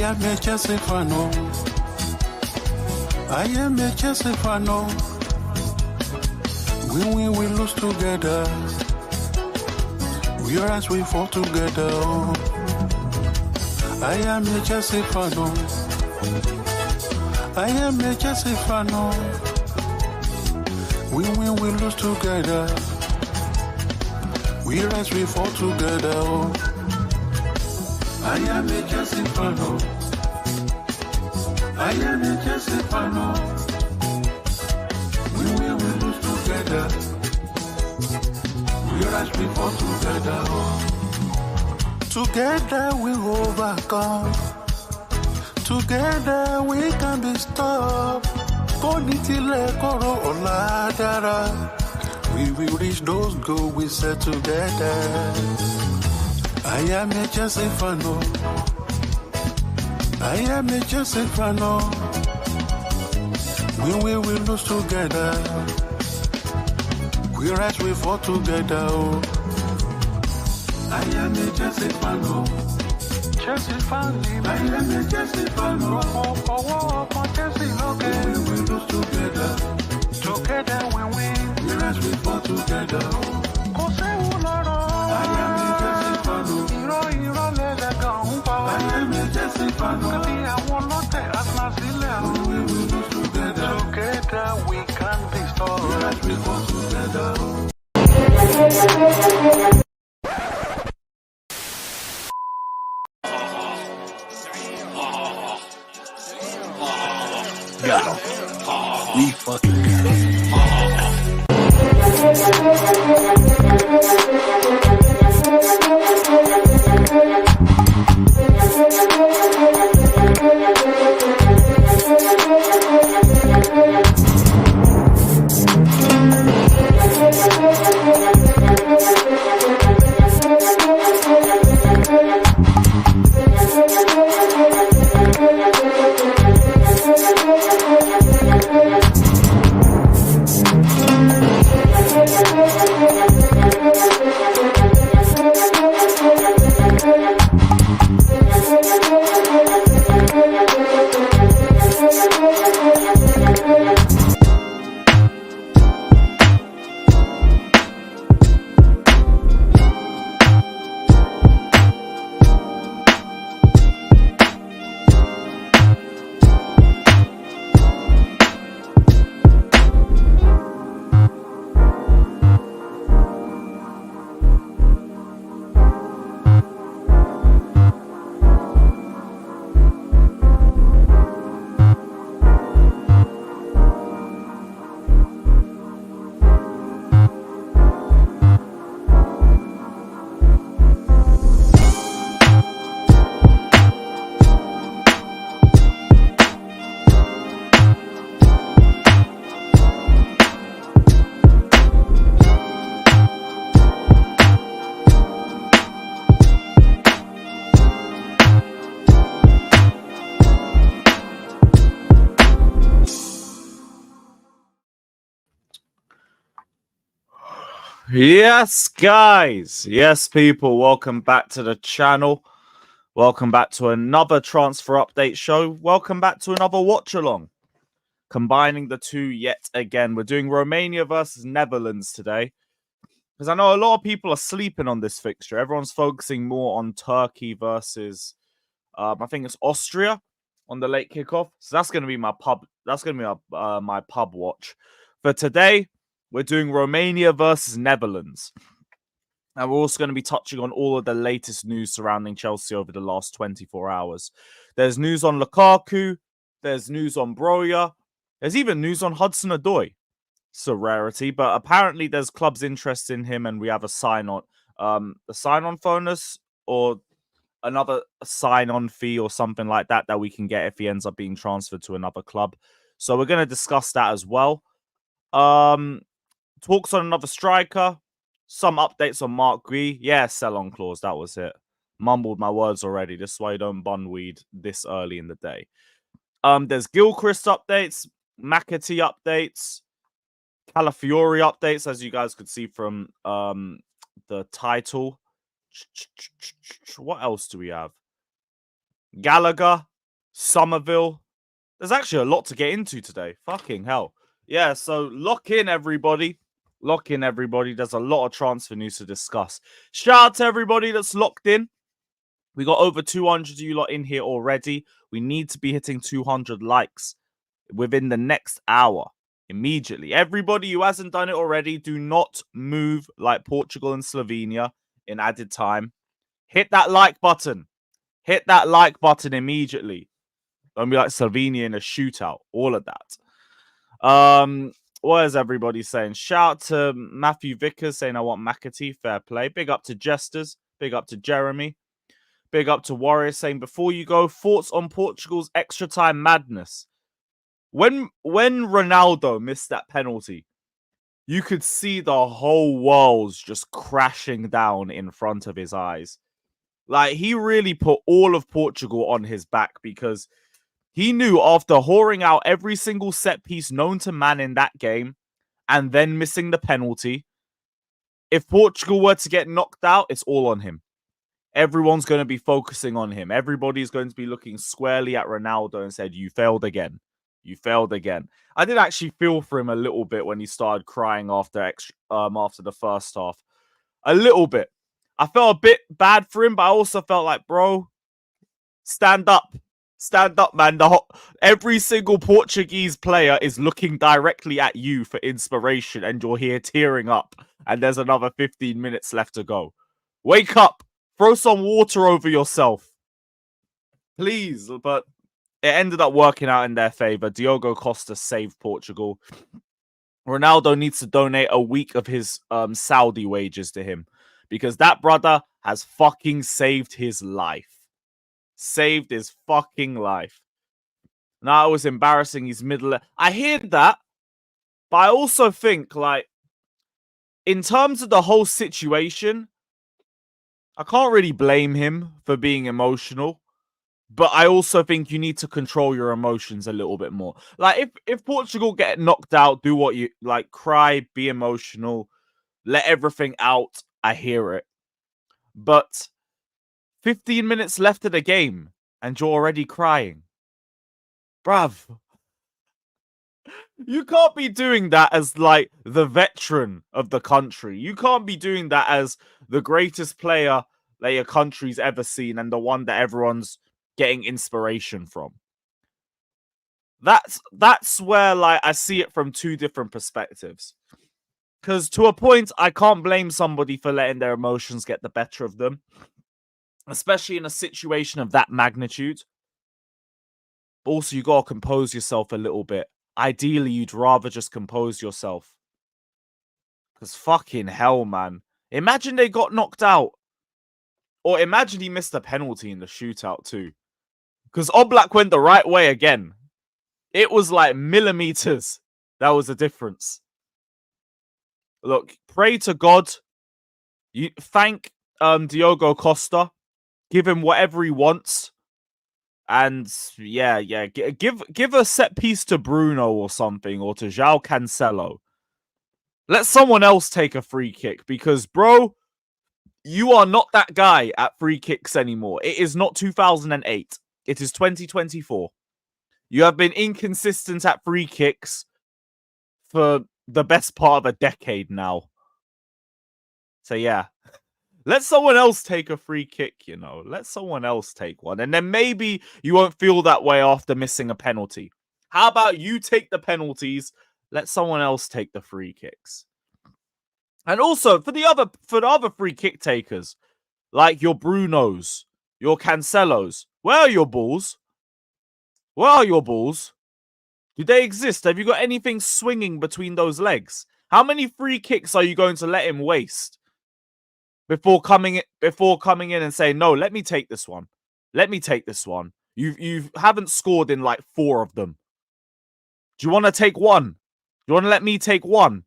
am a Chelsea fan. I am a Chelsea fan. We lose together. We rise, we fall together. I am a Chelsea fan. I am a Chelsea fan. We lose together. We rise, we fall together. I am a Chelsea fan. I am a Chelsea fan. We lose together. We rise, we fall together. Together we overcome. Together we can be stopped. We will reach those goals we set together. I am a Chelsea fan. I am a Chelsea fan. We lose together. We rise, we fall together. I am a Chelsea fan. Chelsea fan. I am a Chelsea fan. Chelsea, okay. We lose together. Together we win. We rise, we fall together. I am a Chelsea fan. I am a Chelsea fan. We lose together. Together we can be strong. We rise, we fall together. Got him. We fucking got him. Yes, guys. Yes, people. Welcome back to the channel. Welcome back to another transfer update show. Welcome back to another watch along. Combining the two yet again. We're doing Romania versus Netherlands today. Because I know a lot of people are sleeping on this fixture. Everyone's focusing more on Turkey versus, I think it's Austria on the late kickoff. So that's going to be my pub. That's going to be my pub watch. For today, we're doing Romania versus Netherlands. And we're also going to be touching on all of the latest news surrounding Chelsea over the last 24 hours. There's news on Lukaku. There's news on Broja. There's even news on Hudson-Odoi. It's a rarity, but apparently there's clubs interested in him, and we have a sign-on bonus or another sign-on fee or something like that that we can get if he ends up being transferred to another club. So we're going to discuss that as well. Talks on another striker. Some updates on Mark Gui. Yeah, sell-on clause. That was it. Mumbled my words already. This is why you don't bun weed this early in the day. There's Gilchrist updates. McAtee updates. Calafiori updates, as you guys could see from the title. What else do we have? Gallagher, Summerville. There's actually a lot to get into today. Fucking hell. Yeah, so lock in, everybody. Lock in, everybody. There's a lot of transfer news to discuss. Shout out to everybody that's locked in. We got over 200 of you lot in here already. We need to be hitting 200 likes within the next hour. Immediately. Everybody who hasn't done it already, do not move like Portugal and Slovenia in added time. Hit that like button. Hit that like button immediately. Don't be like Slovenia in a shootout. All of that. What is everybody saying? Shout out to Matthew Vickers saying I want McAtee. Fair play. Big up to Jesters. Big up to Jeremy. Big up to Warrior saying before you go, thoughts on Portugal's extra time madness. When Ronaldo missed that penalty, you could see the whole world just crashing down in front of his eyes. Like, he really put all of Portugal on his back because he knew after whoring out every single set piece known to man in that game and then missing the penalty, if Portugal were to get knocked out, it's all on him. Everyone's going to be focusing on him. Everybody's going to be looking squarely at Ronaldo and said, you failed again. You failed again. I did actually feel for him a little bit when he started crying after the first half. A little bit. I felt a bit bad for him, but I also felt like, bro, stand up. Stand up, man. Every single Portuguese player is looking directly at you for inspiration, and you're here tearing up, and there's another 15 minutes left to go. Wake up. Throw some water over yourself. Please. But it ended up working out in their favor. Diogo Costa saved Portugal. Ronaldo needs to donate a week of his Saudi wages to him because that brother has fucking saved his life. Saved his fucking life. Now it was embarrassing. He's middle. I hear that, but I also think, like, in terms of the whole situation, I can't really blame him for being emotional. But I also think you need to control your emotions a little bit more. Like, if Portugal get knocked out, do what you like, cry, be emotional, let everything out. I hear it. But 15 minutes left of the game, and you're already crying. Bruv. You can't be doing that as, like, the veteran of the country. You can't be doing that as the greatest player that your country's ever seen and the one that everyone's getting inspiration from. That's where, like, I see it from two different perspectives. Because to a point, I can't blame somebody for letting their emotions get the better of them, especially in a situation of that magnitude. But also, you gotta compose yourself a little bit. Ideally, you'd rather just compose yourself. Because fucking hell, man. Imagine they got knocked out. Or imagine he missed a penalty in the shootout too. Because Oblak went the right way again. It was like millimeters. That was the difference. Look, pray to God. You thank Diogo Costa. Give him whatever he wants. And yeah. Give a set piece to Bruno or something. Or to João Cancelo. Let someone else take a free kick. Because, bro, you are not that guy at free kicks anymore. It is not 2008. It is 2024. You have been inconsistent at free kicks for the best part of a decade now. So yeah, let someone else take a free kick, you know. Let someone else take one. And then maybe you won't feel that way after missing a penalty. How about you take the penalties, let someone else take the free kicks. And also, for the other free kick takers, like your Brunos, your Cancelos, where are your balls? Where are your balls? Do they exist? Have you got anything swinging between those legs? How many free kicks are you going to let him waste before coming in and saying, no, let me take this one. Let me take this one. You haven't scored in like 4 of them. Do you want to take one? Do you want to let me take one?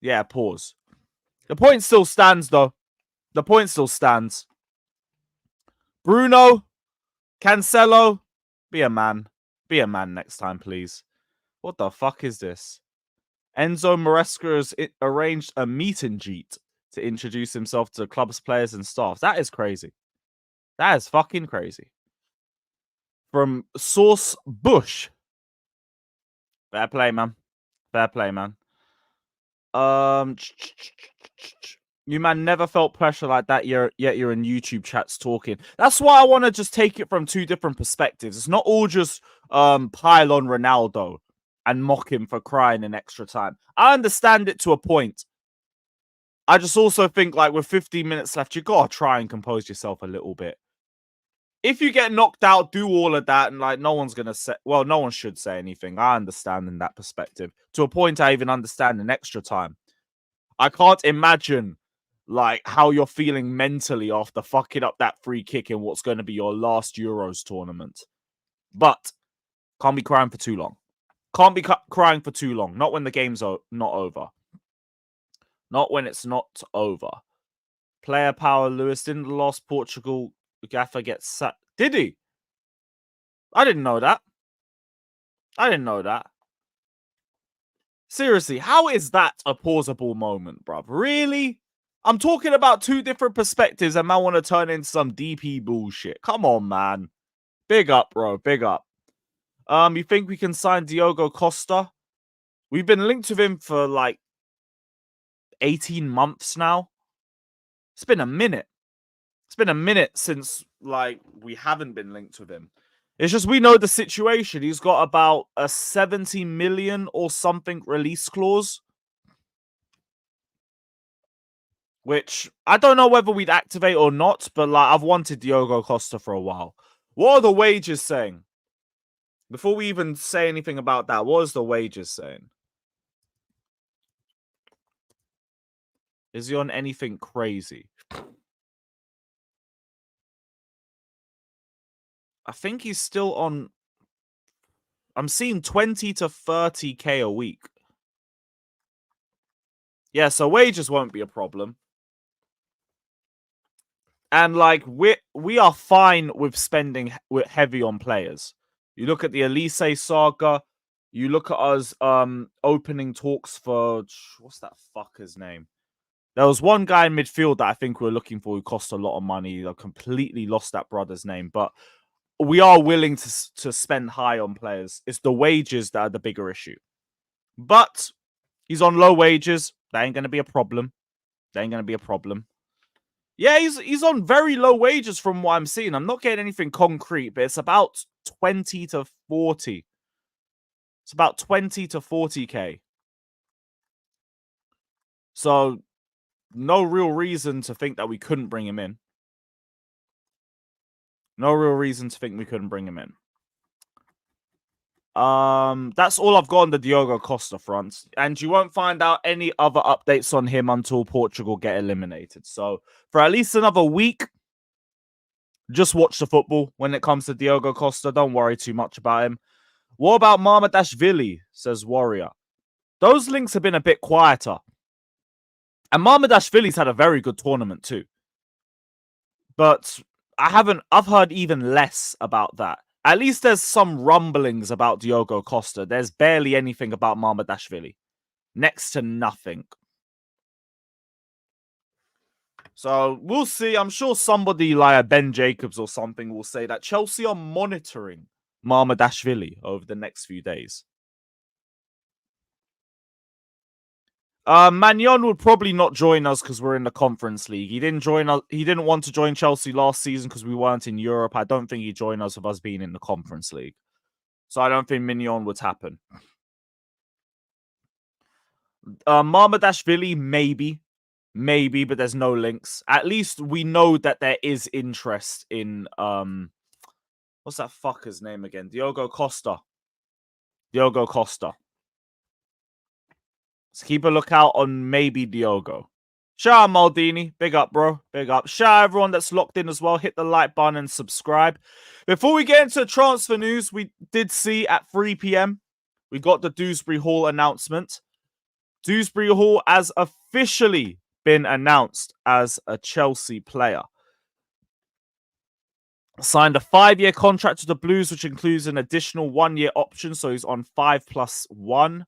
Yeah, pause. The point still stands, though. The point still stands. Bruno, Cancelo, be a man. Be a man next time, please. What the fuck is this? Enzo Maresca has arranged a meet and greet to introduce himself to the club's players and staff. That is crazy. That is fucking crazy. From Source Bush. Fair play, man. Fair play, man. You man never felt pressure like that, yet you're in YouTube chats talking. That's why I want to just take it from two different perspectives. It's not all just pile on Ronaldo and mock him for crying in extra time. I understand it to a point. I just also think, like, with 15 minutes left, you gotta try and compose yourself a little bit. If you get knocked out, do all of that, and like no one's gonna say, well, no one should say anything. I understand in that perspective. To a point, I even understand in extra time. I can't imagine like how you're feeling mentally after fucking up that free kick in what's going to be your last Euros tournament. But can't be crying for too long. Can't be crying for too long. Not when the game's not over. Not when it's not over. Player power, Lewis. Didn't the last Portugal gaffer get sacked? Did he? I didn't know that. I didn't know that. Seriously, how is that a pausable moment, bruv? Really? I'm talking about two different perspectives and man want to turn into some DP bullshit. Come on, man. Big up, bro. Big up. You think we can sign Diogo Costa? We've been linked with him for like 18 months now. It's been a minute. It's been a minute since like we haven't been linked with him. It's just we know the situation. He's got about a 70 million or something release clause. Which I don't know whether we'd activate or not, but like I've wanted Diogo Costa for a while. What are the wages saying? Before we even say anything about that, what is the wages saying? Is he on anything crazy? I think he's still on. I'm seeing 20 to 30k a week. Yeah, so wages won't be a problem. And like we are fine with spending heavy on players. You look at the Elise saga. You look at us opening talks for what's that fucker's name? There was one guy in midfield that I think we were looking for who cost a lot of money. I completely lost that brother's name, but we are willing to spend high on players. It's the wages that are the bigger issue. But he's on low wages. That ain't going to be a problem. That ain't going to be a problem. Yeah, he's on very low wages from what I'm seeing. I'm not getting anything concrete, but it's about 20 to 40. It's about 20 to 40k. So, no real reason to think that we couldn't bring him in. No real reason to think we couldn't bring him in. That's all I've got on the Diogo Costa front. And you won't find out any other updates on him until Portugal get eliminated. So, for at least another week, just watch the football when it comes to Diogo Costa. Don't worry too much about him. What about Marmadashvili, says Warrior. Those links have been a bit quieter. And Marmadashvili's had a very good tournament too. But I've heard even less about that. At least there's some rumblings about Diogo Costa. There's barely anything about Marmadashvili. Next to nothing. So we'll see. I'm sure somebody like Ben Jacobs or something will say that Chelsea are monitoring Marmadashvili over the next few days. Magnon would probably not join us because we're in the Conference League. He didn't join us. He didn't want to join Chelsea last season because we weren't in Europe. I don't think he'd join us with us being in the Conference League. So I don't think Mignon would happen. Marmadashvili, maybe, but there's no links. At least we know that there is interest in what's that fucker's name again? Diogo Costa. So keep a lookout on maybe Diogo. Shout out Maldini. Big up, bro. Big up. Shout out everyone that's locked in as well. Hit the like button and subscribe. Before we get into transfer news, we did see at 3 p.m. we got the Dewsbury Hall announcement. Dewsbury Hall has officially been announced as a Chelsea player. Signed a 5-year contract with the Blues, which includes an additional 1-year option. So he's on 5+1.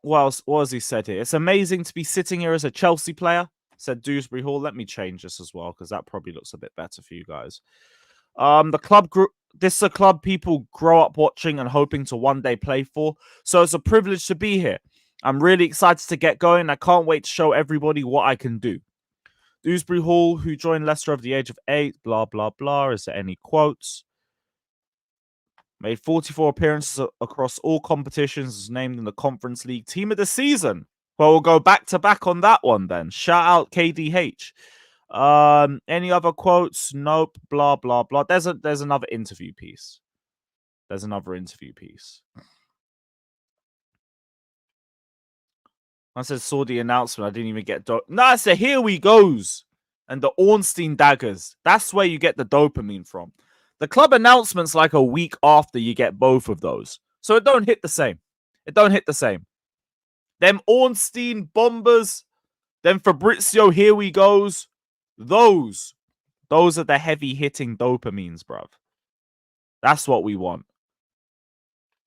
What else? What has he said here? It's amazing to be sitting here as a Chelsea player. said Dewsbury Hall. Let me change this as well because that probably looks a bit better for you guys. The club group. This is a club people grow up watching and hoping to one day play for. So it's a privilege to be here. I'm really excited to get going. I can't wait to show everybody what I can do. Dewsbury Hall, who joined Leicester over the age of 8, blah, blah, blah. Is there any quotes? Made 44 appearances across all competitions, was named in the Conference League Team of the Season. Well, we'll go back to back on that one then. Shout out KDH. Any other quotes? Nope. Blah, blah, blah. There's another interview piece. I saw the announcement. I didn't even get I said here we goes. And the Ornstein daggers. That's where you get the dopamine from. The club announcement's like a week after you get both of those. So it don't hit the same. Them Ornstein bombers. Then Fabrizio, here we goes. Those are the heavy hitting dopamines, bruv. That's what we want.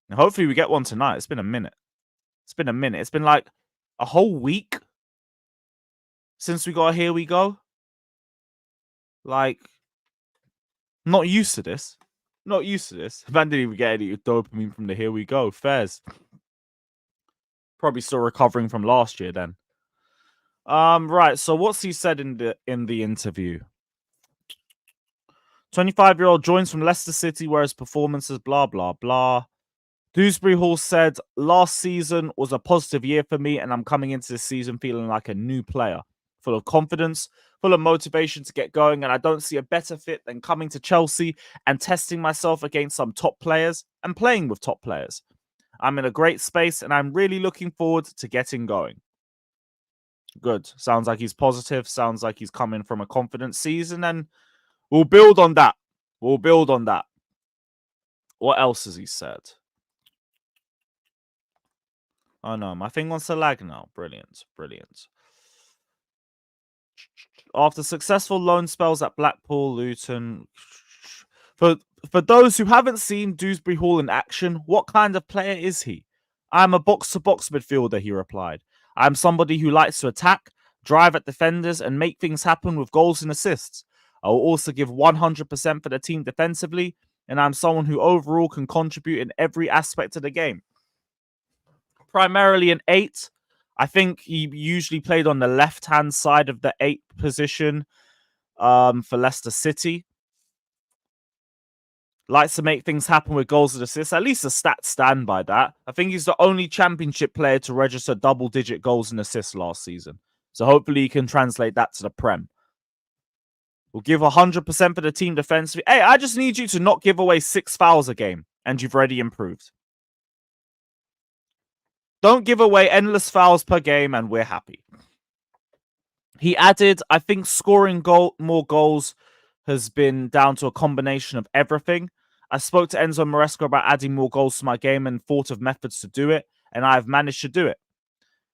And hopefully we get one tonight. It's been a minute. It's been like a whole week since we got Here We Go. Like, not used to this. Man didn't even get any dopamine from the Here We Go. Fairs. Probably still recovering from last year then. Right, so what's he said in the interview? 25-year-old joins from Leicester City where his performances blah blah blah. Dewsbury Hall said, last season was a positive year for me and I'm coming into this season feeling like a new player. Full of confidence, full of motivation to get going, and I don't see a better fit than coming to Chelsea and testing myself against some top players and playing with top players. I'm in a great space and I'm really looking forward to getting going. Good. Sounds like he's positive. Sounds like he's coming from a confident season, and we'll build on that. What else has he said? Oh no, my thing wants to lag now. Brilliant. After successful loan spells at Blackpool, Luton. For those who haven't seen Dewsbury Hall in action, what kind of player is he? I'm a box-to-box midfielder, he replied. I'm somebody who likes to attack, drive at defenders, and make things happen with goals and assists. I will also give 100% for the team defensively, and I'm someone who overall can contribute in every aspect of the game. Primarily an 8. I think he usually played on the left-hand side of the 8 position for Leicester City. Likes to make things happen with goals and assists. At least the stats stand by that. I think he's the only championship player to register double-digit goals and assists last season. So hopefully he can translate that to the Prem. We'll give 100% for the team defensively. Hey, I just need you to not give away 6 fouls a game, and you've already improved. Don't give away endless fouls per game, and we're happy. He added, I think scoring more goals has been down to a combination of everything. I spoke to Enzo Maresca about adding more goals to my game and thought of methods to do it, and I have managed to do it.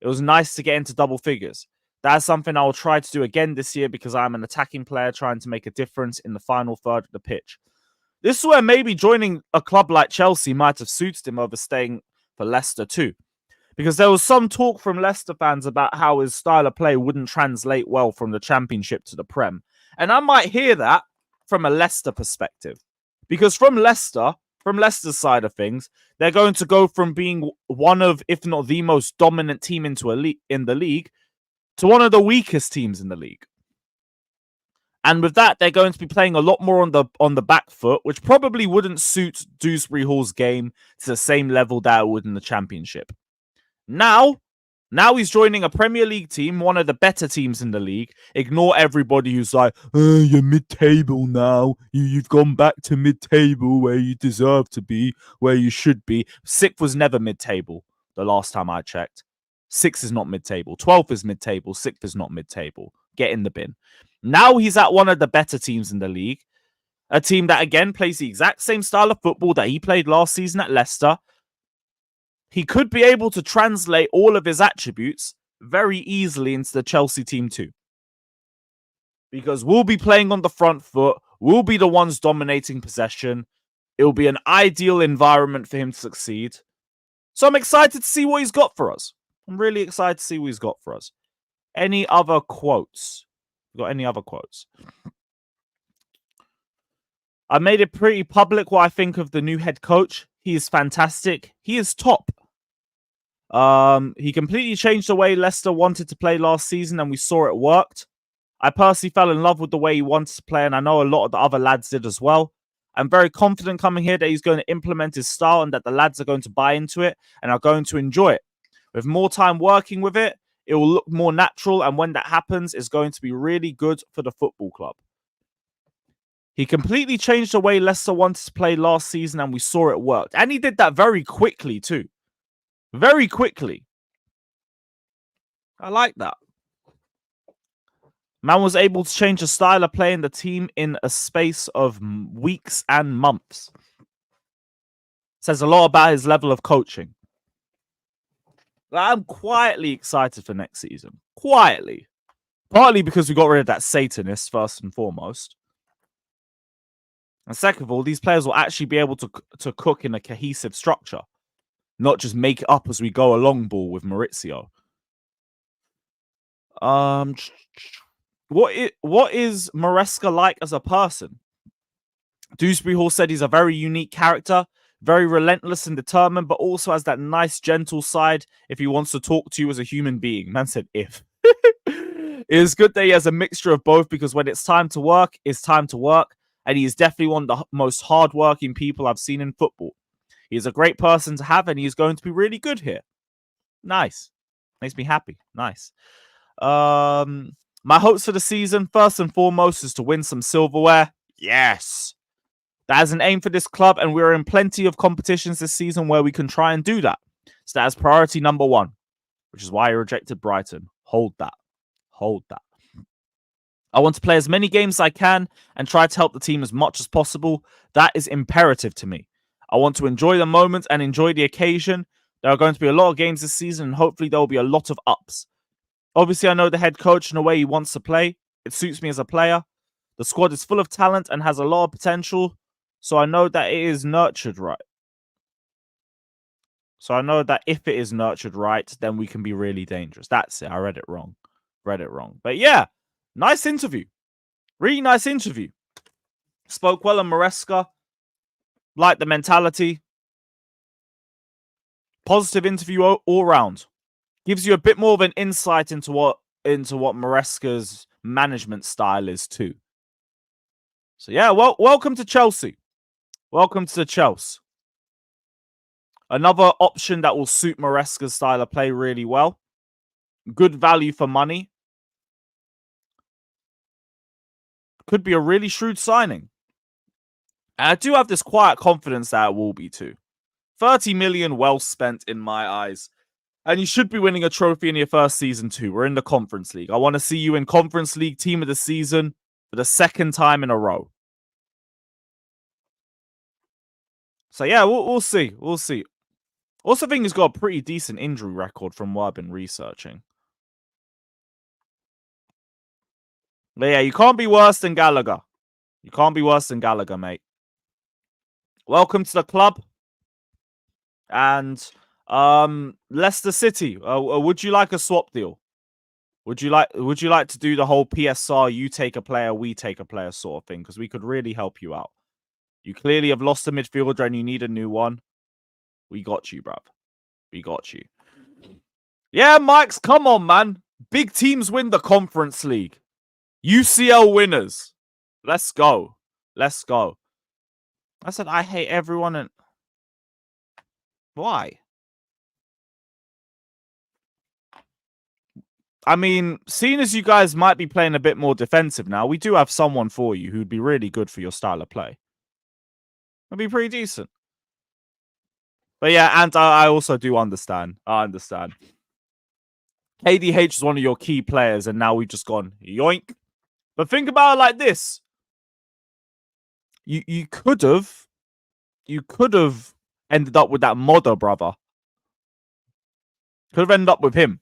It was nice to get into double figures. That's something I will try to do again this year because I'm an attacking player trying to make a difference in the final third of the pitch. This is where maybe joining a club like Chelsea might have suited him over staying for Leicester too. Because there was some talk from Leicester fans about how his style of play wouldn't translate well from the Championship to the Prem. And I might hear that from a Leicester perspective. Because from Leicester's side of things, they're going to go from being one of, if not the most dominant team in the league, to one of the weakest teams in the league. And with that, they're going to be playing a lot more on the back foot, which probably wouldn't suit Dewsbury Hall's game to the same level that it would in the Championship. Now he's joining a Premier League team, one of the better teams in the league. Ignore everybody who's like, oh, you're mid-table now. You've gone back to mid-table where you deserve to be, where you should be. 6th was never mid-table the last time I checked. 6 is not mid-table. 12th is mid-table. 6th is not mid-table. Get in the bin. Now he's at one of the better teams in the league. A team that, again, plays the exact same style of football that he played last season at Leicester. He could be able to translate all of his attributes very easily into the Chelsea team too. Because we'll be playing on the front foot. We'll be the ones dominating possession. It'll be an ideal environment for him to succeed. So I'm excited to see what he's got for us. I'm really excited to see what he's got for us. Any other quotes? Got any other quotes? I made it pretty public what I think of the new head coach. He is fantastic. He is top. He completely changed the way Leicester wanted to play last season, and we saw it worked. I personally fell in love with the way he wanted to play, and I know a lot of the other lads did as well. I'm very confident coming here that he's going to implement his style and that the lads are going to buy into it and are going to enjoy it. With more time working with it, it will look more natural, and when that happens, it's going to be really good for the football club. He completely changed the way Leicester wanted to play last season, and we saw it worked. And he did that very quickly too. Very quickly. I like that. Man was able to change the style of playing the team in a space of weeks and months. Says a lot about his level of coaching. I'm quietly excited for next season. Quietly. Partly because we got rid of that Satanist, first and foremost. And second of all, these players will actually be able to cook in a cohesive structure. Not just make it up as we go along ball with Maurizio. What is Maresca like as a person? Dewsbury Hall said he's a very unique character, very relentless and determined, but also has that nice, gentle side if he wants to talk to you as a human being. Man said if. It is good that he has a mixture of both, because when it's time to work, it's time to work. And he is definitely one of the most hardworking people I've seen in football. He is a great person to have, and he's going to be really good here. Nice. Makes me happy. Nice. My hopes for the season, first and foremost, is to win some silverware. Yes. That is an aim for this club, and we're in plenty of competitions this season where we can try and do that. So that is priority number one, which is why I rejected Brighton. Hold that. Hold that. I want to play as many games as I can and try to help the team as much as possible. That is imperative to me. I want to enjoy the moment and enjoy the occasion. There are going to be a lot of games this season, and hopefully there will be a lot of ups. Obviously, I know the head coach and the way he wants to play. It suits me as a player. The squad is full of talent and has a lot of potential, so I know that it is nurtured right. So I know that if it is nurtured right, then we can be really dangerous. That's it. I read it wrong. But yeah, nice interview. Really nice interview. Spoke well on Maresca. Liked the mentality. Positive interview all round. Gives you a bit more of an insight into what Maresca's management style is too. So yeah, welcome to Chelsea. Welcome to Chelsea. Another option that will suit Maresca's style of play really well. Good value for money. Could be a really shrewd signing. And I do have this quiet confidence that it will be too. 30 million well spent in my eyes. And you should be winning a trophy in your first season too. We're in the Conference League. I want to see you in Conference League Team of the Season for the second time in a row. So yeah, we'll see. We'll see. Also think he's got a pretty decent injury record from what I've been researching. But yeah, you can't be worse than Gallagher. You can't be worse than Gallagher, mate. Welcome to the club. And Leicester City. Would you like a swap deal? Would you like to do the whole PSR, you take a player, we take a player sort of thing? Because we could really help you out. You clearly have lost a midfielder and you need a new one. We got you, bruv. We got you. Yeah, Mikes, come on, man. Big teams win the Conference League. UCL winners. Let's go. Let's go. I said I hate everyone and... Why? I mean, seeing as you guys might be playing a bit more defensive now, we do have someone for you who'd be really good for your style of play. It'd be pretty decent. But yeah, and I also do understand. I understand. KDH is one of your key players, and now we've just gone yoink. But think about it like this. You could have ended up with that Modder brother. Could have ended up with him.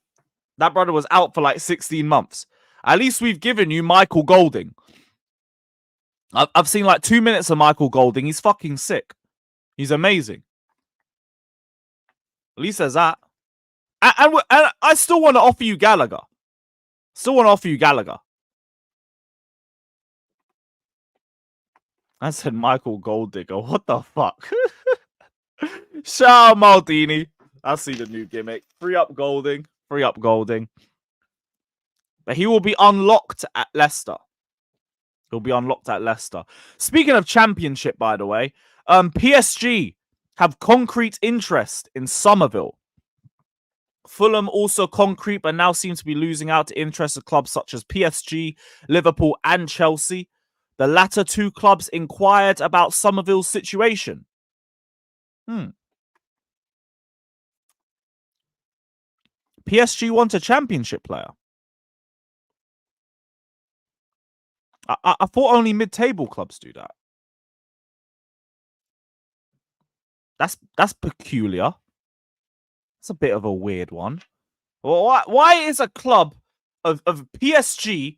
That brother was out for like 16 months. At least we've given you Michael Golding. I've seen like 2 minutes of Michael Golding. He's fucking sick. He's amazing. At least there's that. And I still want to offer you Gallagher. Still want to offer you Gallagher. I said Michael Golddigger. What the fuck? Shout out Maldini. I see the new gimmick. Free up Golding. Free up Golding. But he will be unlocked at Leicester. He'll be unlocked at Leicester. Speaking of Championship, by the way, PSG have concrete interest in Summerville. Fulham also concrete, but now seem to be losing out to interest of clubs such as PSG, Liverpool, and Chelsea. The latter two clubs inquired about Summerville's situation. PSG want a Championship player. I thought only mid-table clubs do that. That's peculiar. It's a bit of a weird one. Well, why is a club of PSG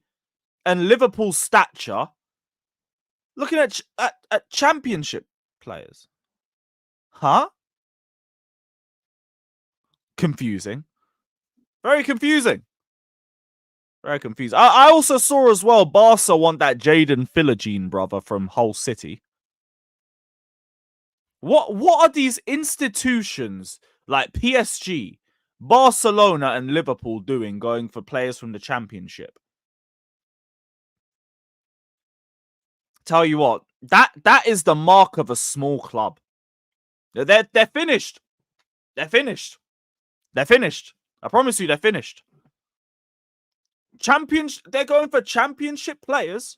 and Liverpool stature looking at Championship players? Huh? Confusing. Very confusing. Very confused. I also saw as well Barca want that Jaden Philogene brother from Hull City. What are these institutions like PSG, Barcelona, and Liverpool doing going for players from the Championship? Tell you what, that is the mark of a small club. They're finished. They're finished. They're finished. I promise you, they're finished. They're going for Championship players.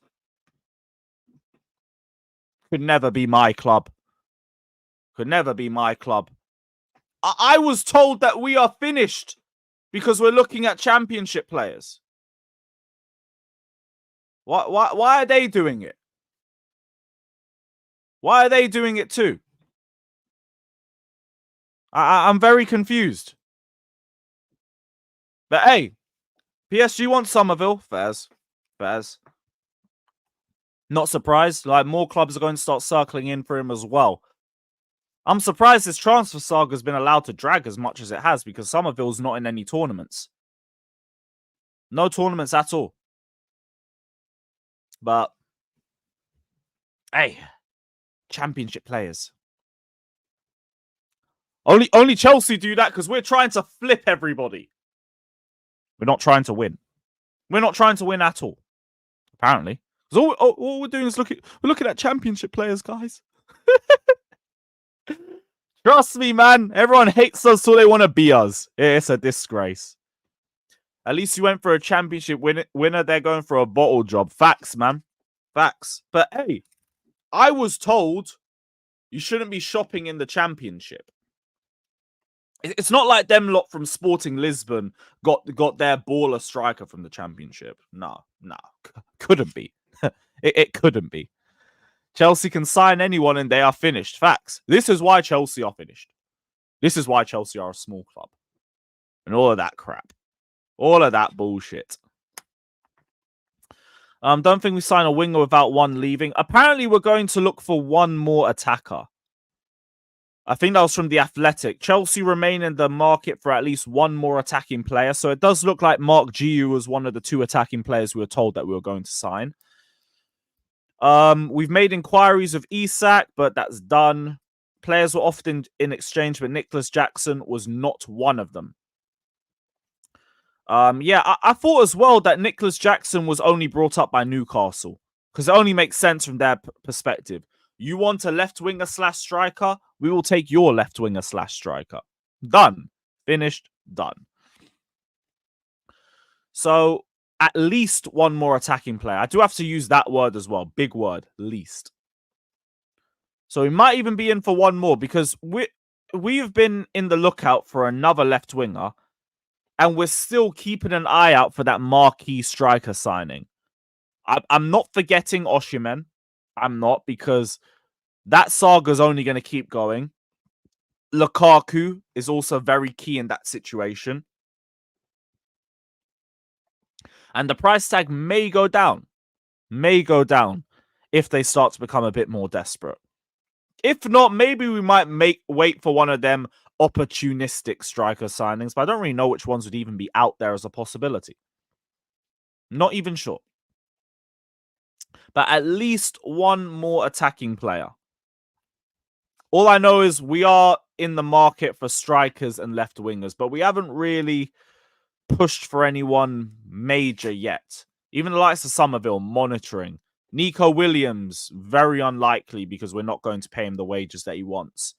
Could never be my club. Could never be my club. I was told that we are finished because we're looking at Championship players. Why are they doing it? Why are they doing it too? I'm very confused. But hey, PSG wants Summerville. Fairs. Not surprised. Like, more clubs are going to start circling in for him as well. I'm surprised this transfer saga has been allowed to drag as much as it has, because Summerville's not in any tournaments. No tournaments at all. But hey, Championship players. Only Chelsea do that because we're trying to flip everybody. We're not trying to win. We're not trying to win at all. Apparently. Because all we're doing is we're looking at Championship players, guys. Trust me, man. Everyone hates us so they want to be us. It's a disgrace. At least you went for a Championship winner. They're going for a bottle job. Facts, man. Facts. But hey, I was told you shouldn't be shopping in the Championship. It's not like them lot from Sporting Lisbon got their baller striker from the Championship. No. Couldn't be. It couldn't be. Chelsea can sign anyone and they are finished. Facts. This is why Chelsea are finished. This is why Chelsea are a small club. And all of that crap. All of that bullshit. Don't think we sign a winger without one leaving. Apparently, we're going to look for one more attacker. I think that was from The Athletic. Chelsea remain in the market for at least one more attacking player. So it does look like Mark Giu was one of the two attacking players we were told that we were going to sign. We've made inquiries of Isak, but that's done. Players were often in exchange, but Nicholas Jackson was not one of them. I thought as well that Nicholas Jackson was only brought up by Newcastle because it only makes sense from their perspective. You want a left winger / striker? We will take your left winger / striker. Done. Finished. Done. So at least one more attacking player. I do have to use that word as well. Big word. Least. So we might even be in for one more because we've been in the lookout for another left winger. And we're still keeping an eye out for that marquee striker signing. I'm not forgetting Osimhen. I'm not, because that saga is only going to keep going. Lukaku is also very key in that situation. And the price tag may go down. May go down if they start to become a bit more desperate. If not, maybe we might wait for one of them opportunistic striker signings, but I don't really know which ones would even be out there as a possibility. Not even sure. But at least one more attacking player. All I know is we are in the market for strikers and left wingers, but we haven't really pushed for anyone major yet. Even the likes of Summerville monitoring. Nico Williams, very unlikely because we're not going to pay him the wages that he wants.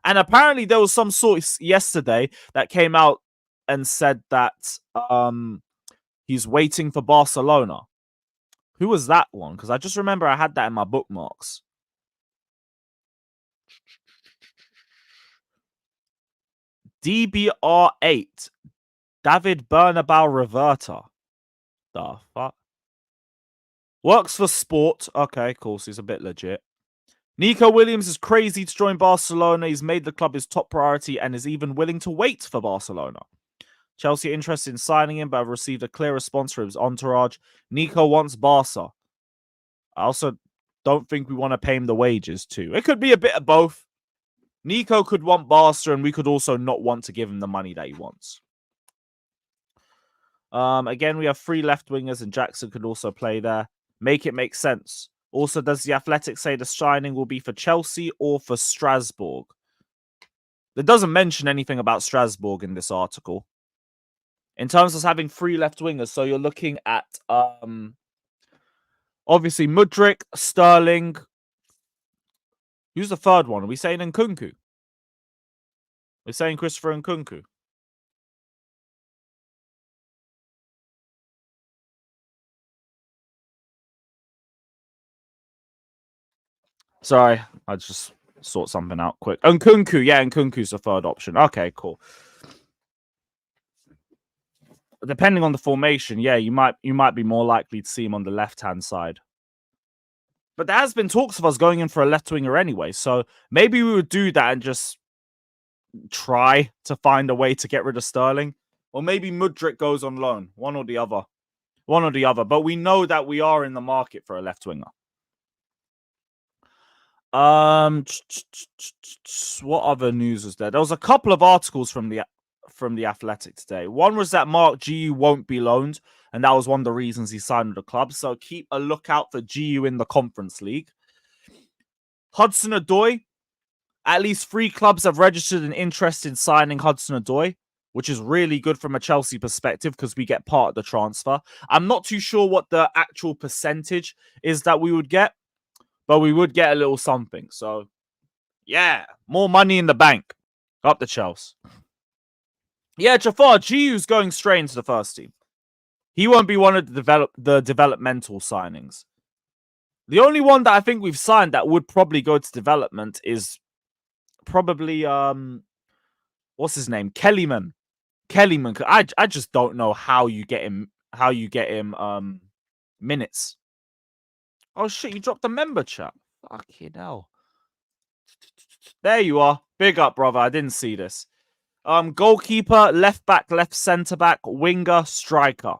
And apparently there was some source yesterday that came out and said that he's waiting for Barcelona. Who was that one? Because I just remember I had that in my bookmarks. DBR8. David Bernabeu Reverter. The fuck? Works for Sport. Okay, cool. So he's a bit legit. Nico Williams is crazy to join Barcelona. He's made the club his top priority and is even willing to wait for Barcelona. Chelsea are interested in signing him, but have received a clear response from his entourage. Nico wants Barca. I also don't think we want to pay him the wages too. It could be a bit of both. Nico could want Barca, and we could also not want to give him the money that he wants. Again, we have 3 left wingers, and Jackson could also play there. Make it make sense. Also, does the Athletic say the signing will be for Chelsea or for Strasbourg? It doesn't mention anything about Strasbourg in this article. In terms of having 3 left wingers, so you're looking at obviously Mudryk, Sterling. Who's the third one? Are we saying Nkunku? We're saying Christopher Nkunku. Sorry, I just sort something out quick. Nkunku, yeah, Nkunku's the third option. Okay, cool. Depending on the formation, yeah, you might be more likely to see him on the left-hand side. But there has been talks of us going in for a left winger anyway, so maybe we would do that and just try to find a way to get rid of Sterling. Or maybe Mudryk goes on loan. One or the other. One or the other. But we know that we are in the market for a left winger. What other news was there? There was a couple of articles from the Athletic today. One was that Mark GU won't be loaned, and that was one of the reasons he signed with the club. So keep a lookout for GU in the Conference League. Hudson-Odoi. At least 3 clubs have registered an interest in signing Hudson-Odoi, which is really good from a Chelsea perspective because we get part of the transfer. I'm not too sure what the actual percentage is that we would get, but we would get a little something. So, yeah, more money in the bank. Up the Chelsea. Yeah, Jafar, GU's going straight into the first team. He won't be one of the developmental signings. The only one that I think we've signed that would probably go to development is probably what's his name? Kellyman. I just don't know how you get him minutes. Oh shit, you dropped a member chat. Fucking hell. There you are. Big up, brother. I didn't see this. Goalkeeper, left back, left centre back, winger, striker.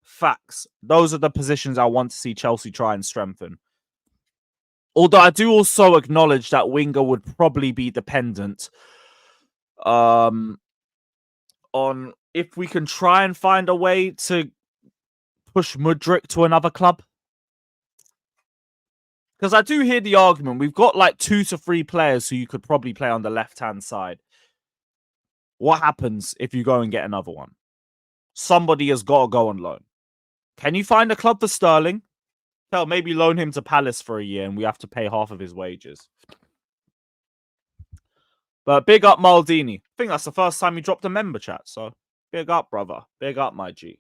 Facts. Those are the positions I want to see Chelsea try and strengthen. Although I do also acknowledge that winger would probably be dependent on if we can try and find a way to push Mudryk to another club. Because I do hear the argument. We've got like 2 to 3 players who you could probably play on the left-hand side. What happens if you go and get another one? Somebody has got to go on loan. Can you find a club for Sterling? Hell, maybe loan him to Palace for a year and we have to pay half of his wages. But big up Maldini. I think that's the first time he dropped a member chat. So big up, brother. Big up, my G.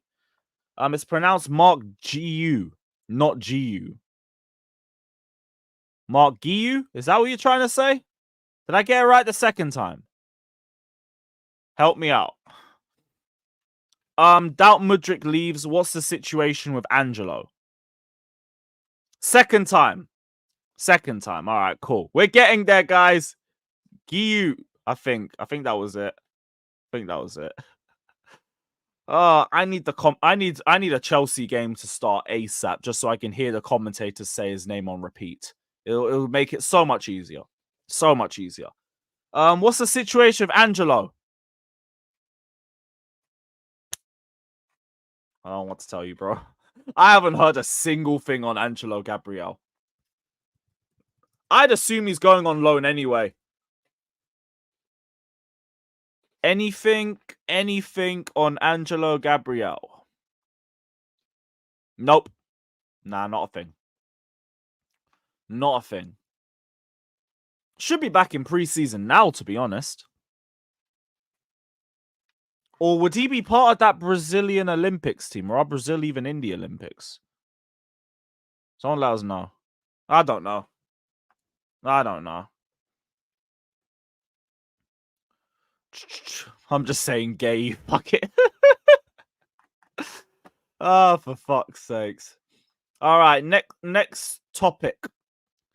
It's pronounced Mark GU, not GU. Mark GU? Is that what you're trying to say? Did I get it right the second time? Help me out. Doubt Mudryk leaves. What's the situation with Angelo? Second time. All right, cool. We're getting there, guys. Giu, I think that was it. I need a Chelsea game to start ASAP just so I can hear the commentators say his name on repeat. It'll make it so much easier. What's the situation with Angelo? I don't want to tell you, bro. I haven't heard a single thing on Angelo Gabriel. I'd assume he's going on loan anyway. Anything on Angelo Gabriel? Nope. Nah, not a thing. Not a thing. Should be back in preseason now, to be honest. Or would he be part of that Brazilian Olympics team? Or are Brazil even in the Olympics? Someone let us know. I don't know. I'm just saying gay. Fuck it. Oh, for fuck's sakes. All right, next topic.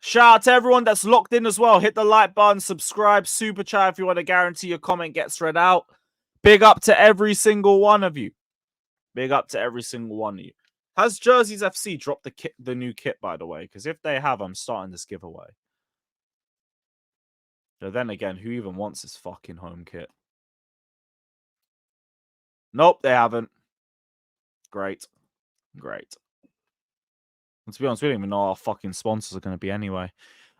Shout out to everyone that's locked in as well. Hit the like button, subscribe, super chat if you want to guarantee your comment gets read out. Big up to every single one of you. Big up to every single one of you. Has Jerseys FC dropped the new kit, by the way? Because if they have, I'm starting this giveaway. But then again, who even wants this fucking home kit? Nope, they haven't. Great. And to be honest, we don't even know our fucking sponsors are going to be anyway.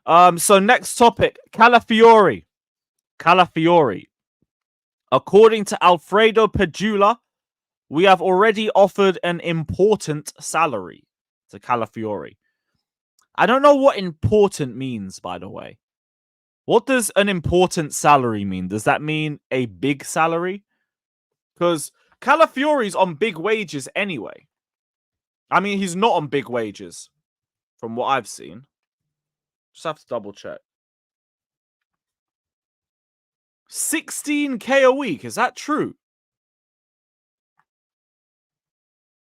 So next topic, Calafiori. According to Alfredo Pegula, we have already offered an important salary to Calafiori. I don't know what important means, by the way. What does an important salary mean? Does that mean a big salary? Because Calafiori's on big wages anyway. I mean, he's not on big wages, from what I've seen. Just have to double check. 16k a week, is that true?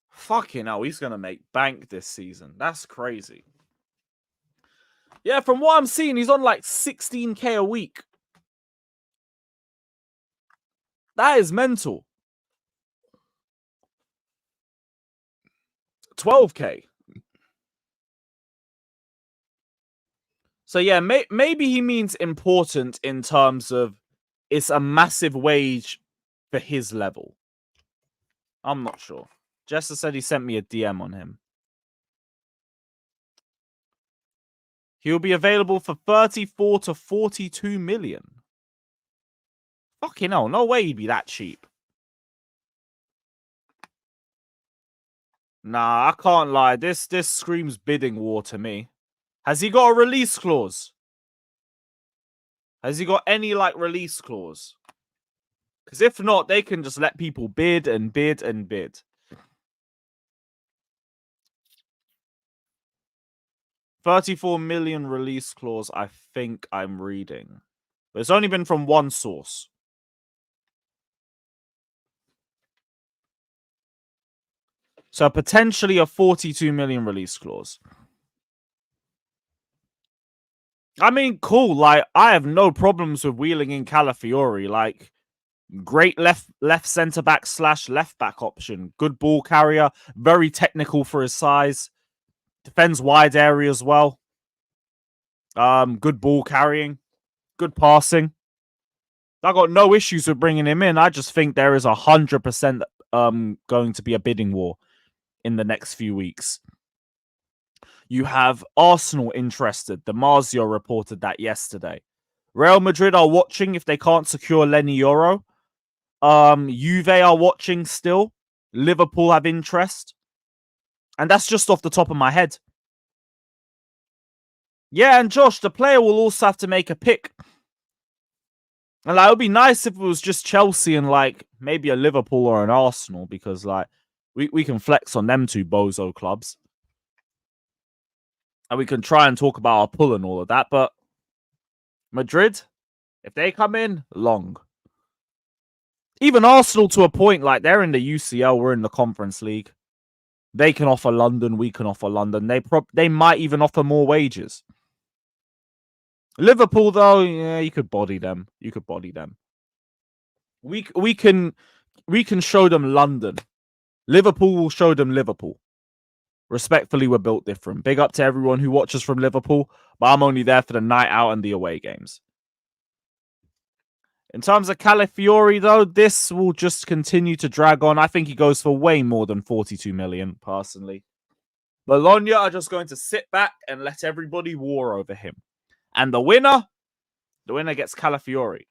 Fucking hell, he's going to make bank this season. That's crazy. Yeah, from what I'm seeing, he's on like 16k a week. That is mental. 12k. So yeah, maybe he means important in terms of it's a massive wage for his level. I'm not sure. Jester said he sent me a DM on him. He'll be available for 34 to 42 million. Fucking hell, no way he'd be that cheap. Nah, I can't lie. This screams bidding war to me. Has he got a release clause? Has he got any, like, release clause? Because if not, they can just let people bid and bid and bid. 34 million release clause, I think I'm reading. But it's only been from one source. So potentially a 42 million release clause. I mean, cool. Like, I have no problems with wheeling in Calafiori. Like, great left centre back / left back option. Good ball carrier. Very technical for his size. Defends wide area as well. Good ball carrying. Good passing. I got no issues with bringing him in. I just think there is 100% going to be a bidding war in the next few weeks. You have Arsenal interested. Damasio reported that yesterday. Real Madrid are watching if they can't secure Lenny Yoro. Juve are watching still. Liverpool have interest. And that's just off the top of my head. Yeah, and Josh, the player will also have to make a pick. And like, it would be nice if it was just Chelsea and like maybe a Liverpool or an Arsenal, because like we can flex on them two bozo clubs. And we can try and talk about our pull and all of that. But Madrid, if they come in, long. Even Arsenal to a point, like they're in the UCL, we're in the Conference League. They can offer London, we can offer London. They might even offer more wages. Liverpool, though, yeah, you could body them. We can show them London. Liverpool will show them Liverpool. Respectfully, we're built different. Big up to everyone who watches from Liverpool, but I'm only there for the night out and the away games. In terms of Calafiori, though, this will just continue to drag on. I think he goes for way more than 42 million, personally. Bologna are just going to sit back and let everybody war over him. And the winner gets Calafiori.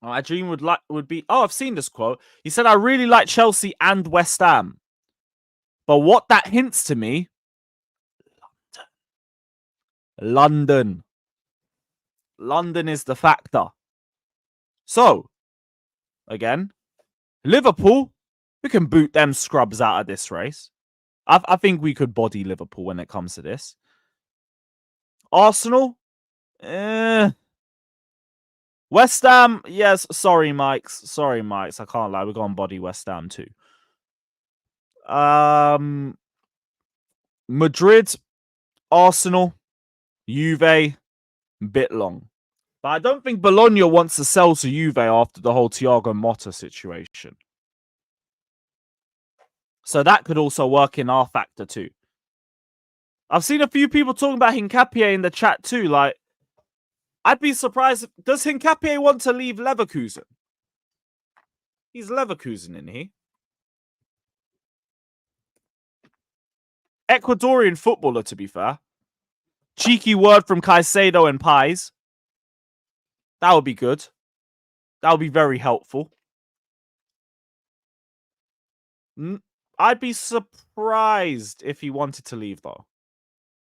My dream would be. Oh, I've seen this quote. He said, "I really like Chelsea and West Ham, but what that hints to me, London is the factor." So, again, Liverpool, we can boot them scrubs out of this race. I think we could body Liverpool when it comes to this. Arsenal, West Ham, yes. Sorry, Mikes. I can't lie. We're going to body West Ham too. Madrid, Arsenal, Juve, bit long. But I don't think Bologna wants to sell to Juve after the whole Thiago Motta situation. So that could also work in our factor too. I've seen a few people talking about Hincapié in the chat too. Like, I'd be surprised. Does Hincapié want to leave Leverkusen? He's Leverkusen, isn't he? Ecuadorian footballer, to be fair. Cheeky word from Caicedo and Pies. That would be good. That would be very helpful. I'd be surprised if he wanted to leave, though.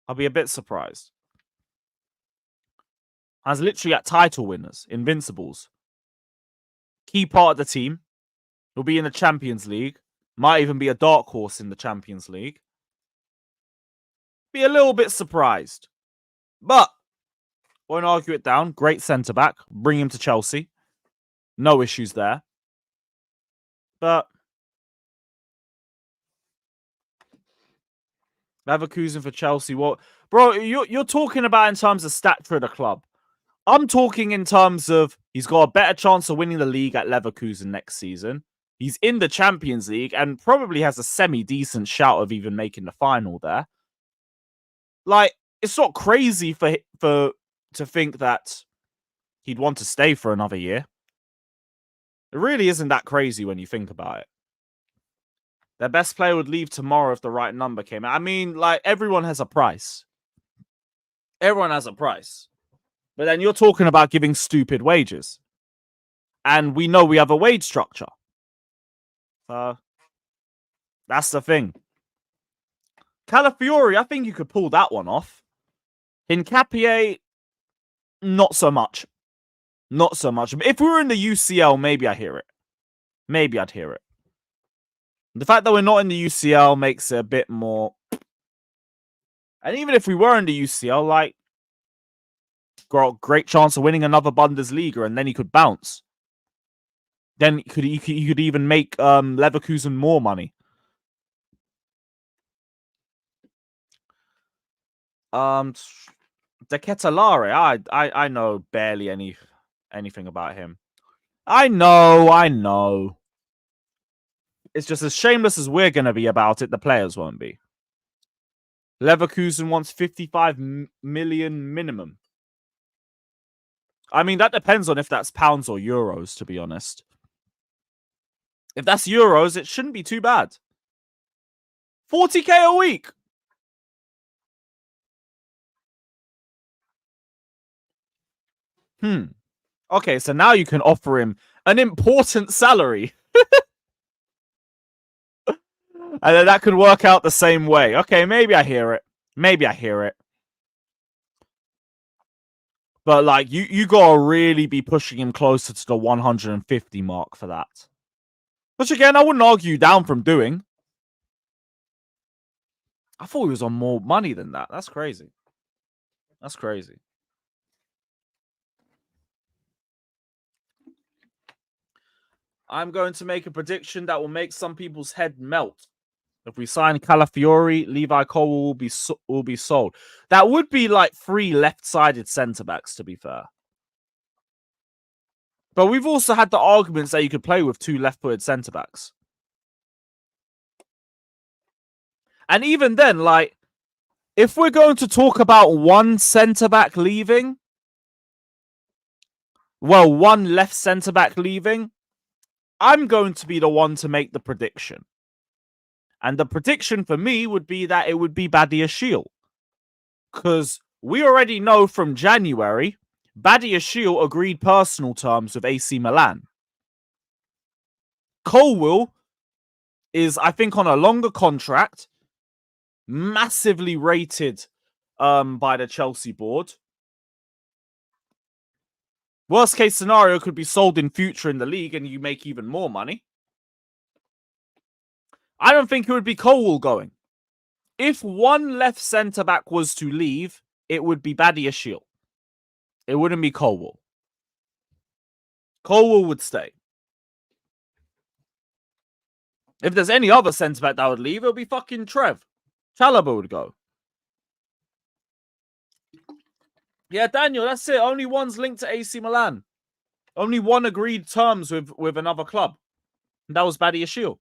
I'll be a bit surprised. Has literally got title winners, Invincibles. Key part of the team. He'll be in the Champions League. Might even be a dark horse in the Champions League. Be a little bit surprised. But, won't argue it down. Great centre-back. Bring him to Chelsea. No issues there. But Leverkusen for Chelsea. What, bro? You're talking about in terms of stature of the club. I'm talking in terms of he's got a better chance of winning the league at Leverkusen next season. He's in the Champions League and probably has a semi-decent shout of even making the final there. Like, it's not crazy to think that he'd want to stay for another year. It really isn't that crazy when you think about it. Their best player would leave tomorrow if the right number came out. I mean, like, everyone has a price. Everyone has a price. But then you're talking about giving stupid wages. And we know we have a wage structure. That's the thing. Calafiori, I think you could pull that one off. Hincapié, not so much. Not so much. If we were in the UCL, maybe I hear it. Maybe I'd hear it. The fact that we're not in the UCL makes it a bit more. And even if we were in the UCL, like, got a great chance of winning another Bundesliga, and then he could bounce. Then he could even make Leverkusen more money. De Ketelare, I know barely anything about him. I know. It's just as shameless as we're going to be about it, the players won't be. Leverkusen wants 55 million minimum. I mean, that depends on if that's pounds or euros, to be honest. If that's euros, it shouldn't be too bad. 40k a week. Okay, so now you can offer him an important salary. And then that could work out the same way. Okay, maybe I hear it. But, like, you gotta really be pushing him closer to the 150 mark for that. Which, again, I wouldn't argue down from doing. I thought he was on more money than that. That's crazy. That's crazy. I'm going to make a prediction that will make some people's head melt. If we sign Calafiori, Levi Cole will be sold. That would be like 3 left-sided centre-backs, to be fair. But we've also had the arguments that you could play with 2 left-footed centre-backs. And even then, like, if we're going to talk about 1 centre-back leaving, well, 1 left centre-back leaving, I'm going to be the one to make the prediction. And the prediction for me would be that it would be Badiashile. Because we already know from January, Badiashile agreed personal terms with AC Milan. Colwill is, I think, on a longer contract, massively rated by the Chelsea board. Worst case scenario, could be sold in future in the league and you make even more money. I don't think it would be Colwill going. If one left centre-back was to leave, it would be Badiashile. It wouldn't be Colwill. Colwill would stay. If there's any other centre-back that would leave, it would be fucking Trev. Chalobah would go. Yeah, Daniel, that's it. Only one's linked to AC Milan. Only one agreed terms with another club. And that was Badiashile.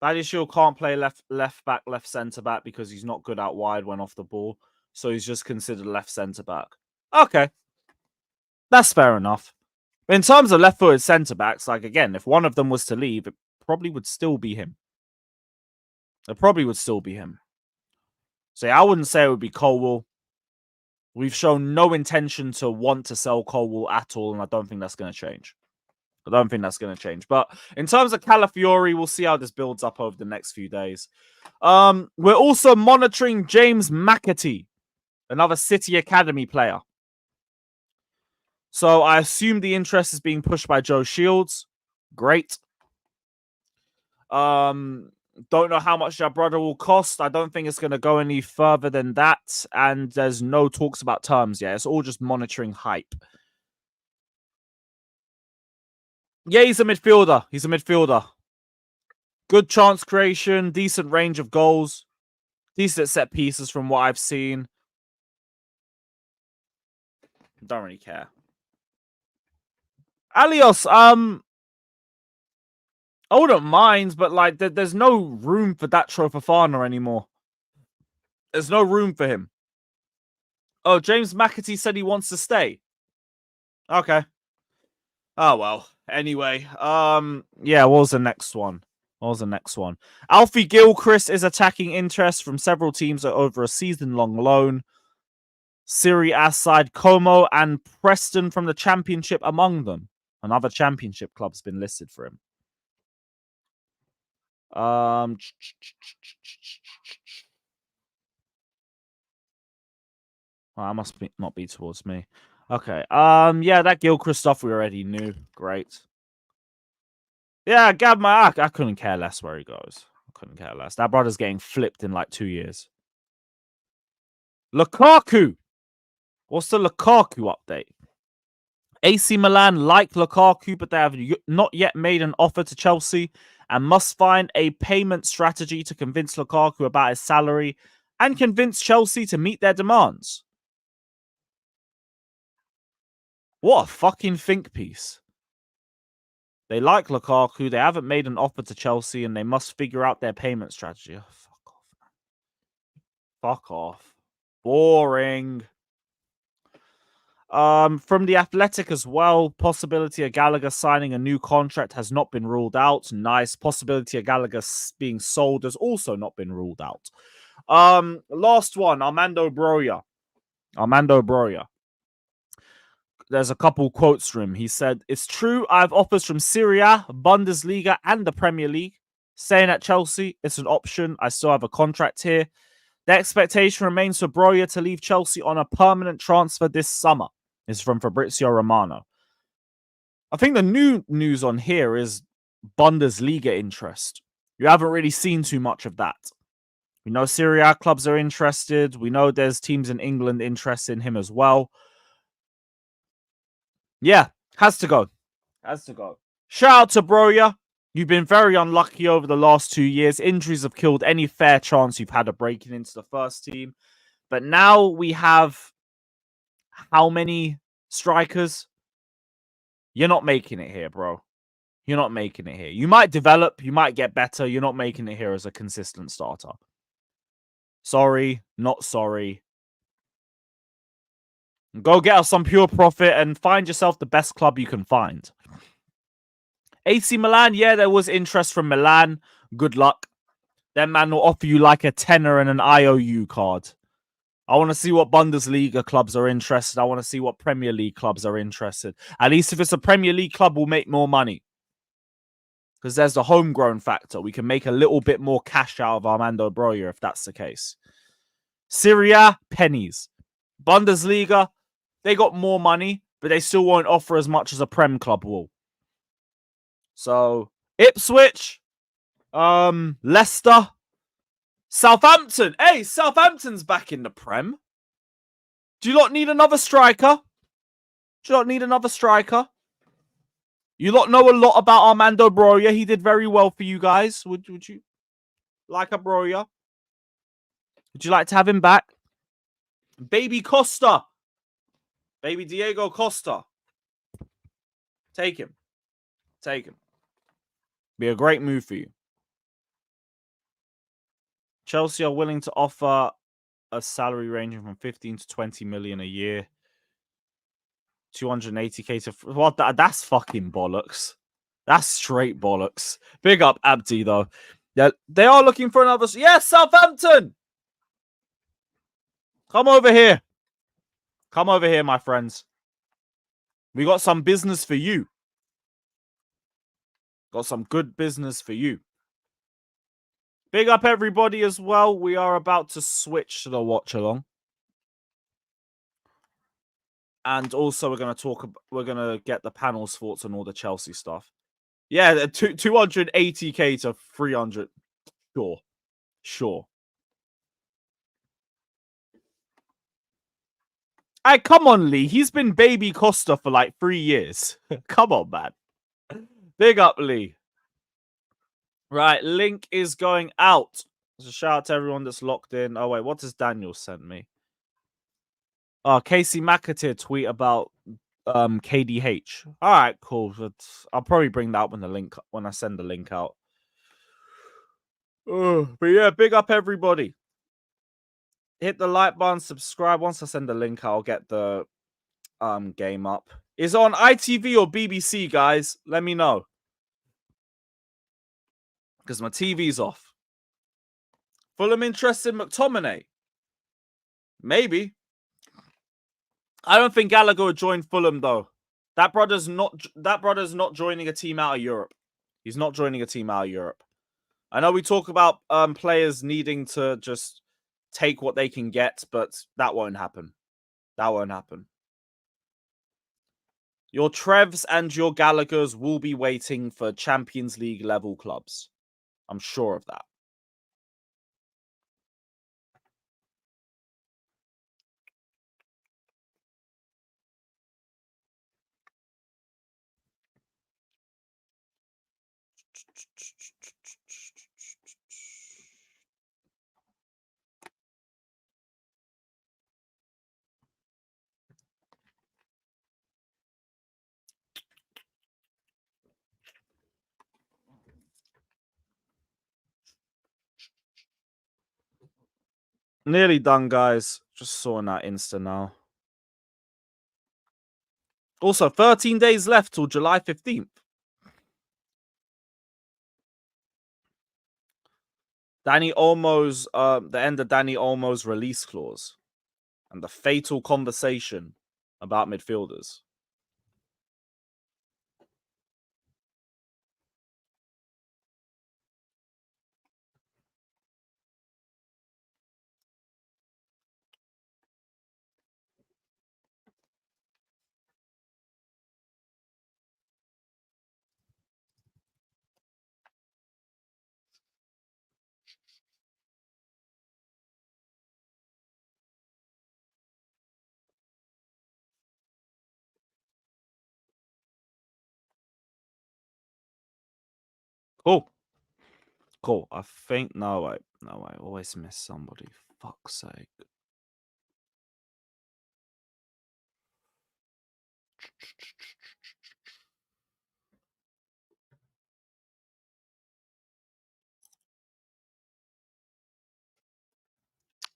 Badiashile can't play left back, left centre back because he's not good out wide when off the ball. So he's just considered left centre back. Okay. That's fair enough. In terms of left-footed centre backs, like again, if one of them was to leave, it probably would still be him. It probably would still be him. So yeah, I wouldn't say it would be Colwill. We've shown no intention to want to sell Colwill at all, and I don't think that's going to change. I don't think that's going to change. But in terms of Calafiori, we'll see how this builds up over the next few days. We're also monitoring James McAtee, another City Academy player. So I assume the interest is being pushed by Joe Shields. Great. Don't know how much that brother will cost. I don't think it's going to go any further than that. And there's no talks about terms yet. It's all just monitoring hype. Yeah, he's a midfielder. He's a midfielder. Good chance creation, decent range of goals, decent set pieces from what I've seen. Don't really care. Alios, I wouldn't mind, but like there's no room for that Trofofana anymore. There's no room for him. Oh, James McAtee said he wants to stay. Okay. Oh well. Anyway, yeah, what was the next one? Alfie Gilchrist is attacking interest from several teams over a season-long loan. Serie A side Como and Preston from the Championship among them. Another Championship club's been listed for him. That must not be towards me. Okay. Yeah, that Gilchrist stuff we already knew. Great. Yeah, Gab Mayak. I couldn't care less where he goes. I couldn't care less. That brother's getting flipped in like 2 years. Lukaku. What's the Lukaku update? AC Milan like Lukaku, but they have not yet made an offer to Chelsea and must find a payment strategy to convince Lukaku about his salary and convince Chelsea to meet their demands. What a fucking think piece. They like Lukaku, they haven't made an offer to Chelsea, and they must figure out their payment strategy. Oh, fuck off, man. Fuck off. Boring. From The Athletic as well, possibility of Gallagher signing a new contract has not been ruled out. Nice. Possibility of Gallagher being sold has also not been ruled out. Last one, Armando Broja. There's a couple quotes from him. He said, "It's true, I have offers from Serie A, Bundesliga, and the Premier League. Staying at Chelsea, it's an option. I still have a contract here. The expectation remains for Broja to leave Chelsea on a permanent transfer this summer." This is from Fabrizio Romano. I think the new news on here is Bundesliga interest. You haven't really seen too much of that. We know Serie A clubs are interested. We know there's teams in England interested in him as well. Yeah, has to go. Shout out to Broja. You've been very unlucky over the last 2 years. Injuries have killed any fair chance you've had of breaking into the first team. But now we have how many strikers? You're not making it here, bro. You're not making it here. You might develop. You might get better. You're not making it here as a consistent starter. Sorry, not sorry. Go get us some pure profit and find yourself the best club you can find. AC Milan, yeah, there was interest from Milan. Good luck. That man will offer you like a tenner and an IOU card. I want to see what Bundesliga clubs are interested. I want to see what Premier League clubs are interested. At least if it's a Premier League club, we'll make more money. Because there's the homegrown factor. We can make a little bit more cash out of Armando Broja if that's the case. Syria, pennies. Bundesliga, they got more money, but they still won't offer as much as a Prem club will. So, Ipswich, Leicester, Southampton. Hey, Southampton's back in the Prem. Do you not need another striker? Do you not need another striker? You lot know a lot about Armando Broja. He did very well for you guys. Would you like a Broja? Would you like to have him back? Baby Costa. Baby Diego Costa. Take him. Take him. Be a great move for you. Chelsea are willing to offer a salary ranging from 15 to 20 million a year. 280k to... What? That's fucking bollocks. That's straight bollocks. Big up Abdi, though. Yeah, they are looking for another... Yes, Southampton! Come over here. Come over here, my friends. We got some business for you. Got some good business for you. Big up everybody as well. We are about to switch to the watch along. And also we're going to get the panel's thoughts on all the Chelsea stuff. Yeah, 280k to 300. Sure. Hey, come on, Lee. He's been baby Costa for like 3 years. Come on, man. Big up, Lee. Right, link is going out. So shout out to everyone that's locked in. Oh, wait, what does Daniel send me? Oh, Casey McAteer tweet about KDH. All right, cool. I'll probably bring that up when I send the link out. But yeah, big up everybody. Hit the like button, subscribe. Once I send the link, I'll get the game up. Is it on ITV or BBC, guys? Let me know. Because my TV's off. Fulham interested in McTominay? Maybe. I don't think Gallagher would join Fulham, though. That brother's not joining a team out of Europe. He's not joining a team out of Europe. I know we talk about players needing to just take what they can get, but that won't happen. That won't happen. Your Trevs and your Gallaghers will be waiting for Champions League level clubs. I'm sure of that. Nearly done, guys. Just sorting that Insta now. Also, 13 days left till July 15th. Danny Olmo's, the end of Danny Olmo's release clause. And the fatal conversation about midfielders. Cool. I think... No, I always miss somebody. Fuck's sake.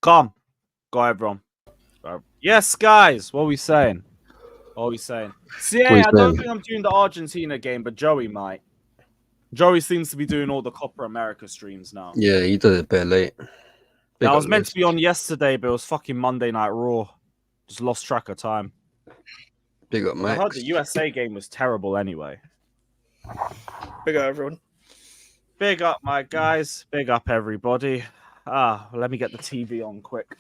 Come. Go, everyone. Yes, guys. What are we saying? See, I don't think I'm doing the Argentina game, but Joey might. Joey seems to be doing all the Copa America streams now. Yeah, he did it a bit late. Yeah, I was meant to be on yesterday, but it was fucking Monday Night Raw. Just lost track of time. Big up, Max. I heard the USA game was terrible anyway. Big up, everyone. Big up, my guys. Big up, everybody. Let me get the TV on quick.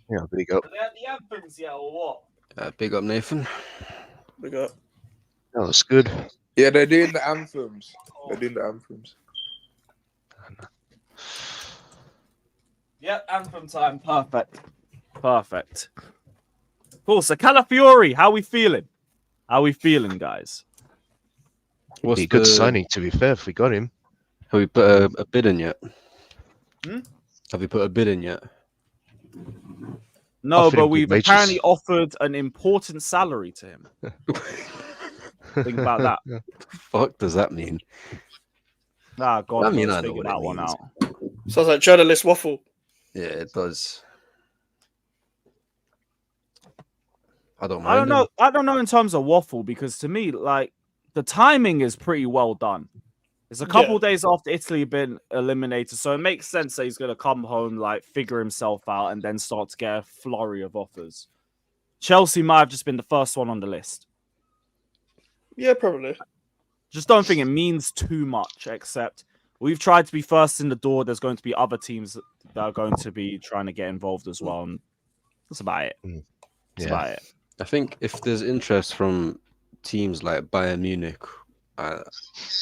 Yeah, big up. Are they at the anthems yet, or what? Big up, Nathan. Big up. That was good. Yeah, they're doing the anthems. Yep, anthem time. Perfect. Cool. So, Calafiori, how we feeling? Guys? Be a good signing, to be fair, if we got him. Have we put a bid in yet? Hmm? Have we put a bid in yet? No, Offered but him we've good wages. apparently offered an important salary to him. Think about that. Fuck does that mean? Ah, God, I mean, let's I know figure what that it one means. out. Sounds like journalist waffle. Yeah, it does. I don't I don't mind know. him. I don't know in terms of waffle because to me, like the timing is pretty well done. It's a couple days after Italy had been eliminated, so it makes sense that he's going to come home, like figure himself out, and then start to get a flurry of offers. Chelsea might have just been the first one on the list. Yeah, probably. Just don't think it means too much, except we've tried to be first in the door. There's going to be other teams that are going to be trying to get involved as well, and that's about it. That's about it. I think if there's interest from teams like Bayern Munich,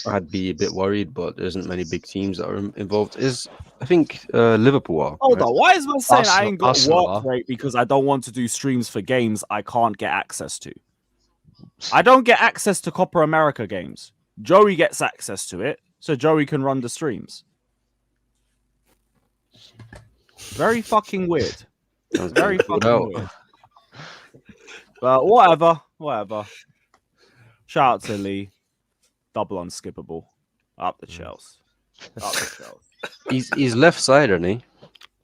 I'd be a bit worried, but there isn't many big teams that are involved. I think Liverpool are. Hold on, why is man saying I ain't got Arsenal work rate because I don't want to do streams for games I can't get access to? I don't get access to Copa America games. Joey gets access to it, so Joey can run the streams. Very fucking weird. Very fucking weird. But whatever. Shout out to Lee. Double unskippable. Up the Chelsea. He's left side, isn't he?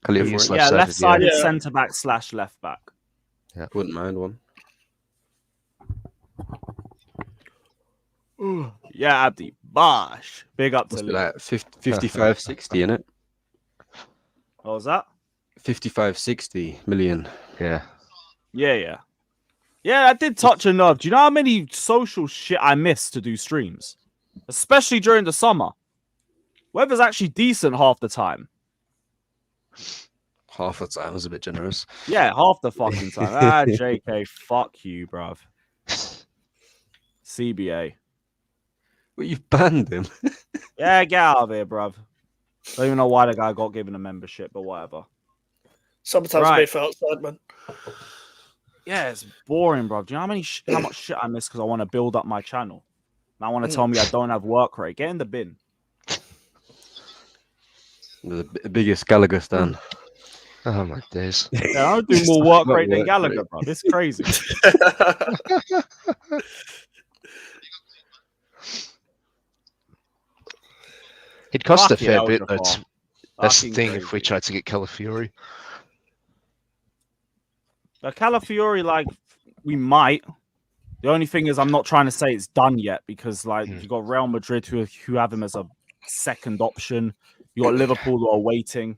Calafiori. Yeah, left-sided yeah. centre-back / left-back. Yeah. Wouldn't mind one. Yeah, Abdi. Bosh. Big up to Must be Lee. like 55, 60, innit? What was that? 55, 60 million. Yeah. Yeah, that did touch a nerve. Do you know how many social shit I miss to do streams? Especially during the summer. Weather's actually decent half the time. Half the time was a bit generous. Yeah, half the fucking time. JK, fuck you, bruv. CBA. Well, you've banned him. Yeah, get out of here, bruv. Don't even know why the guy got given a membership, but whatever. Sometimes Right. made for outside, man. Yeah, it's boring, bruv. Do you know how much shit I miss because I want to build up my channel? Now I want to tell me I don't have work rate. Get in the bin. The biggest Gallagher stan. Oh, my days. Yeah, I don't do more work Not rate than work Gallagher, rate. bruv. It's crazy. He'd cost a Fuck it, fair that was bit, a though. far. That's the Fucking thing crazy. if we tried to get Calafiori. But Calafiori, like, we might. The only thing is, I'm not trying to say it's done yet because, like, you got Real Madrid who have him as a second option. You got Liverpool who are waiting.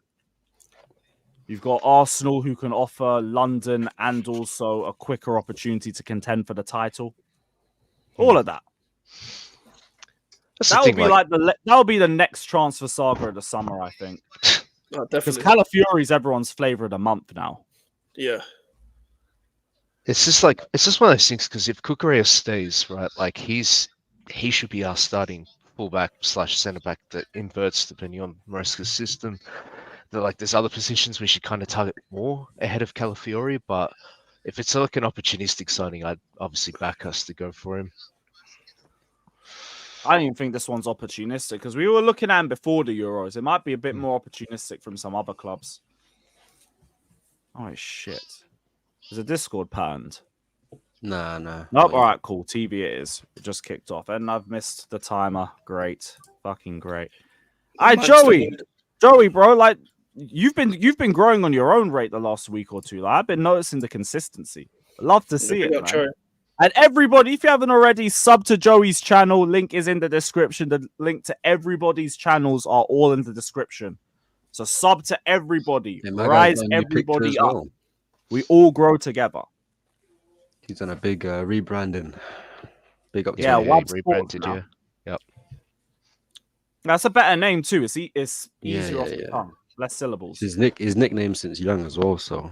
You've got Arsenal who can offer London and also a quicker opportunity to contend for the title. All of that. That's That the would thing, be like that would be the next transfer saga of the summer, I think. Oh, Because definitely. Calafiori's everyone's flavor of the month now. Yeah. it's just one of those things because if Cucurella stays, right, like he should be our starting fullback / centre back that inverts depending on Maresca's system. There's other positions we should kind of target more ahead of Calafiori, but if it's like an opportunistic signing, I'd obviously back us to go for him. I don't even think this one's opportunistic because we were looking at him before the Euros. It might be a bit more opportunistic from some other clubs. Oh, shit. There's a Discord patterned. Nah. Nope, all right, cool. TV it is. It just kicked off. And I've missed the timer. Great. Fucking great. All right, Mine's Joey. still- Joey, bro, like, you've been growing on your own rate the last week or two. Like, I've been noticing the consistency. Love to see it, man. And everybody, if you haven't already, sub to Joey's channel. Link is in the description. The link to everybody's channels are all in the description. So sub to everybody. Rise everybody up. Well. We all grow together. He's on a big rebranding. Big up to yeah, rebranded, yeah. Yep. That's a better name too. It's easier off the tongue. Less syllables. His nickname since young as well, so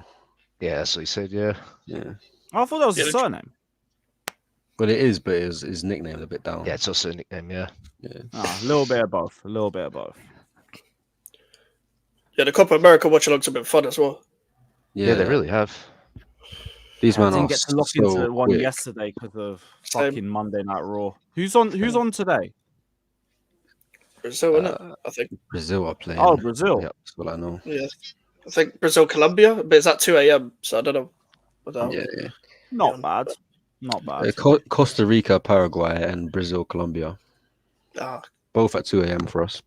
yeah, that's what he said, yeah. I thought that was his surname. But it is, but his nickname a bit down. Yeah, it's also a nickname, yeah. A little bit of both. Yeah, the Copa America watch-alongs have been fun as well. Yeah, they really have. These men didn't get to look into one yesterday because of fucking Monday Night Raw. Who's on today? Brazil, isn't it? I think. Brazil are playing. Oh, Brazil. Yep, that's what I know. Yeah. I think Brazil, Colombia, but it's at 2 a.m. So I don't know. Yeah. Not bad. Not bad. Costa Rica, Paraguay, and Brazil, Colombia. Both at 2 a.m. for us.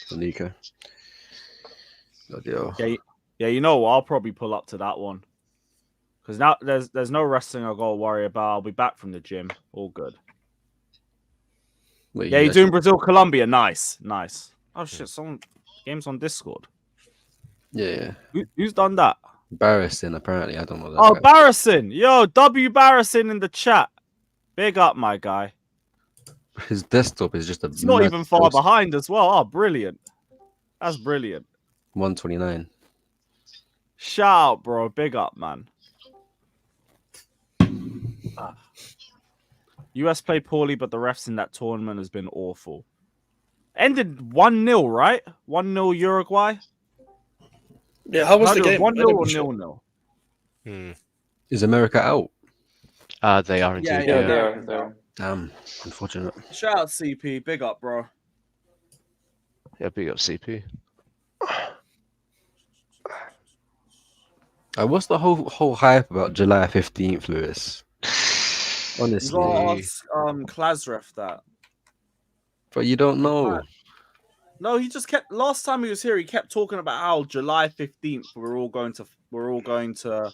For Nico. Yeah, you know what? I'll probably pull up to that one. Because now there's no wrestling I've got to worry about. I'll be back from the gym. All good. Wait, you're doing Brazil, Colombia. Nice. Oh, shit. Game's on Discord. Yeah. Who's done that? Barrison, apparently. I don't know that. Oh, Barrison. Yo, W. Barrison in the chat. Big up, my guy. His desktop is just It's not even far behind as well. Oh, brilliant. That's brilliant. 129. Shout out, bro. Big up, man. US played poorly, but the refs in that tournament has been awful. Ended 1-0, right? 1-0 Uruguay. Yeah, how was the game? 1-0 or 0-0? Is America out? They are indeed. Yeah, they are. Damn, unfortunate. Shout out CP. Big up, bro. Yeah, big up CP. What's the whole hype about July 15th, Lewis? Honestly. Klasref that. But you don't know. No, he just kept. Last time he was here, he kept talking about how July 15th we're all going to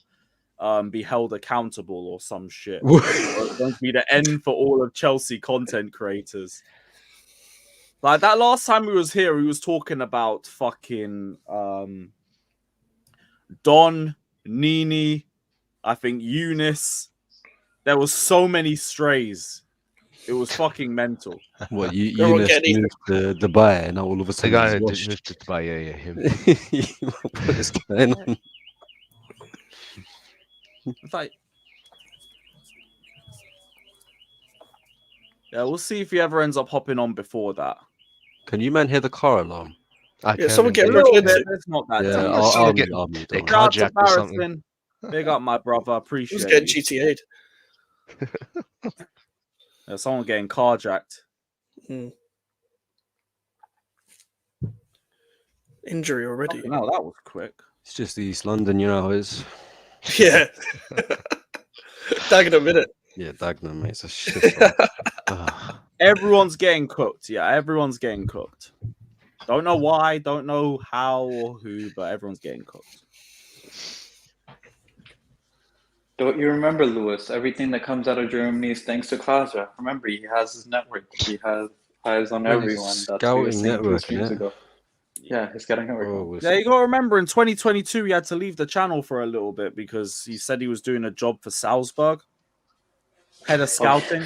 be held accountable or some shit. It's going to be the end for all of Chelsea content creators. Like that last time he was here, he was talking about fucking Don, Nini, I think Younes. There was so many strays. It was fucking mental. What, Younes moved to Dubai and all of a sudden the guy that moved to Dubai, yeah, him. What is going on? It's like, yeah, we'll see if he ever ends up hopping on before that. Can you man hear the car alarm? Someone get It's not that. They carjacked or something. Big up, my brother. Appreciate it. Who's getting GTA'd? Yeah, someone getting carjacked. Injury already. No, that was quick. It's just East London, you know how it is. Yeah. Dagenham, innit? Yeah, Dagenham, mate. It's a shit. Everyone's getting cooked. Yeah, everyone's getting cooked. Don't know why, don't know how or who, but everyone's getting cooked. Don't you remember, Lewis? Everything that comes out of Germany is thanks to Klausra. Remember, he has his network. He has eyes on everyone. That's scouting network, ago. Yeah, he's got a network. Yeah, you got to remember, in 2022, he had to leave the channel for a little bit because he said he was doing a job for Salzburg. Head of scouting.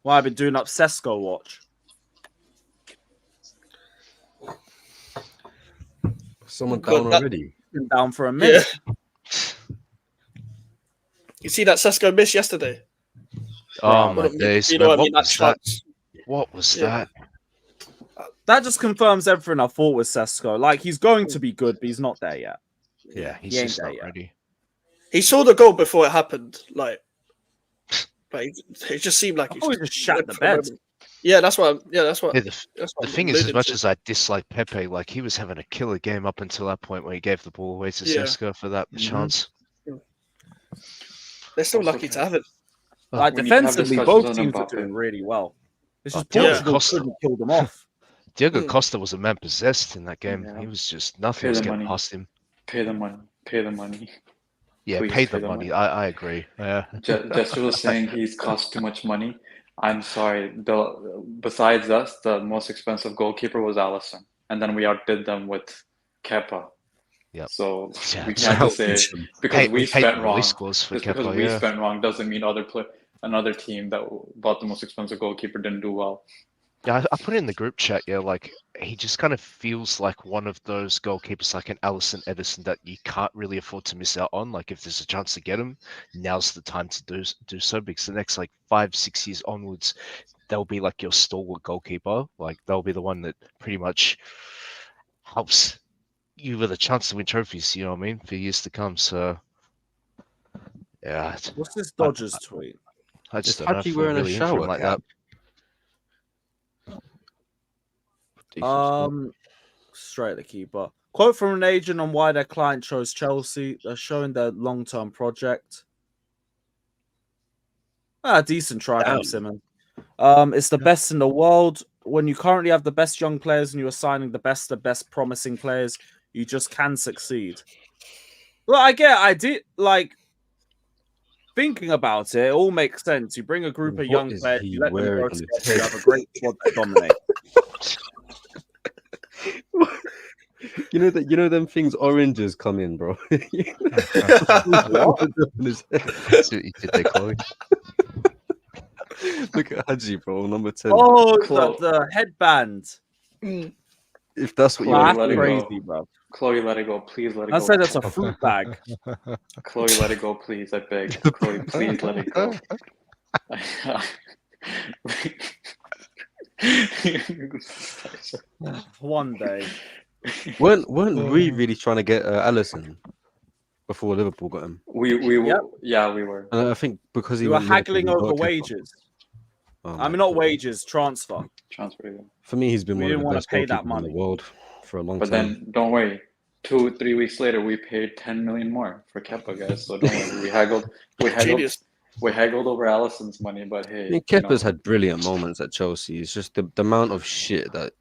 Well, I've been doing up Sesko watch. Someone down already. Been down for a minute. Yeah. You see that Sesko miss yesterday? Oh my days! You know what I mean? What was that? That just confirms everything I thought with Sesko. Like, he's going to be good, but he's not there yet. Yeah, he's just not ready. He saw the goal before it happened. Like it just seemed like he just shat the bed. Yeah, that's what. The thing is, as much as I dislike Pepe, like he was having a killer game up until that point where he gave the ball away to Sesko for that chance. They're still lucky to have it. Like defensively, both teams are doing really well. It's just Portugal couldn't kill them off. Diego Costa was a man possessed in that game. Yeah. He was just nothing Pay was the getting money. past him. Pay the money. Pay the money. Yeah, Please pay pay the the money. money. I agree. Yeah. Jester was saying he's cost too much money. I'm sorry. Besides us, the most expensive goalkeeper was Alisson, and then we outbid them with Kepa. Yep. So Yeah, we can't just say because we paid spent the wrong. release clause for Just because Kepa, we yeah. spent wrong doesn't mean another team that bought the most expensive goalkeeper didn't do well. Yeah, I put it in the group chat. Yeah, like he just kind of feels like one of those goalkeepers, like an Alisson Edison, that you can't really afford to miss out on. Like if there's a chance to get him, now's the time to do so, because the next like 5-6 years onwards, they'll be like your stalwart goalkeeper. Like they'll be the one that pretty much helps you with a chance to win trophies. You know what I mean, for years to come. So yeah, What's this Dodgers tweet? I just Is don't know Hadji if we're wearing a really in for him shower like cap? that. Decent spot. Straight at the keeper. Quote from an agent on why their client chose Chelsea. They're showing their long-term project. Decent try Damn. from Simon. It's the best in the world. When you currently have the best young players and you are signing the best promising players, you just can succeed. Well, I did like thinking about it. It all makes sense. You bring a group of What young is players, he you let them wearing grow on his together, you head? have a great squad to dominate. You know them things oranges come in, bro. What? See what you did there, Chloe. Look at Hadji, bro, number 10. Oh, Chloe. the headband. If that's what Chloe, you're That's let it crazy, go. bro. Chloe, let it go. Please let it I go. said that's a fruit bag. Chloe, let it go, please. I beg. Chloe, please let it go. One day. weren't we really trying to get Alisson before Liverpool got him? we Yep. yeah, we were. And I think because he We were went Liverpool, haggling we got over Kepa. wages. Oh, I my mean, not God. wages, transfer. Transfer. For me, he's been We one of didn't the wanna best pay that goalkeepers in money. the world for a long But time. then don't worry. 2-3 weeks later, we paid 10 million more for Kepa, guys. So don't worry. Genius. We haggled over Alisson's money, but I hey, mean, Kepa's had brilliant moments at Chelsea. It's just the amount of shit that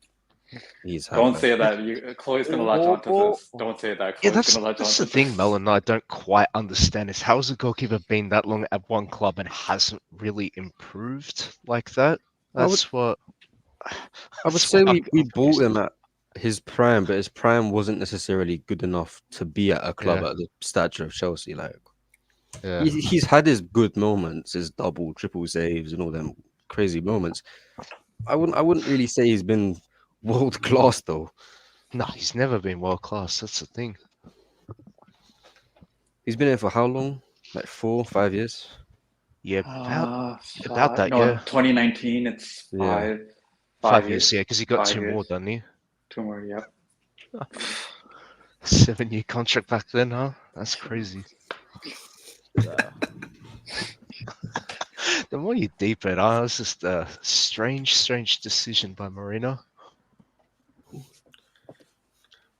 he's had. don't like- say that. Chloe's gonna latch onto this. Don't say that. Yeah, Chloe's gonna latch that's onto the thing, this. Mel, and I don't quite understand is how has a goalkeeper been that long at one club and hasn't really improved like that? I would- That's what I would that's say what we I'm bought confused. him at his prime, but his prime wasn't necessarily good enough to be at a club Yeah. at the stature of Chelsea. Like Yeah. he's had his good moments, his double, triple saves, and all them crazy moments. I wouldn't really say he's been world class though. No, he's never been world class. That's the thing. He's been here for how long? Like 4-5 years. Yeah, about that, No, yeah. 2019. It's Yeah. 5 5 years, yeah, because he got 5 two more, years. doesn't he? 2 more, yep. 7-year contract back then, huh? That's crazy. The more you deep it, it was just a strange decision by Marino.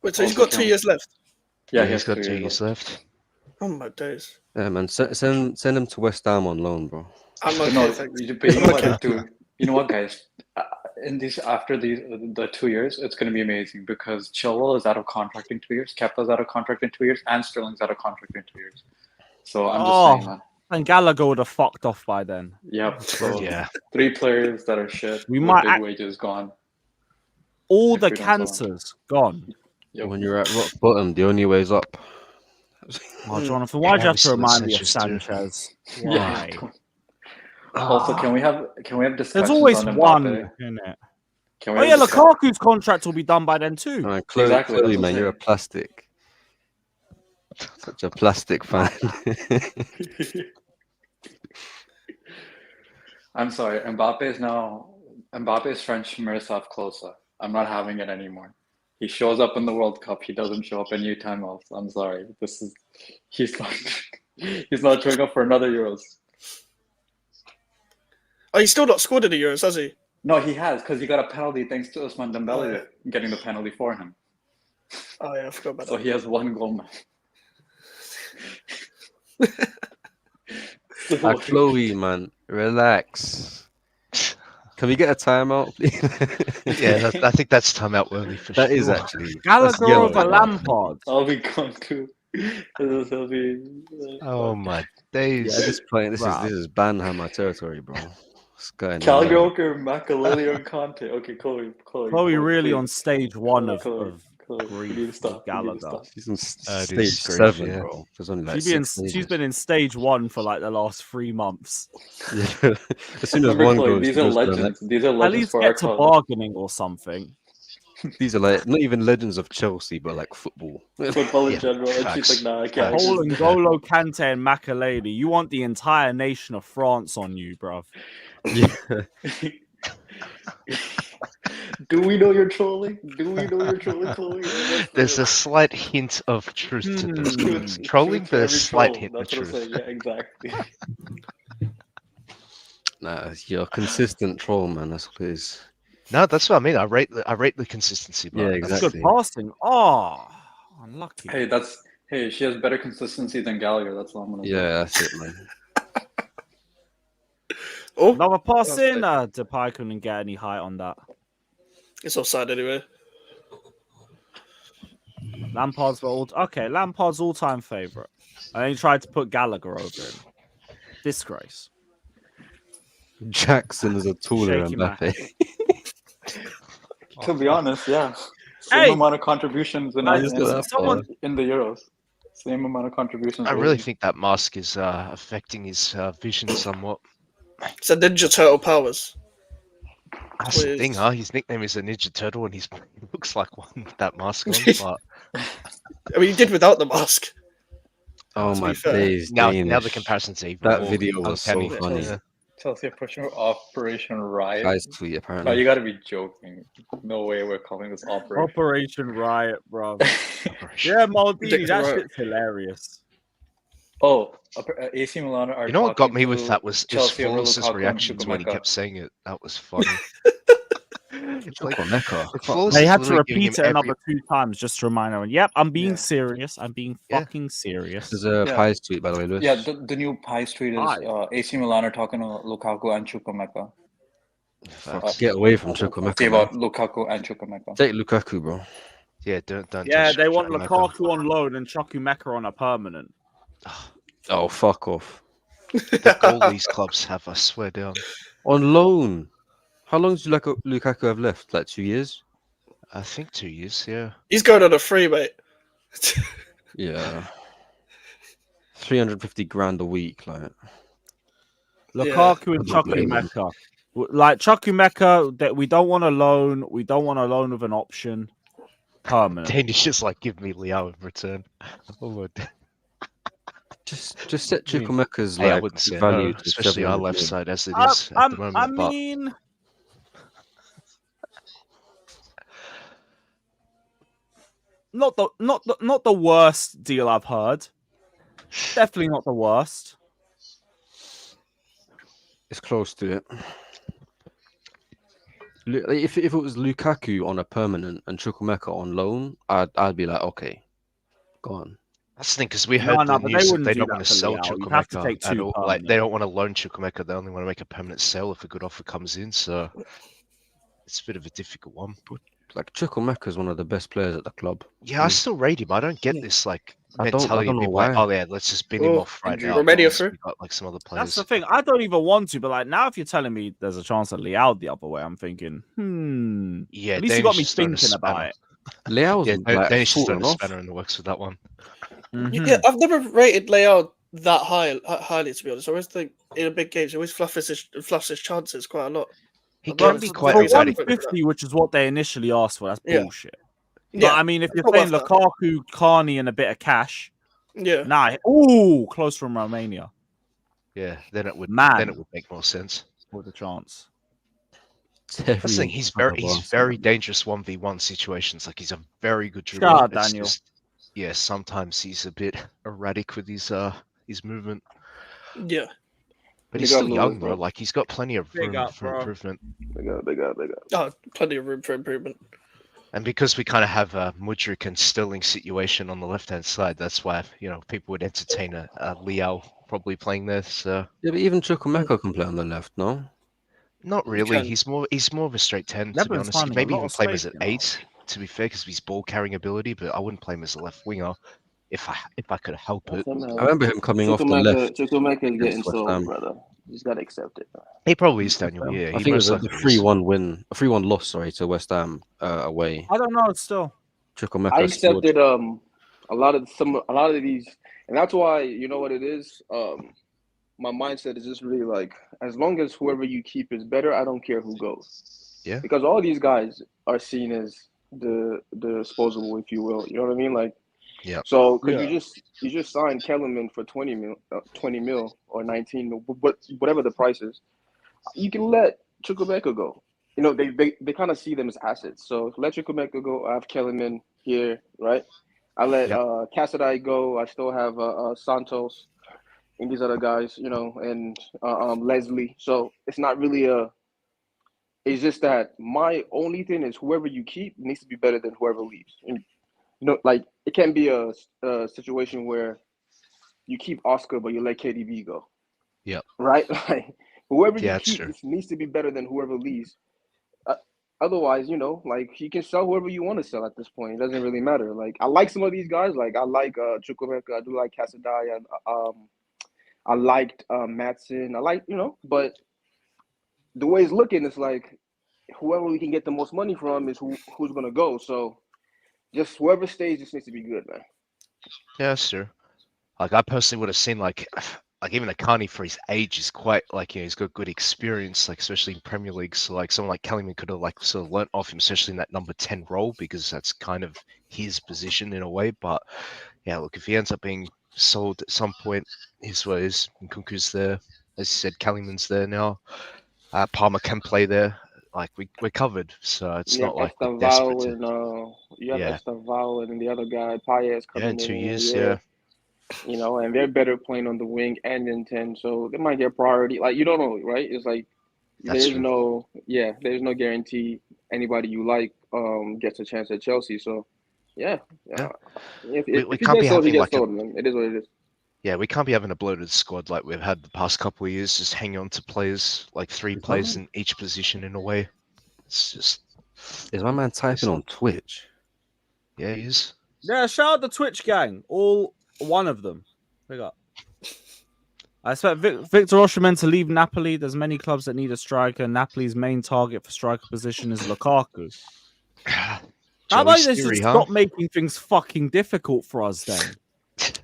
Wait, so he's got 2 years left. Yeah, he's got 2 2 years left. Oh my days. Yeah, man. Send him to West Ham on loan, bro. I'm But okay. no, thanks. but you know what, Okay. dude? You know what, guys? In these after the 2 years, it's going to be amazing because Chilwell is out of contract in 2 years, Kepa's out of contract in 2 years, and Sterling's out of contract in 2 years. So I'm just saying, man. And Gallagher would have fucked off by then. Yep. So Yeah. 3 players that are shit We with might big act- wages gone. All If the we don't sell him. cancers gone. Yep. When you're at rock bottom, the only way is up. Oh, Jonathan, why'd you Yeah, have to we remind me of still got Sanchez? Yeah. Why? Also, can we have discussions There's always on one Mbappe? in it. Can we Oh have yeah, discuss- Lukaku's contract will be done by then too. Chloe, Exactly, that's Chloe, what man, I'm you're a saying. plastic. Such a plastic fan. I'm sorry. Mbappe's French Miroslav Klose. I'm not having it anymore. He shows up in the World Cup. He doesn't show up any time else. I'm sorry. He's not showing up for another Euros. Oh, he's still not scored in the Euros, has he? No, he has because he got a penalty thanks to Ousmane Dembele getting the penalty for him. Oh yeah, I forgot about So that. he has 1 goal now. So- Chloe, man, relax. Can we get a timeout, please? Yeah, I think that's timeout worthy for That sure. is actually. Gallagher that's yellow, over right? Lampard. I'll be gone too. He'll be. Oh my Yeah, days. at this point, this Bruh. is Banhammer territory, bro. This guy. Calgroker, Makaleli, or Conte. Okay, Chloe. Chloe really please. on stage one of Chloe, grief you need to with stop. You need to Gallagher. stop. She's on It stage is grief, 7, yeah. bro. There's only like She's 6 stages. been in stage 1 for like the last 3 months. Yeah. As soon as Remember, one Chloe, goes, these she are goes to the legends. These are At legends least for our get to club. bargaining or something. next. These are like not even legends of Chelsea, but like football. Football in Yeah, general. And she's facts. like, nah, I can't. Facts. Cole and Golo Kante and Makaleli. You want the entire nation of France on you, bruv. Yeah. Do we know you're trolling? Do we know you're trolling, Chloe? There's a slight hint of truth to this. Hmm. It's trolling, Truth but for a every slight troll. hint of That's what I'm truth. saying. Yeah, exactly. Nah, you're a consistent troll, man. That's what it is. No, that's what I mean. I rate the consistency. But Yeah, that's- That's good exactly. passing. Oh, unlucky. Hey, she has better consistency than Gallagher. That's all I'm gonna say. Yeah, that's it, man. Oh, Another pass Okay. in. Depay couldn't get any height on that. it's offside anyway. Lampard's all-time favorite. And then he tried to put Gallagher over him. Disgrace. Jackson is a taller Shaky man. Mbappe. To be honest, yeah. Same Hey! amount of contributions in, Like, just got that someone, in the Euros. Same amount of contributions. I really think that mask is affecting his vision somewhat. It's a Ninja Turtle powers. That's the Please. thing, huh? His nickname is a Ninja Turtle, and he looks like one with that mask on. But I mean, he did without the mask. Oh To my be fair. days. now the Danish. comparison's even That more video was so uncanny. funny. Yeah. Chelsea pushing Operation Riot. Guy's tweet Oh, apparently. you gotta be joking. No way we're calling this Operation. Operation Riot, bro. Yeah, Maldini, that Riot. shit's hilarious. Oh, AC Milan are. You know what got talking me with to that was Chelsea over Flawless's Lukaku and reactions when he Chukwuemeka. kept saying it. That was funny. Like, Mecca. Flawless They is had to literally giving repeat him it every- another 2 times just to remind everyone. Yep, I'm being Yeah. serious. I'm being Yeah. fucking serious. There's a Yeah. Pies tweet, by the way, Lewis. Yeah, the new Pies tweet is Hi. AC Milan are talking to Lukaku and Chukwuemeka. Facts. Get away from See Chukwuemeka. about Man. Lukaku and Chukwuemeka. Take Lukaku, bro. Yeah, don't Yeah, touch they want Chukwuemeka. Lukaku on loan and Chukwuemeka on a permanent. Oh, fuck off. The goal these clubs have, I swear down. On loan. How long does Lukaku have left? Like 2 years? I think 2 years, yeah. He's going on a free, mate. Yeah. 350 grand a week, like. Lukaku and Not blaming him. Chukwuemeka. Like Chukwuemeka, that we don't want a loan. We don't want a loan with an option. Permanent. Danish just like give me Liao in return. Oh, Lord. Just set I mean, Chukwuemeka's Hey, I like wouldn't say value no, to especially our 700 left million. side as it is at the moment. I but mean, not the worst deal I've heard. Definitely not the worst. It's close to it. If it was Lukaku on a permanent and Chukwuemeka on loan, I'd be like, okay, go on. that's the thing, because we No, heard no, the but they news that wouldn't they do don't that want to for sell Liao. You'd have to Chukwuemeka take at 2 all. Like they permanent. don't want to loan Chukwuemeka. They only want to make a permanent sale if a good offer comes in. So it's a bit of a difficult one. Like Chukwuemeka is one of the best players at the club. Yeah, I still rate him. I don't get Yeah. this like I don't mentality of know people like, why. oh yeah, let's just bin him Oh, off right injury. now. Romania because through? we got like some other That's players. the thing. I don't even want to, but like now, if you're telling me there's a chance of Liao the other way, I'm thinking, Yeah, At least you got Danish me just throwing a thinking about spanner. it. Leao's Yeah, like Danish just throwing fallen a off. spanner in the works with that one. Mhm. Yeah, I've never rated Leao that highly, to be honest. I always think in a big game, he always fluffs his chances quite a lot. He But can for be the quite For erratic. erratic. 150, which is what they initially asked for, that's Yeah. bullshit. Yeah, But I mean, if you're not saying worth that. Lukaku, Carney, and a bit of cash, yeah. nah. Ooh, close from Romania Yeah, then it would Man. make more sense. with a chance. That's the thing. He's very dangerous 1v1 situations. Like he's a very good dribbler. Shout out, It's Daniel. just, yeah, sometimes he's a bit erratic with his movement. Yeah. But Big he's up, still Lewis, young, bro. bro. Like he's got plenty of Big room up, for bro. improvement. Big up. Oh, plenty of room for improvement. And because we kind of have a Mudryk and Sterling situation on the left-hand side, that's why people would entertain a Liao probably playing there. So Yeah, but even Chukwuemeka can play on the left, no? Not really. can. He's more of a straight 10, to be Levin's honest. finding a Maybe lot even of play him as space, an you know. 8, to be fair, because of his ball carrying ability. But I wouldn't play him as a left winger if I could help it. I remember him coming off the left Chukwuemeka is getting against West sold, Ham. brother. You just gotta accept it. He probably is, Daniel. Yeah, I he think it was most a likely is. 3-1 win, a 3-1 loss, sorry, to West Ham away. I don't know. Still, Chukwuemeka I scored. accepted a lot of these, and that's why you know what it is. My mindset is just really like, as long as whoever you keep is better, I don't care who goes. Yeah. Because all these guys are seen as the disposable, if you will. You know what I mean? Like, Yeah. So because you just signed Kellerman for 20 mil or 19 mil, whatever the price is, you can let Chukwuemeka go. You know, they kind of see them as assets. So let Chukwuemeka go. I have Kellerman here, right? I let Casadei go. I still have Santos and these other guys, you know, and Leslie. So it's not really it's just that my only thing is whoever you keep needs to be better than whoever leaves. And, you know, like it can be a situation where you keep Oscar but you let KDB go. Yeah. Right? Like whoever you that's keep true. needs to be better than whoever leaves. Otherwise, you know, like you can sell whoever you want to sell at this point. It doesn't really matter. Like I like some of these guys. Like I like Chukwuemeka. I do like Casadei. I liked Matson. I like, you know, but the way it's looking, it's like whoever we can get the most money from is who's gonna go. So just whoever stays just needs to be good, man. Yeah, that's true. Like I personally would have seen like even Akani for his age is quite like, you know, he's got good experience, like especially in Premier League. So like someone like Kellyman could have like sort of learnt off him, especially in that number 10 role, because that's kind of his position in a way. But yeah, look, if he ends up being sold at some point, his way is, and Kunku's there, as you said, Kellyman's there now. Palmer can play there. Like we're covered, so it's not like we're desperate to. And you have Esteval and the other guy Paez coming in. 2 years, yeah. You know, and they're better playing on the wing and in 10, so they might get priority. Like you don't know, right? It's like there's no guarantee anybody you like gets a chance at Chelsea. So yeah. If We he can't be gets sold, he having gets like sold, man. It is what it is. Yeah, we can't be having a bloated squad like we've had the past couple of years, just hanging on to players, like 3 players in each position in a way. It's just. Is my man typing on Twitch? Yeah, he is. yeah. Shout out the Twitch gang, all one of them. Big up. I expect Victor Osimhen to leave Napoli. There's many clubs that need a striker. Napoli's main target for striker position is Lukaku. How about you just stop making things fucking difficult for us then?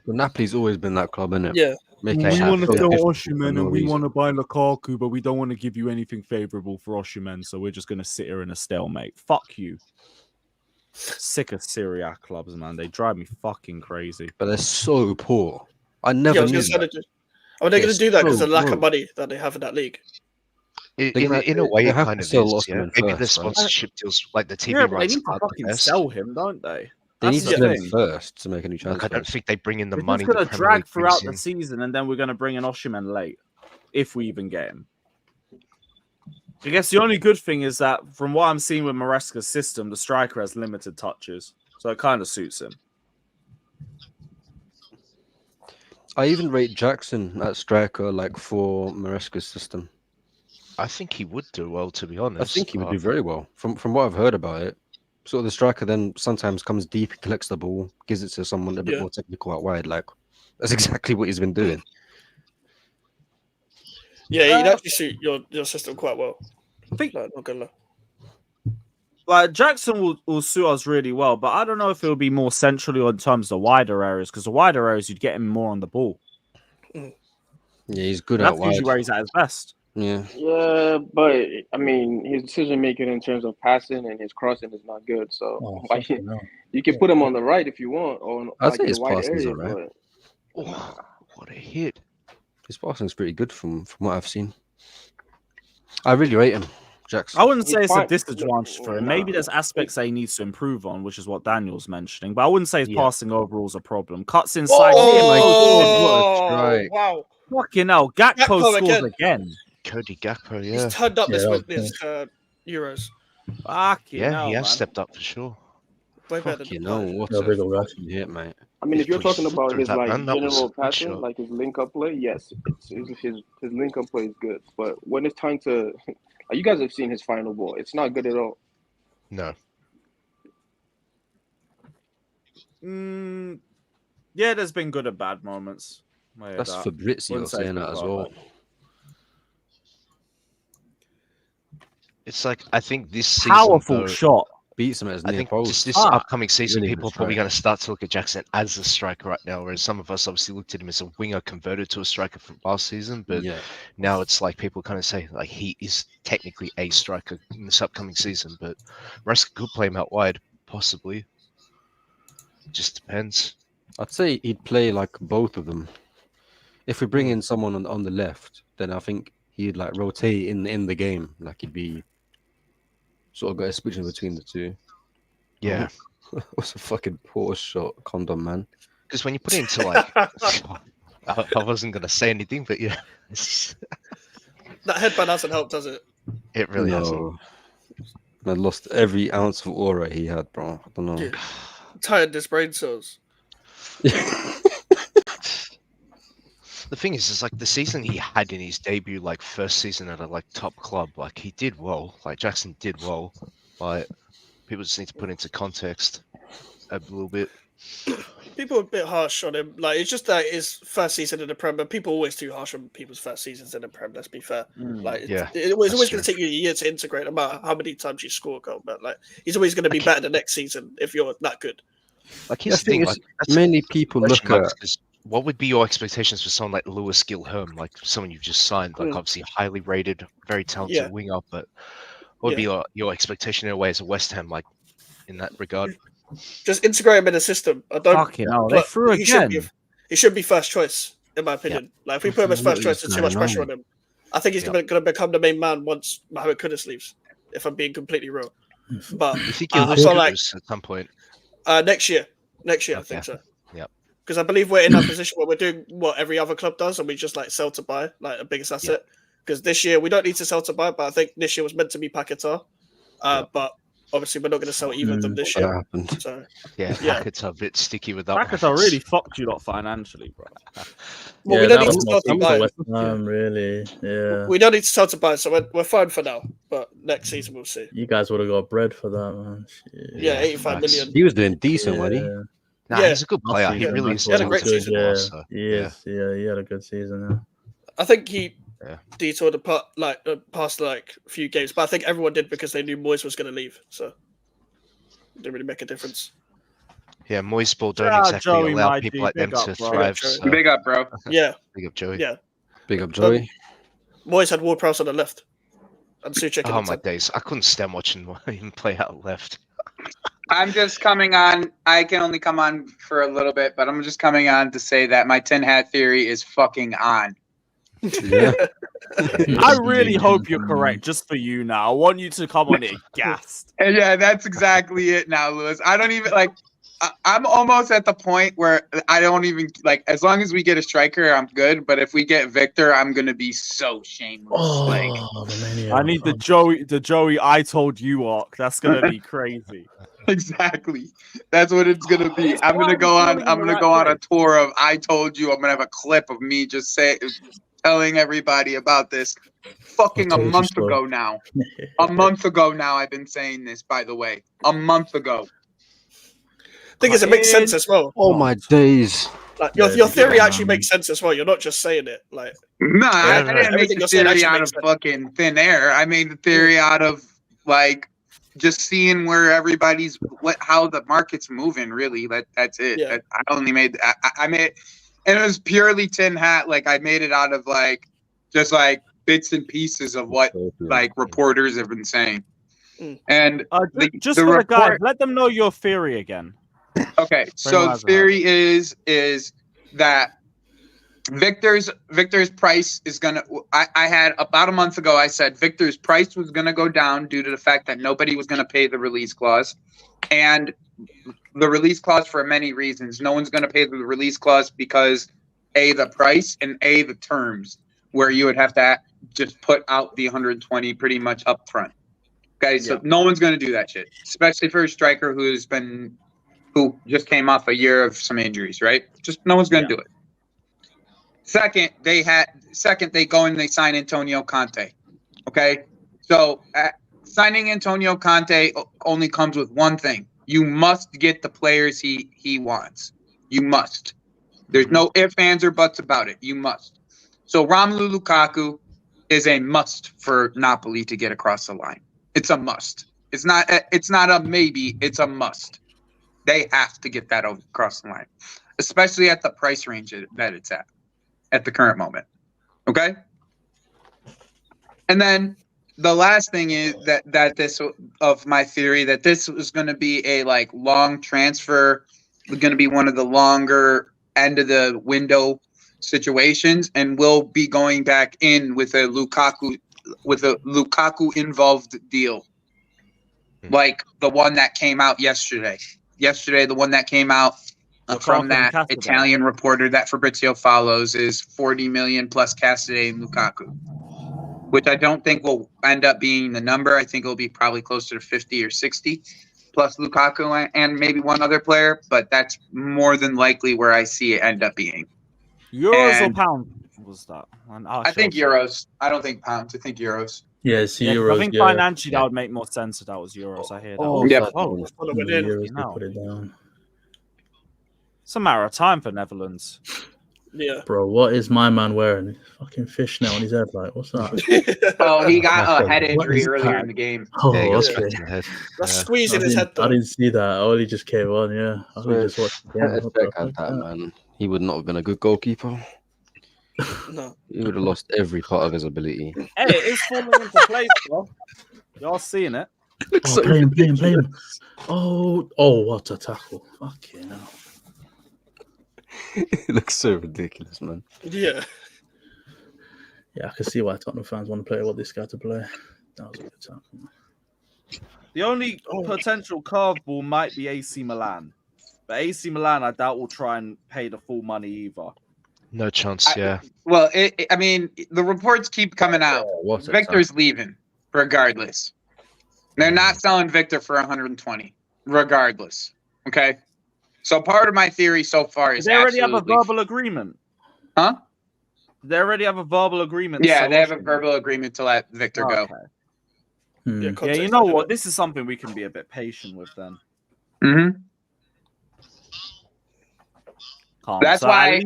Well, Napoli's always been that club, isn't it? Yeah. We want to sell Osimhen and we want to buy Lukaku, but we don't want to give you anything favourable for Osimhen, so we're just going to sit here in a stalemate. Fuck you. Sick of Serie A clubs, man. They drive me fucking crazy. But they're so poor. I never knew that. Are they going to do that because so of the lack poor. of money that they have in that league? In a way, they it have kind to of sell is. Yeah. Osimhen Maybe the first, right? sponsorship deals, like the TV Yeah, but they rights, need to aren't the fucking best. sell him, don't they? They need That's to the sell him thing. first to make any transfers. Like, I don't think they bring in the They're money. just going the to Premier drag League throughout brings the in. season, and then we're going to bring in Osimhen late, if we even get him. I guess the only good thing is that, from what I'm seeing with Maresca's system, the striker has limited touches, so it kind of suits him. I even rate Jackson at striker, like for Maresca's system. I think he would do well, to be honest. I think he would do very well. From what I've heard about it, sort of the striker then sometimes comes deep, collects the ball, gives it to someone a bit more technical out wide. Like that's exactly what he's been doing. Yeah, he'd actually suit your system quite well. I think not gonna lie. like Jackson will suit us really well, but I don't know if it will be more centrally or in terms of the wider areas, because the wider areas you'd get him more on the ball. Yeah, he's good That's out wide. usually where he's at his best. Yeah. Yeah, but I mean, his decision making in terms of passing and his crossing is not good. So like, you can put him on the right if you want, or I'd like say in his the wide passing's areas. alright. But What a hit! His passing's pretty good from what I've seen. I really rate him, Jackson. I wouldn't say He's it's a fine. disadvantage for him. Nah. Maybe there's aspects that he needs to improve on, which is what Daniel's mentioning. But I wouldn't say his passing overall is a problem. Cuts inside. Oh, my God, what a strike. Wow. Fucking hell. Gakpo Gakpo scores again. Cody Gakpo, yeah. He's turned up this Euros. Fucking Yeah, hell, he has man. stepped up for sure. Way better Fucking than hell, what a fucking hit, mate. I mean, if you're talking about through his that, like man. That was a general good passing, shot. like his link up play, yes, his link up play is good. But when it's time to You guys have seen his final ball. It's not good at all. No. Yeah, there's been good and bad moments. That's Fabrizio saying that as well. It's like, I think this season, Powerful shot. Beats him as I near think post. this upcoming season, Really people are good probably try. going to start to look at Jackson as a striker right now, whereas some of us obviously looked at him as a winger converted to a striker from last season. But Yeah. now it's like people kind of say like he is technically a striker in this upcoming season, but Maresca could play him out wide, possibly. Just depends. I'd say he'd play like both of them. If we bring in someone on the left, then I think he'd like rotate in the game. Like he'd be sort of got a switching between the two. Yeah. What's a fucking poor shot, condom man? Because when you put it into like, I wasn't going to say anything, but yeah, That headband hasn't helped, does it? it really hasn't. I lost every ounce of aura he had, bro. I don't know. Yeah. Tired his brain cells. The thing is like the season he had in his debut, like first season at a like top club, like he did well. Like Jackson did well, but people just need to put into context a little bit. People are a bit harsh on him. Like it's just that his first season in the Prem, but people are always too harsh on people's first seasons in the Prem. Let's be fair. Like Yeah, it's always that's going to take you a year to integrate, no matter how many times you score a goal. But like he's always going to be better the next season if you're that good. Like here's the thing, like, that's mainly people look question marks, at 'cause what would be your expectations for someone like Lewis Gilherm, like someone you've just signed, like obviously highly rated, very talented winger, but what would be your expectation in a way as a West Ham, like in that regard? Just integrate him in the system. I don't. Fucking hell, they threw again. He should be first choice, in my opinion. Like if we put him as first choice, there's too much pressure on him. I think he's going to become the main man once Mohamed Kudus leaves. If I'm being completely real, but You think he'll I feel like lose at some point? next year, I think so. Yep. Because I believe we're in that position where we're doing what every other club does, and we just like sell to buy, like a biggest asset. Because this year we don't need to sell to buy, but I think this year was meant to be Paquetá. But obviously we're not going to sell either of them this year. So Paquetá a bit sticky with that. Paquetá really fucked you lot financially, bro. Well, we don't need to sell to buy. Really, yeah. We don't need to sell to buy, so we're fine for now. But next season we'll see. You guys would have got bread for that, man. Shit. Yeah, 85 million. He was doing decent, wasn't he? Nah, he's a good player. He really is. He had a great season. He had a good season. Yeah. I think he detoured the past few games, but I think everyone did because they knew Moyes was going to leave, so it didn't really make a difference. Yeah, Moyes ball don't exactly Joey, allow people like them to thrive. So. Big up, bro. Yeah. Big up, Joey. Yeah. Big up, Joey. Moyes had Ward-Prowse on the left. And Suchek. Oh my days! I couldn't stand watching him play out left. I'm just coming on. I can only come on for a little bit, but I'm just coming on to say that my tin hat theory is fucking on. Yeah. I really hope you're correct, just for you now. I want you to come on it gassed. And yeah, that's exactly it now, Lewis. I don't even like. I'm almost at the point where I don't even like. As long as we get a striker, I'm good. But if we get Victor, I'm gonna be so shameless. I need the Joey I told you arc. That's gonna be crazy. Exactly. That's what it's gonna be. I'm gonna go on a tour of I told you. I'm gonna have a clip of me just telling everybody about this. Fucking a month ago now. A month ago now. I've been saying this, by the way. A month ago. Thing is, it makes sense as well. Oh my days! Like your theory actually makes sense as well. You're not just saying it. Like no, I didn't make the theory out of fucking thin air. I made the theory out of like just seeing where everybody's how the market's moving. Really, that's it. Yeah. I only made I made, and it was purely tin hat. Like I made it out of like just like bits and pieces of what like reporters have been saying. And just for the guys, let them know your theory again. Okay, so the theory is that Victor's price is gonna. I had about a month ago. I said Victor's price was gonna go down due to the fact that nobody was gonna pay the release clause, and the release clause for many reasons. No one's gonna pay the release clause because A, the price, and A, the terms, where you would have to just put out the 120 pretty much up front. Okay, so no one's gonna do that shit, especially for a striker who just came off a year of some injuries, right? Just no one's gonna do it. Second, they go and they sign Antonio Conte. Okay, So signing Antonio Conte only comes with one thing. You must get the players he wants. You must. There's no ifs, ands, or buts about it. You must. So Romelu Lukaku is a must for Napoli to get across the line. It's a must. It's not a maybe. It's a must. They have to get that across the line, especially at the price range that it's at the current moment. Okay. And then the last thing is that this of my theory that this was going to be a like long transfer, going to be one of the longer end of the window situations, and we'll be going back in with a Lukaku involved deal, like the one that came out yesterday. The one that came out from that Italian reporter that Fabrizio follows is 40 million plus Cassidy and Lukaku, which I don't think will end up being the number. I think it'll be probably closer to 50 or 60 plus Lukaku and maybe one other player, but that's more than likely where I see it end up being. Euros or pounds was that? I think euros. I don't think pounds. I think euros. Yeah, it's euros. I think financially that would make more sense if that was euros. I hear that. Euros to put it down. It's a matter of time for Netherlands. Yeah. Bro, what is my man wearing? Fucking fishnet on his head. Like, what's that? Oh, he got a head injury earlier in the game. Oh, Yeah, he got okay. smacked in the head. That's squeezing his head, though. I didn't see that. I only just came on, yeah. I only just watched the game. What the Check out fuck? that, man. He would not have been a good goalkeeper. No. He would have lost every part of his ability. Hey, it is falling into place, bro. Y'all seeing it? Oh, play him. Oh, what a tackle. Fucking hell. It looks so ridiculous, man. Yeah. Yeah, I can see why Tottenham fans want to play what this guy to play. That was a good tackle. The only potential curveball might be AC Milan. But AC Milan, I doubt will try and pay the full money either. No chance, yeah. Well, I mean, the reports keep coming out. Victor's leaving, regardless. They're not selling Victor for 120, regardless. Okay? So part of my theory so far is they already have a verbal agreement. Huh? They already have a verbal agreement. Yeah, they have a verbal agreement to let Victor go. Yeah, you know what? This is something we can be a bit patient with then. Mm-hmm. That's why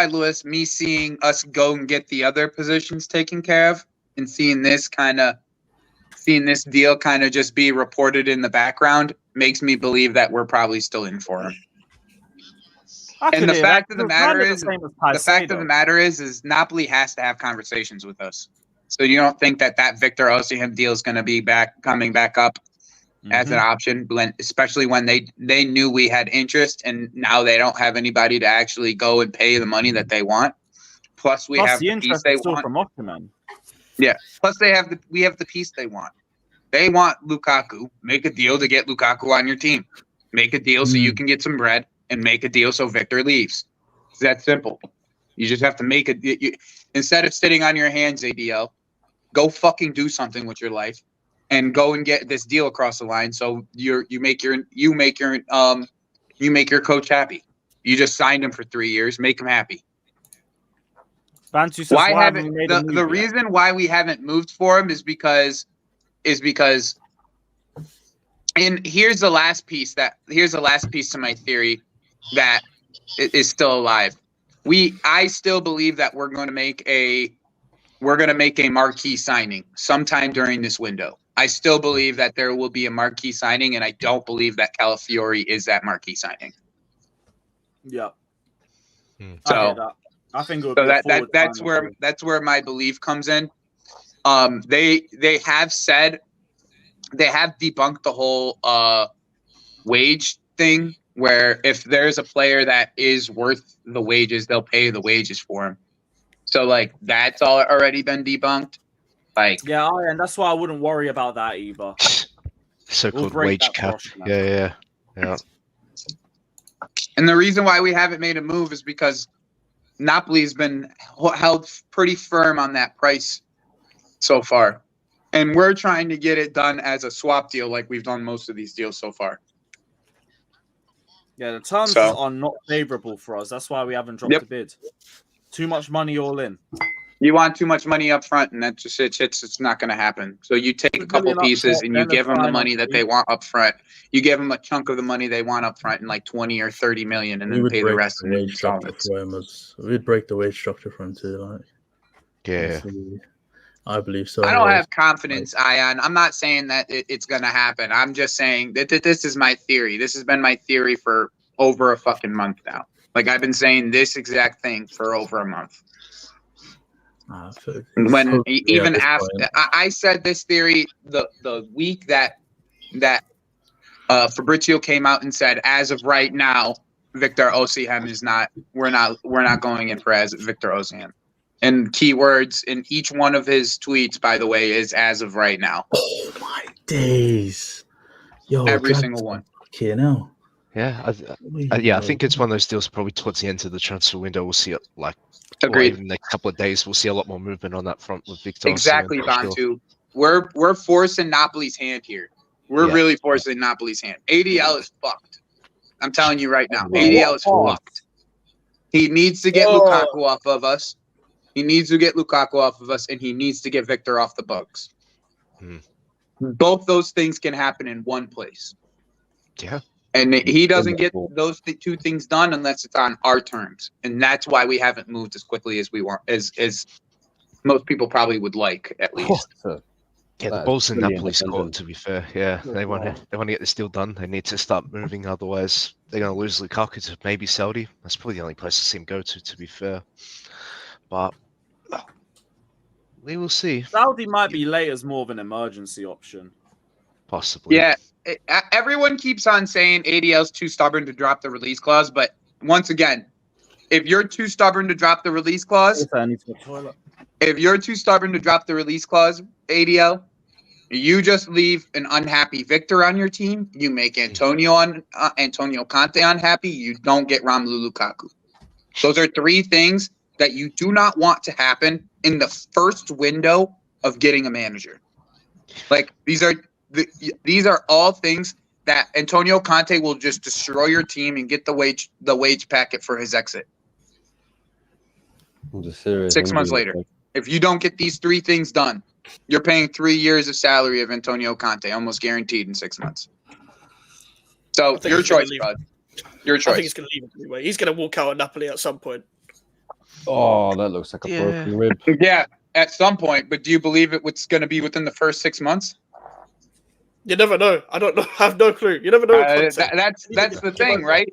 Lewis, me seeing us go and get the other positions taken care of and seeing this deal kind of just be reported in the background makes me believe that we're probably still in for him. And the fact of the matter is Napoli has to have conversations with us. So you don't think that Victor Osimhen deal is going to be coming back up as an option, especially when they knew we had interest and now they don't have anybody to actually go and pay the money that they want. Plus we have the piece they want. From Optimum. Yeah. Plus we have the piece they want. They want Lukaku. Make a deal to get Lukaku on your team. Make a deal so you can get some bread, and make a deal so Victor leaves. It's that simple. You just have to make instead of sitting on your hands, ADL, go fucking do something with your life. And go and get this deal across the line, so you make your coach happy. You just signed him for 3 years, make him happy. The reason why we haven't moved for him is because, and here's the last piece to my theory that is still alive. I still believe that we're going to make a marquee signing sometime during this window. I still believe that there will be a marquee signing, and I don't believe that Calafiori is that marquee signing. Yeah. So I think that's where my belief comes in. They have debunked the whole wage thing, where if there's a player that is worth the wages, they'll pay the wages for him. So like that's all already been debunked. And that's why I wouldn't worry about that either. So-called wage cap. Yeah. And the reason why we haven't made a move is because Napoli's been held pretty firm on that price so far. And we're trying to get it done as a swap deal like we've done most of these deals so far. Yeah, the terms are not favorable for us. That's why we haven't dropped the bid. Too much money all in. You want too much money up front, and that's just it's not going to happen. So you take a couple pieces and you give them the money that they want up front. You give them a chunk of the money they want up front in like 20 or 30 million, and then pay the rest in installments. We'd break the wage structure for him too. Like, Yeah. I believe so. I don't have confidence, Ion. I'm not saying that it's going to happen. I'm just saying that this is my theory. This has been my theory for over a fucking month now. Like, I've been saying this exact thing for over a month. When even after I said this theory the week that Fabrizio came out and said, as of right now, Victor Osimhen is not. We're not going in for as Victor Osimhen. And keywords in each one of his tweets, by the way, is as of right now. Oh my days! Yo, every single one. Okay, now. Yeah, I think it's one of those deals. Probably towards the end of the transfer window, we'll see it. Like, agreed. In the next couple of days, we'll see a lot more movement on that front with Victor. Exactly, Bantu. We're forcing Napoli's hand here. We're really forcing Napoli's hand. ADL is fucked. I'm telling you right now. ADL is fucked. He needs to get Lukaku off of us. He needs to get Lukaku off of us, and he needs to get Victor off the Bucks. Both those things can happen in one place. Yeah. And he doesn't get those two things done unless it's on our terms. And that's why we haven't moved as quickly as we want, as most people probably would like, at least. Yeah, the ball's in Napoli's court, to be fair. Yeah, they want to get this deal done. They need to start moving, otherwise they're going to lose Lukaku to maybe Saudi. That's probably the only place to see him go to be fair. But we will see. Saudi might be late as more of an emergency option. Possibly. Yeah, everyone keeps on saying ADL's too stubborn to drop the release clause, but once again, if you're too stubborn to drop the release clause, ADL, you just leave an unhappy Victor on your team. You make Antonio Conte unhappy. You don't get Romelu Lukaku. Those are three things that you do not want to happen in the first window of getting a manager. Like, these are all things that Antonio Conte will just destroy your team and get the wage packet for his exit. 6 months later, if you don't get these three things done, you're paying 3 years of salary of Antonio Conte, almost guaranteed in 6 months. So your choice, bud. Your choice. I think he's going to leave it anyway. He's going to walk out of Napoli at some point. Oh, that looks like a broken rib. Yeah, at some point. But do you believe it's going to be within the first 6 months? You never know. I don't know. I have no clue. You never know. That's the thing, right?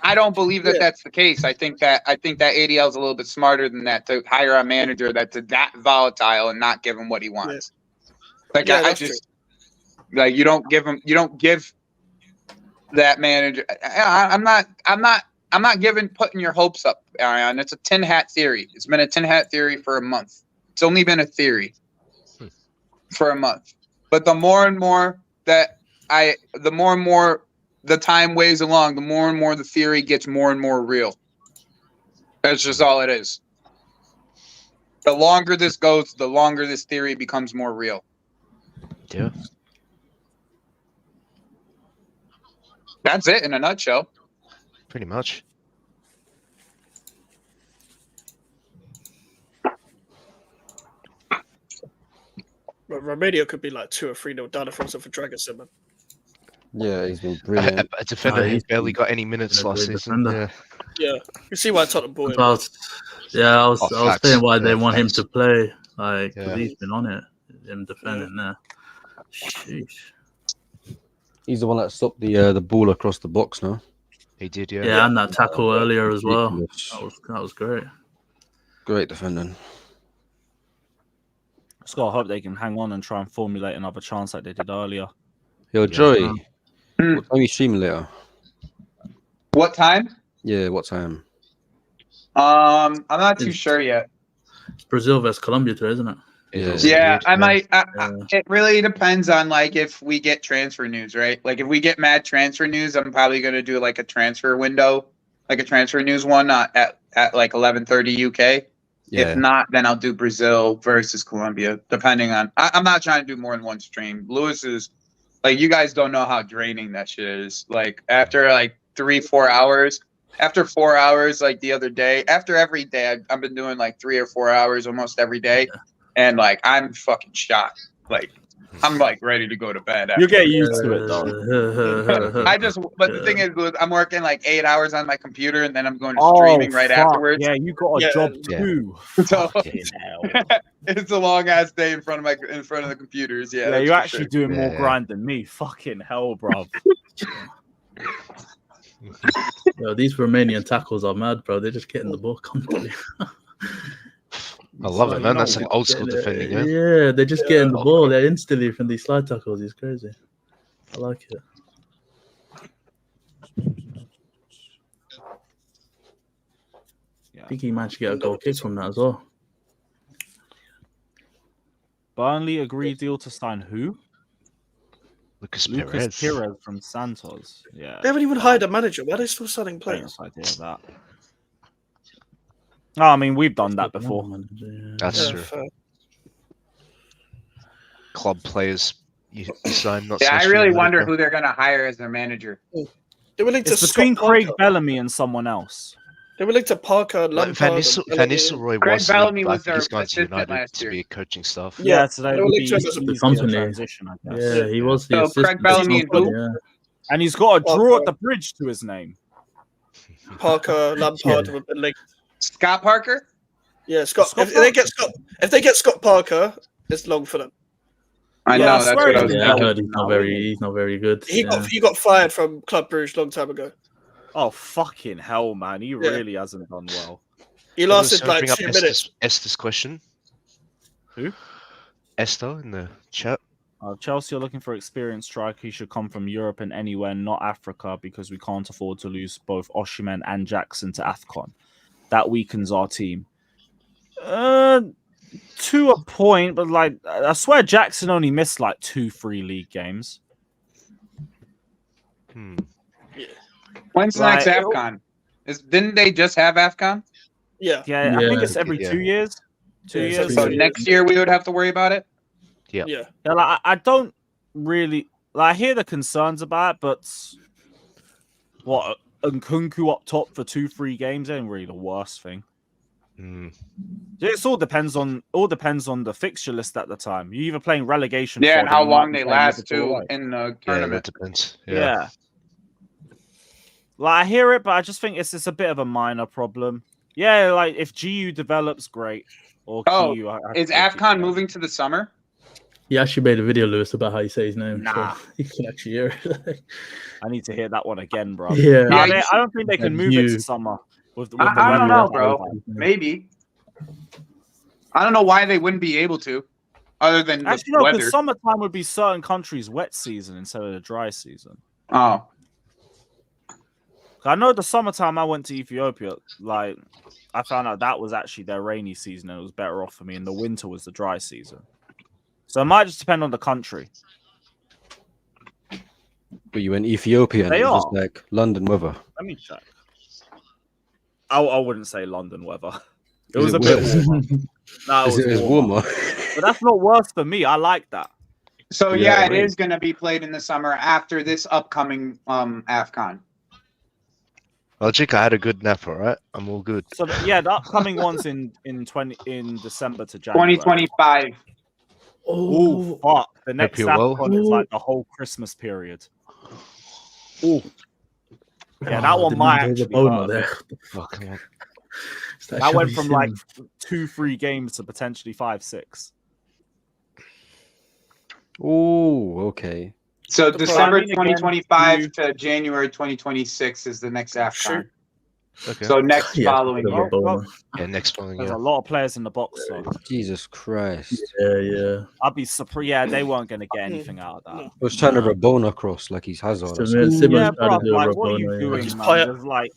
I don't believe that that's the case. I think that ADL is a little bit smarter than that to hire a manager that's that volatile and not give him what he wants. Like I just like you don't give that manager. I'm not putting your hopes up, Ariane. It's a tin hat theory. It's been a tin hat theory for a month. It's only been a theory for a month. But the more and more the time weighs along, the more and more the theory gets more and more real. That's just all it is. The longer this goes, the longer this theory becomes more real. Yeah. That's it in a nutshell. Pretty much. Romania could be like 2 or 3-0 down if it wasn't for Dragic, man. Yeah, he's been brilliant. A defender who barely got any minutes last season. Yeah, you see why Tottenham bought him. I was saying why they want him to play. Like, because he's been on it, him defending there. Sheesh. He's the one that stopped the ball across the box, no? He did, yeah. Yeah, and that tackle earlier as well. That was great. Great defending. Just gotta hope they can hang on and try and formulate another chance like they did earlier. Yo, Joey, what time you streaming later? What time? Yeah, what time? I'm not too sure yet. It's Brazil versus Colombia today, isn't it? Yeah, I might. It really depends on like if we get transfer news, right? Like if we get mad transfer news, I'm probably gonna do like a transfer window, like a transfer news one at like 11:30 UK. Yeah. If not, then I'll do Brazil versus Colombia, depending on. I'm not trying to do more than one stream. Lewis is like, you guys don't know how draining that shit is. Like after like 3-4 hours, After 4 hours, like the other day, after every day, I've been doing like 3 or 4 hours almost every day, and like I'm fucking shot. Like I'm like ready to go to bed. You get used to it though. But the thing is, I'm working like 8 hours on my computer, and then I'm going to streaming right afterwards. Yeah, you got a job too. So it's a long ass day in front of the computers. Yeah, you're actually doing more grind than me. Fucking hell, bro. Yo, these Romanian tackles are mad, bro. They're just getting the ball constantly. I love it, man. That's some old school defending, man. Yeah, they're just getting the ball. They're instantly from these slide tackles. It's crazy. I like it. I think he managed to get a goal kick from that as well. Burnley agreed deal to sign who? Lucas Perez from Santos. Yeah. They haven't even hired a manager. Why are they still signing players? Idea of that. No, I mean we've done that before. That's true. Fair. Club players you sign. Not I really wonder who they're gonna hire as their manager. They were linked it's to between Scott Craig Parker. Bellamy and someone else. They were linked to Parker, Lampard. Van Nistelrooy Craig was Bellamy linked, was their he's going to assistant United last to year. be coaching staff. Yeah, so they that were would be linked to him as a easier company. transition, I guess. Yeah, he was the So assistant. Craig Bellamy and who? Yeah. And he's got a draw at the bridge to his name. Parker, Lampard have been linked. Scott Parker? Yeah, Scott. Scott If they get Scott Parker, it's long for them. I know I that's swear what I he was. did. Yeah, I heard he's not very good. He got fired from Club Brugge long time ago. Oh fucking hell, man! He really hasn't done well. He lasted like bring up 2 minutes. Esther's question. Who? Esther in the chat. Chelsea are looking for experienced striker. He should come from Europe and anywhere, not Africa, because we can't afford to lose both Osimhen and Jackson to AFCON. That weakens our team. To a point, but like I swear Jackson only missed like 2-3 league games. When's the next AFCON? Didn't they just have AFCON? Yeah. I think it's every 2 years. 2 years. So next year we would have to worry about it. Yeah. Like, I don't really like. I hear the concerns about it, but what Nkunku up top for 2-3 games ain't really the worst thing. It all depends on the fixture list at the time. You either playing relegation, and how long they last too in the tournament. That depends. Yeah. Like I hear it, but I just think it's a bit of a minor problem. Yeah, like if GU develops, great. Or GU, is AFCON moving to the summer? He actually made a video, Lewis, about how you say his name. Nah. So you can actually hear it. I need to hear that one again, bro. Yeah. I don't think they can move it to summer. With the I don't know, weather. bro. Maybe. I don't know why they wouldn't be able to, other than actually the no, weather. because summertime would be certain countries' wet season instead of the dry season. Oh. I know the summertime I went to Ethiopia, like I found out that was actually their rainy season and it was better off for me, and the winter was the dry season. So it might just depend on the country. But you went Ethiopia and They it was are. just like London weather. Let me check. I wouldn't say London weather. It Is was it a bit worse? warmer. No, It was warmer. But that's not worse for me. I like that. So Yeah, it right. is going to be played in the summer after this upcoming AFCON. Well, Chick, I had a good nap, all right? I'm all good. So yeah, the upcoming ones in December to January. 2025. Oh fuck! The next you're well. AFCON is like the whole Christmas period. Oh, yeah, that one might actually hurt. there. Fuck, man. That went from like 2-3 games to potentially 5-6. Oh, okay. So The December planning again, 2025 to January 2026 is the next AFCON. Sure. Okay. So next Yeah, following bit of a year. boner. Yeah, next following There's year. a lot of players in the box, so Jesus Christ. Yeah. I'd be surprised. Yeah, they weren't going to get anything out of that. I was trying to Rabona cross like he's Hazard. or Simmons Yeah, tried bro, to do a like, what are Rabona, you yeah. doing, Just man? play it. There's like,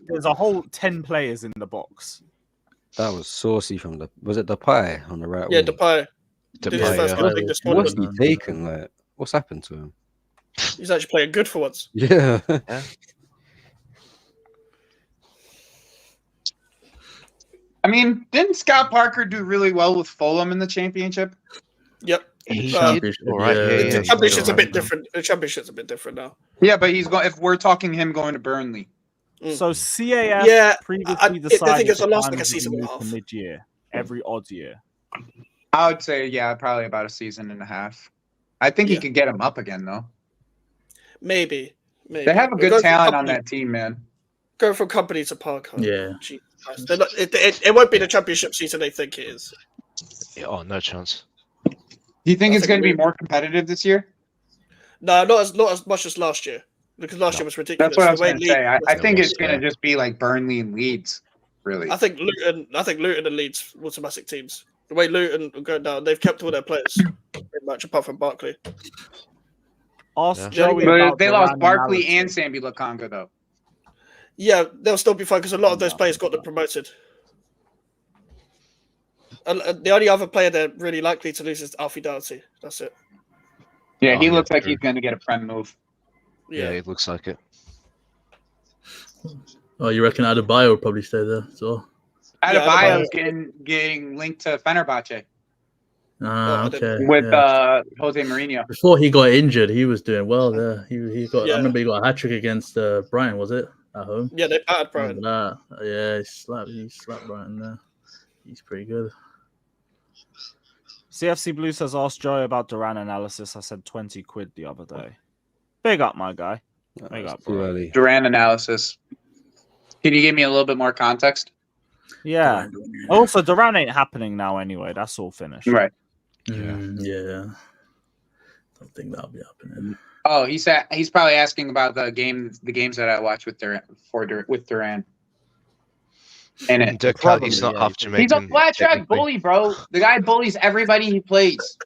there's a whole 10 players in the box. That was saucy from the. Was it the pie on the right? Yeah, wing? Depay. Did his Depay, first yeah. goal thing this morning. What's he taken? Like, what's happened to him? He's actually playing good for once. Yeah. I mean, didn't Scott Parker do really well with Fulham in the championship? Yep. He Uh, did. All right. yeah, Yeah, yeah, yeah. The championship's a All bit right. different. The championship's a bit different now. Yeah, but he's going. If we're talking him going to Burnley, So CAF Yeah, previously I decided think it's the a loss like a finals would be season and a moved to half. mid-year, every odd year. I would say, yeah, probably about a season and a half. I think he Yeah. could get him up again, though. Maybe. They have a We're good going from talent on company- that team, man. Going from company to park. Yeah. Jesus Christ. They're not, it won't be the championship season they think it is. Yeah, oh, no chance. Do you think I it's think going to be we- more competitive this year? No, not as much as last year. Because last year was ridiculous. That's what I was The way going to say. I Leeds- think it's going yeah. to just be like Burnley and Leeds, really. I think Luton and Leeds were automatic teams. The way Luton are going down, they've kept all their players pretty much apart from Barkley. Ask Yeah. Joey But about they lost Duran Barkley and analysis. Sambi Lakanga, though. Yeah, they'll still be fine because a lot of those players got them promoted. And the only other player they're really likely to lose is Alfie Doughty. That's it. Yeah, he Oh, looks yeah, like true. he's going to get a Prem move. Yeah, Yeah. it looks like it. Oh, you reckon Adebayo will probably stay there as well? Adebayo's getting linked to Fenerbahce Ah, I okay. didn't- with yeah. Jose Mourinho. Before he got injured, he was doing well there. He got. Yeah. I remember he got a hat trick against Brighton. Was it at home? Yeah, they battered Brian. Remember that? Yeah, he slapped Brighton there. He's pretty good. CFC Blue says, ask Joey about Duran analysis. I said 20 quid the other day. Big up, my guy. Big up, Too bro. early. Duran analysis. Can you give me a little bit more context? Yeah. Also, Duran ain't happening now anyway. That's all finished. Right. Yeah. Don't think that'll be happening. Oh, he's probably asking about the games that I watched with Duran. In it. Dirk, he's not half Jamaican. He's a flat track technically. bully, bro. The guy bullies everybody he plays.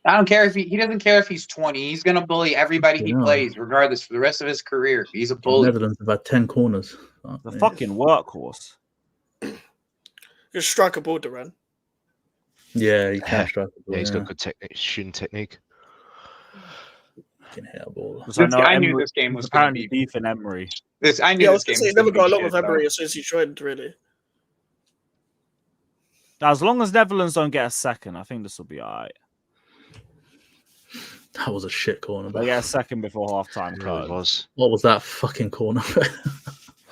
I don't care if he doesn't care if he's 20. He's gonna bully everybody he Yeah. plays, regardless for the rest of his career. He's a bully. Netherlands have had 10 corners. Fuck The me. fucking workhorse. Just strike a ball, Duran. Yeah, he can strike the ball. Yeah, he's got good shooting technique. He can hit a ball. So I knew this game was going to apparently be. beef in Emery. I knew Yeah, I this was game gonna say was he never gonna got be along with shit, Emery though. as soon as he joined, really. Now, as long as Netherlands don't get a second, I think this will be all right. That was a shit corner. They get a second before half time. It really was. What was that fucking corner?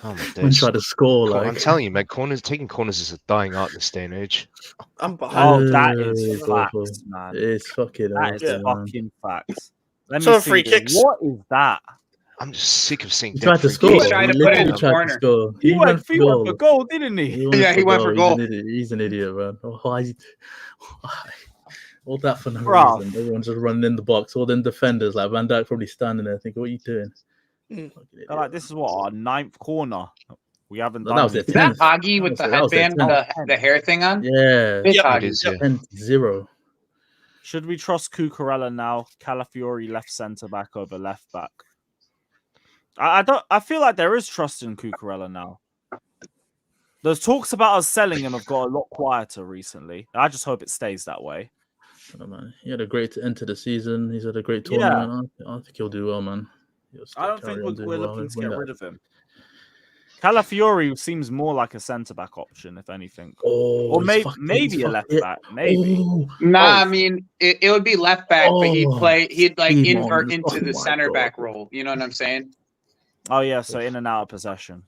Oh my When days. tried to score, I'm like. telling you, man, taking corners is a dying art in this day and age. I'm behind. Oh, that is It's awful. facts, man. It's fucking That is awful, man. fucking facts. Let So me see free this. kicks. What is that? I'm just sick of seeing He dead tried to free score. kicks. He tried to He put it in literally the tried to corner. score. He went for for goal. goal, didn't he? Yeah, he went for goal. He's an idiot, man. Why? All that for no Bruh. reason. Everyone's just running in the box. All them defenders, like Van Dijk, probably standing there thinking, "What are you doing?" Mm. Fucking idiot. They're like, this is what our 9th corner. We haven't No, done that was anything. it. Is that Augie with the That was it, headband with the hair thing on? Yeah, Big Yep. Augie. It is, yeah. 10-0. Should we trust Cucurella now? Calafiori left centre back over left back. I don't. I feel like there is trust in Cucurella now. Those talks about us selling him have got a lot quieter recently. I just hope it stays that way. I don't know, man. He had a great end to the season. He's had a great Yeah. tournament. I think he'll do well, man. I don't think we're looking to get rid of him. Calafiori seems more like a centre back option, if anything, Oh, or he's maybe a left back. Maybe. Oh, Nah, I mean it would be left back, but he'd Oh, like Simon. invert into Oh the my center God. back role. You know what I'm saying? Oh yeah, so in and out of possession.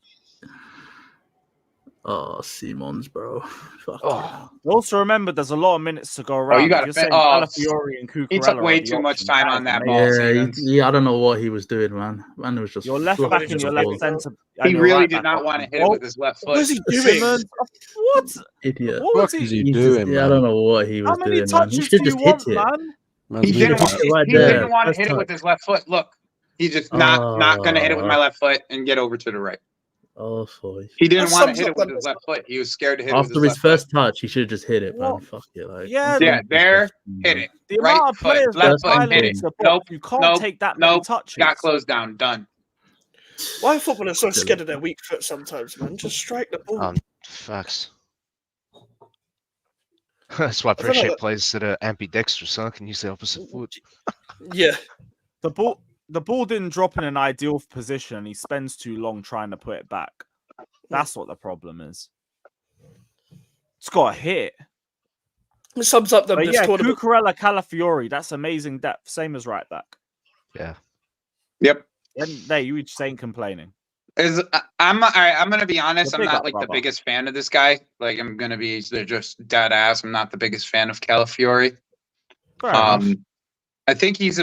Oh, Simons, bro. Fuck. Oh. Also, remember, there's a lot of minutes to go around. you gotta If fin- you're saying oh, Calafiori and Cucurella He took way are the too much options, time that on is that amazing. ball. Yeah, Stevens. I don't know what he was doing, man. Man was just Your left fluffing back and the your left ball. centre. He really did not want to hit it with his left What is foot. he doing? Simmons, what? Idiot. What was What is he? he He's doing, just- man? yeah, I don't know what he How was many doing, man. He touches should do just you want, hit it. man? Man's He really didn't want, hit it right he there. didn't want to First hit it touch. with his left foot. Look, he's just not going to hit it with my left foot and get over to the right. Oh, boy. He didn't That want to sums hit up it with that his left foot. He was scared to hit it with After his his left first touch, he should have just hit it, man. What? Fuck it. Like, Yeah, Yeah, there, hit it. The Right amount of foot, players left that foot, violate hit it. the box, Nope, you can't nope, take that many nope. touches. Got closed down. Done. Why are footballers so scared of their weak foot sometimes, man? Just strike the ball. Facts. That's why I feel like appreciate that- players that are ambidextrous, so I can use the opposite foot. Yeah. The ball didn't drop in an ideal position, and he spends too long trying to put it back. That's what the problem is. It's got to hit. It sums up But this yeah, tournament. Cucurella, Calafiori, that's amazing depth. Same as right back. Yeah. Yep. There, you just ain't complaining. I'm gonna be honest. You're I'm big not up, like the brother. biggest fan of this guy. Like I'm gonna be just dead ass. I'm not the biggest fan of Calafiori. Fair enough. I think he's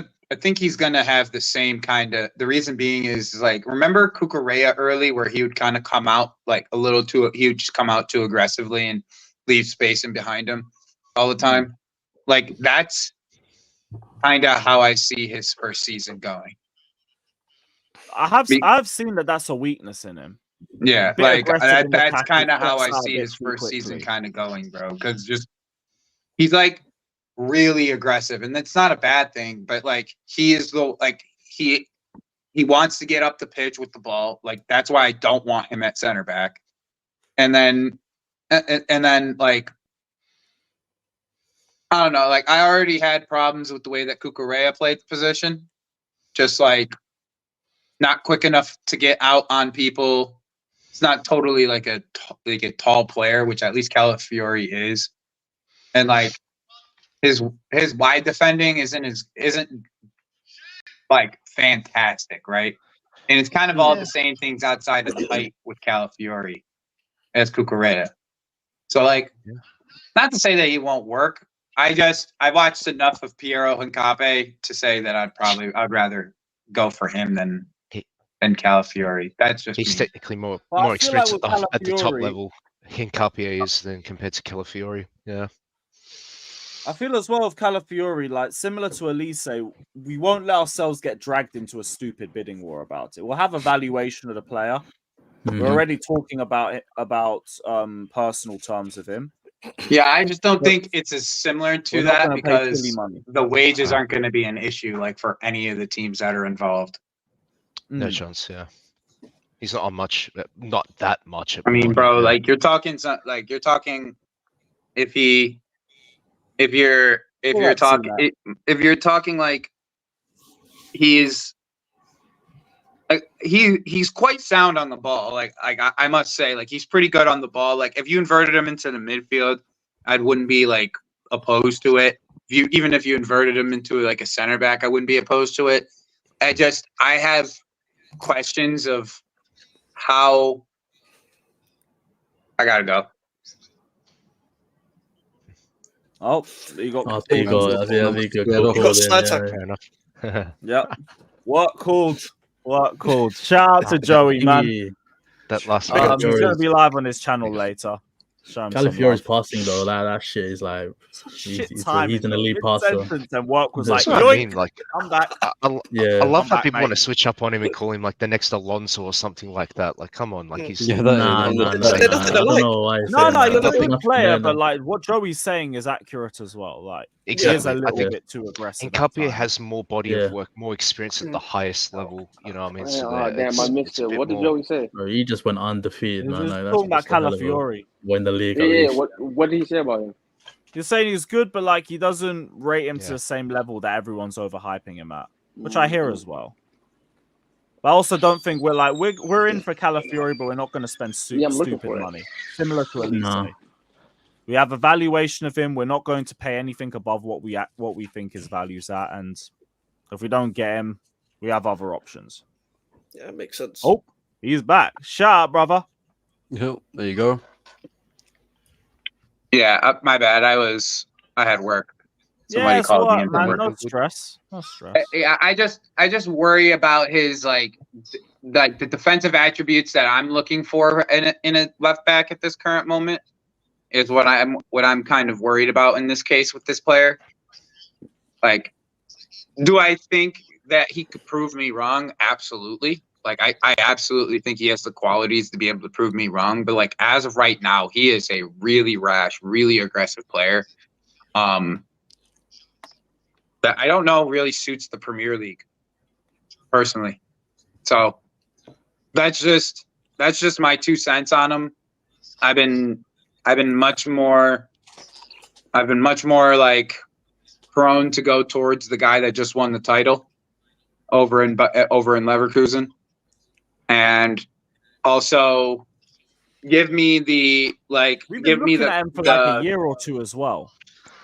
gonna have the same kind of. The reason being is like remember Cucurella early where he would kind of come out like a little too. He would just come out too aggressively and leave space in behind him all the time. Like that's kind of how I see his first season going. I've seen that's a weakness in him. Yeah, Bit like aggressive in the that's tackle, kind of how I steps out a see bit his too first season quickly. kind of going, bro. Because just he's like really aggressive, and that's not a bad thing. But like he is the like he wants to get up the pitch with the ball. Like that's why I don't want him at center back. And then like I don't know. Like I already had problems with the way that Cucurella played the position, just like not quick enough to get out on people. It's not totally like a tall player, which at least Calafiori is, and like his wide defending isn't like fantastic, right? And it's kind of all the same things outside of the height with Calafiori as Cucurella. So like, not to say that he won't work. I watched enough of Piero Hincapié to say that I'd rather go for him than Calafiori. That's just he's me. technically more Well, experienced like at the top Calafiori- level. Hincapié is than compared to Calafiori. Yeah. I feel as well with Calafiori, like similar to Elise, we won't let ourselves get dragged into a stupid bidding war about it. We'll have a valuation of the player. We're already talking about it personal terms of him. Yeah, I just don't think it's as similar to We're not that gonna pay silly because money. the wages aren't going to be an issue like for any of the teams that are involved. No chance. Yeah. He's not on much. Not that much. I mean, money, bro, yeah. like you're talking if you're talking like he's quite sound on the ball. Like I must say, like he's pretty good on the ball. Like if you inverted him into the midfield, I wouldn't be like opposed to it. Even if you inverted him into like a center back, I wouldn't be opposed to it. I have questions of how. I gotta go. Oh, you got. I think you got Fair enough. Yep. What called? Shout out to Joey, man. That last He's gonna be live on his channel later. Calafiori's passing though, that shit is like he's an elite passer. And work was like, That's what I mean. Like, I'm back. I love how people want to switch up on him and call him like the next Alonso or something like that. Like, come on, like he's I don't know why. No, you're not a good player, but like what Joey's saying is accurate as well. Like, exactly. he is a little bit too aggressive. Hincapié has more body of work, more experience at the highest level. You know what I mean? So damn, I missed it. What did Joey say? Bro, he just went undefeated, man. Like, talking about Calafiori. Win the league. Yeah, what did he say about him? You're saying he's good, but like he doesn't rate him to the same level that everyone's overhyping him at, which I hear as well. But I also don't think we're in for Calafiori, but we're not going to spend stupid money. Similar to Elise. No. We have a valuation of him. We're not going to pay anything above what we think his value's at, and if we don't get him, we have other options. Yeah, it makes sense. Oh, he's back. Shut up, brother. Yep, there you go. Yeah, my bad. I had work. Somebody called me in from work. No stress. Yeah, I just worry about his like the defensive attributes that I'm looking for in a left back at this current moment is what I'm kind of worried about in this case with this player. Like, do I think that he could prove me wrong? Absolutely. Like, I absolutely think he has the qualities to be able to prove me wrong. But, like, as of right now, he is a really rash, really aggressive player that I don't know really suits the Premier League, personally. So that's just my 2 cents on him. I've been much more like prone to go towards the guy that just won the title over in Leverkusen. And also give me the a year or two as well.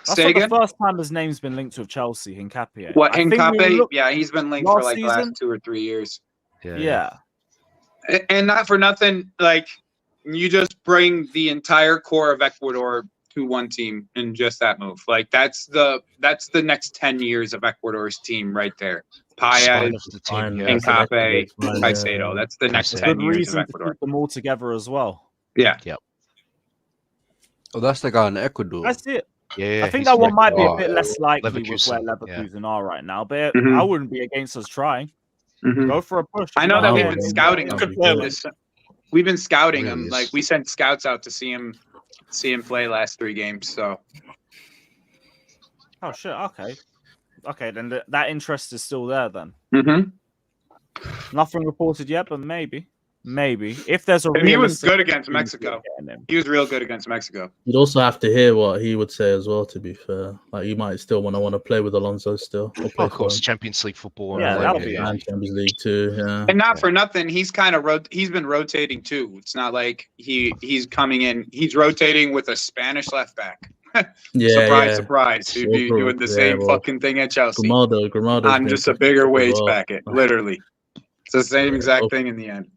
That's like the first time his name's been linked with Chelsea, Hincapié. What, Hincapié? Yeah, he's been linked for like the last 2 or 3 years. Yeah. And not for nothing, like you just bring the entire core of Ecuador to one team in just that move. Like that's the next 10 years of Ecuador's team right there. Spine Paez, of the team, Hincapié, Yeah. Caicedo. That's the next Caicedo. 10 Good years of reason to Ecuador. keep them all together as well. Yeah. Oh, that's the guy in Ecuador. That's it. Yeah, I think he's that one might be a Oh, bit less likely with where Leverkusen, yeah. Leverkusen are right now, but Mhm. I wouldn't be against us trying. Mhm. Go for a push. I know that we've been Yeah. scouting Yeah. him. Yeah. We've been scouting Really him. is. Like we sent scouts out to see him play last 3 games. So Oh shit. Okay. Then that interest is still there. Then nothing reported yet, but maybe if there's a and he was realistic good against opportunity Mexico. of getting him. He was real good against Mexico. You'd also have to hear what he would say as well. To be fair, like you might still want to play with Alonso still. Or play of course, for him. Champions League football. and Yeah, all that'll that, be yeah. And Champions League too. Yeah. And not for nothing, he's kind of he's been rotating too. It's not like he's coming in. He's rotating with a Spanish left back. Surprise. He'd be doing the same fucking thing at Chelsea. Grimaldo. On just a bigger wage packet, literally. It's the same exact thing in the end.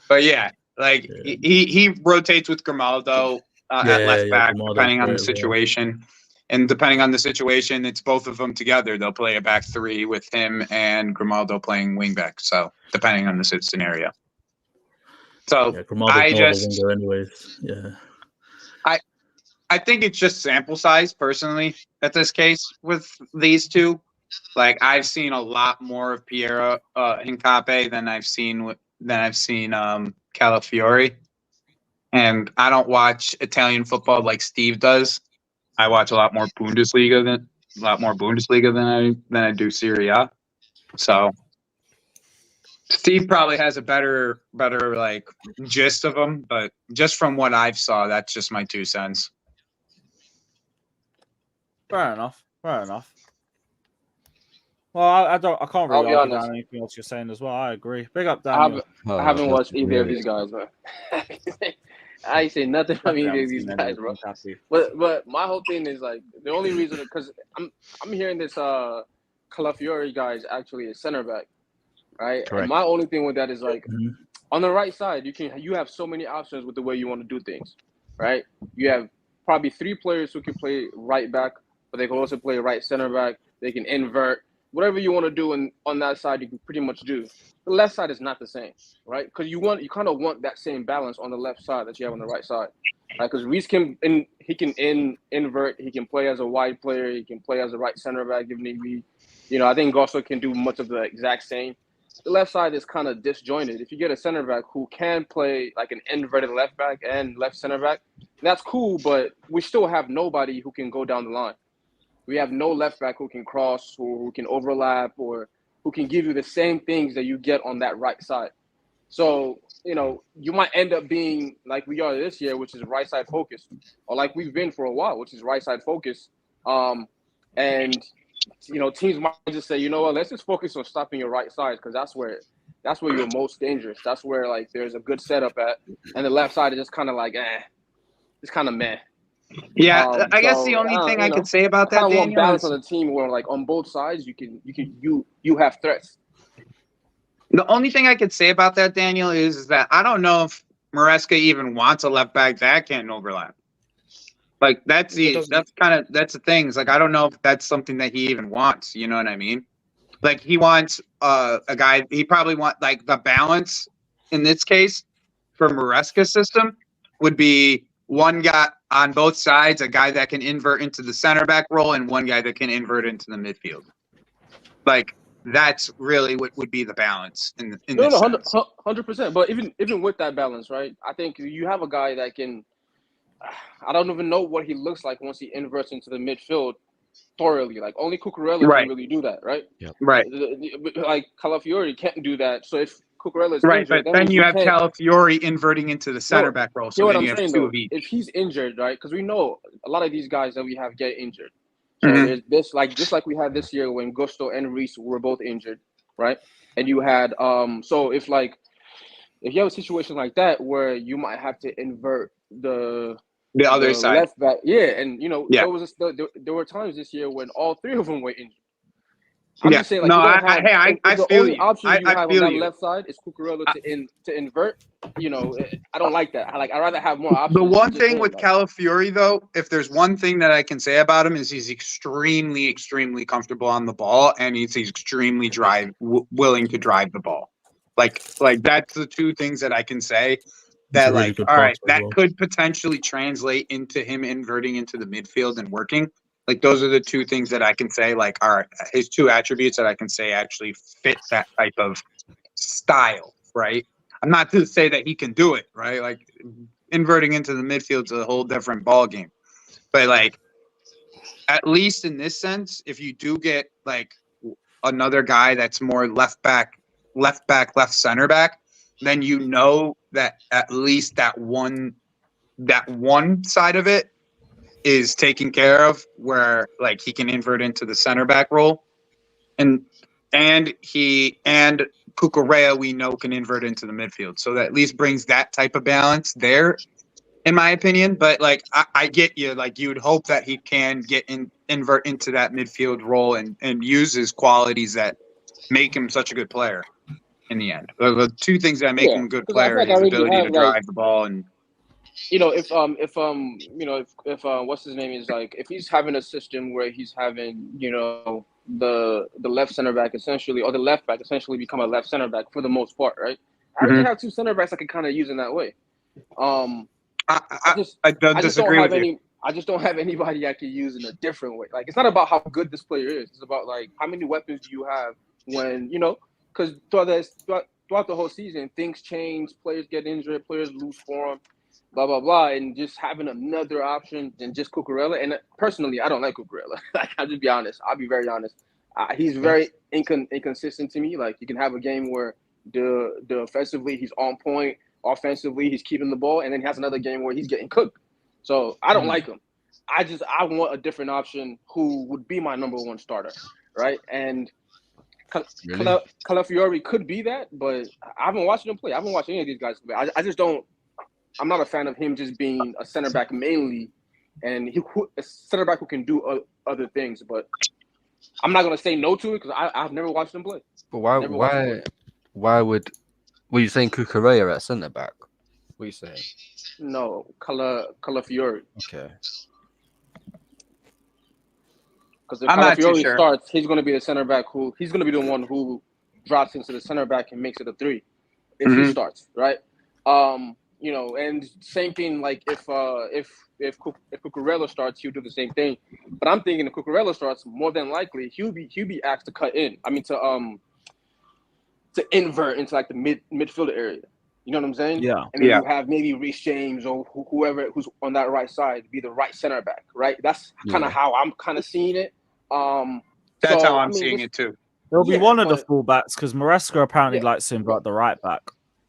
But yeah, like he rotates with Grimaldo at left back, depending on the situation. And depending on the situation, it's both of them together. They'll play a back 3 with him and Grimaldo playing wing back. So depending on the scenario. So anyways. Yeah. I think it's just sample size personally at this case with these two. Like I've seen a lot more of Piero Hincapié than I've seen Calafiori. And I don't watch Italian football like Steve does. I watch a lot more Bundesliga than I do Serie A. So Steve probably has a better like gist of them, but just from what I've saw, that's just my 2 cents. Fair enough. Well, I can't really argue down anything else you're saying as well. I agree. Big up, Daniel. I haven't watched either of these guys, man. I ain't saying nothing from either of these guys, bro. But my whole thing is like the only reason because I'm hearing this Calafiori guy is actually a center back, right? Correct. And my only thing with that is like on the right side you have so many options with the way you want to do things, right? You have probably 3 players who can play right back, but they can also play right center back. They can invert. Whatever you want to do on that side, you can pretty much do. The left side is not the same, right? Because you kind of want that same balance on the left side that you have on the right side. Because Reece can invert, he can play as a wide player, he can play as a right center back if need be. I think Gosso can do much of the exact same. The left side is kind of disjointed. If you get a center back who can play like an inverted left back and left center back, that's cool, but we still have nobody who can go down the line. We have no left back who can cross or who can overlap or who can give you the same things that you get on that right side. So, you might end up being like we are this year, which is right side focused, or like we've been for a while, which is right side focused. And teams might just say, you know what, let's just focus on stopping your right side because that's where you're most dangerous. That's where like there's a good setup at, and the left side is just kind of like, it's kind of meh. Yeah, I guess the only thing I could say about that, Daniel, want balance on the team where like on both sides you have threats. The only thing I could say about that, Daniel, is that I don't know if Maresca even wants a left back that can overlap. Like that's the thing. It's like I don't know if that's something that he even wants. You know what I mean? Like he wants a guy. He probably want like the balance in this case for Maresca's system would be one guy on both sides, a guy that can invert into the center back role, and one guy that can invert into the midfield. Like that's really what would be the balance in this sense. 100%. But even with that balance, right? I think you have a guy that can. I don't even know what he looks like once he inverts into the midfield thoroughly. Like only Cucurella can really do that, right? Yep. Right. Like Calafiori can't do that. So if Cucurella is injured, but then you have Calafiori inverting into the center back role. So then you have 2 of each. If he's injured, right? Because we know a lot of these guys that we have get injured. So there's this just like we had this year when Gusto and Reece were both injured, right? And you had so if you have a situation like that where you might have to invert the other side left back, and there were times this year when all 3 of them were injured. I'm Yeah. just saying, like, No, you don't have, I the feel only you. option you I have on feel that you. left side is Cucurella to invert. You know, I don't like that. I'd rather have more options. The one Just thing him, with like, Calafiori, though, if there's one thing that I can say about him is he's extremely, extremely comfortable on the ball, and he's extremely willing to drive the ball. Like that's the two things that I can say. That, a really like, good all right, passer as that well. could potentially translate into him inverting into the midfield and working. Like, those are the two things that I can say, like, all right, his two attributes that I can say actually fit that type of style, right? I'm not to say that he can do it, right? Like, inverting into the midfield is a whole different ball game. But, like, at least in this sense, if you do get, like, another guy that's more left back, left center back, then you know that at least that one side of it is taken care of, where, like, he can invert into the center back role, and Cucurella we know can invert into the midfield, so that at least brings that type of balance there, in my opinion. But, like, I get you, like, you would hope that he can invert into that midfield role and use his qualities that make him such a good player in the end. The two things that make him a good because I player feel like are I his already ability to have, like, drive the ball and. you know, if what's his name is, like, if he's having a system where he's having, you know, the left center back essentially, or the left back essentially become a left center back for the most part, right? I already have two center backs I can kind of use in that way. I don't disagree with you. I just don't have anybody I can use in a different way. Like, it's not about how good this player is. It's about, like, how many weapons do you have when, you know, because throughout the whole season, things change, players get injured, players lose form, blah, blah, blah. And just having another option than just Cucurella. And personally, I don't like Cucurella. Like, I'll just be honest. I'll be very honest. He's very inconsistent to me. Like, you can have a game where the offensively he's on point, offensively he's keeping the ball, and then he has another game where he's getting cooked. So I don't like him. I want a different option who would be my number one starter, right? And Calafiori could be that, but I haven't watched him play. I haven't watched any of these guys play. I just don't. I'm not a fan of him just being a center back mainly, and a center back who can do other things. But I'm not gonna say no to it because I've never watched him play. But why would were you saying Cucurella at centre back? What are you saying? No, Calafiori. Okay. Because if I'm not too Calafiori sure. starts, he's going to be the center back he's going to be the one who drops into the center back and makes it a 3 if he starts, right? You know, and same thing, like, if Cucurella starts, he'll do the same thing. But I'm thinking if Cucurella starts, more than likely he'll be asked to cut in. I mean, to invert into, like, the midfielder area. You know what I'm saying? Yeah. And then you have maybe Reece James or whoever who's on that right side be the right center back, right? That's kind of how I'm kind of seeing it. That's how I'm seeing it too. There'll be one of the fullbacks because Maresca apparently likes him at the right back.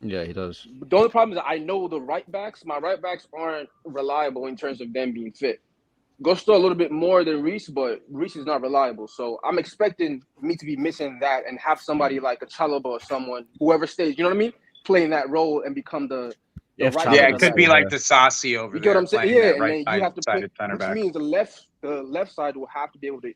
Yeah, he does. The only problem is that I know the right backs. My right backs aren't reliable in terms of them being fit. Gusto a little bit more than Reece, but Reece is not reliable. So I'm expecting me to be missing that and have somebody like a Chalobah or someone, whoever stays, you know what I mean? Playing that role and become the right. Yeah, it could be like the Saucy over there. You get what I'm saying? Yeah, and then you have to play, center back. which means the left side will have to be able to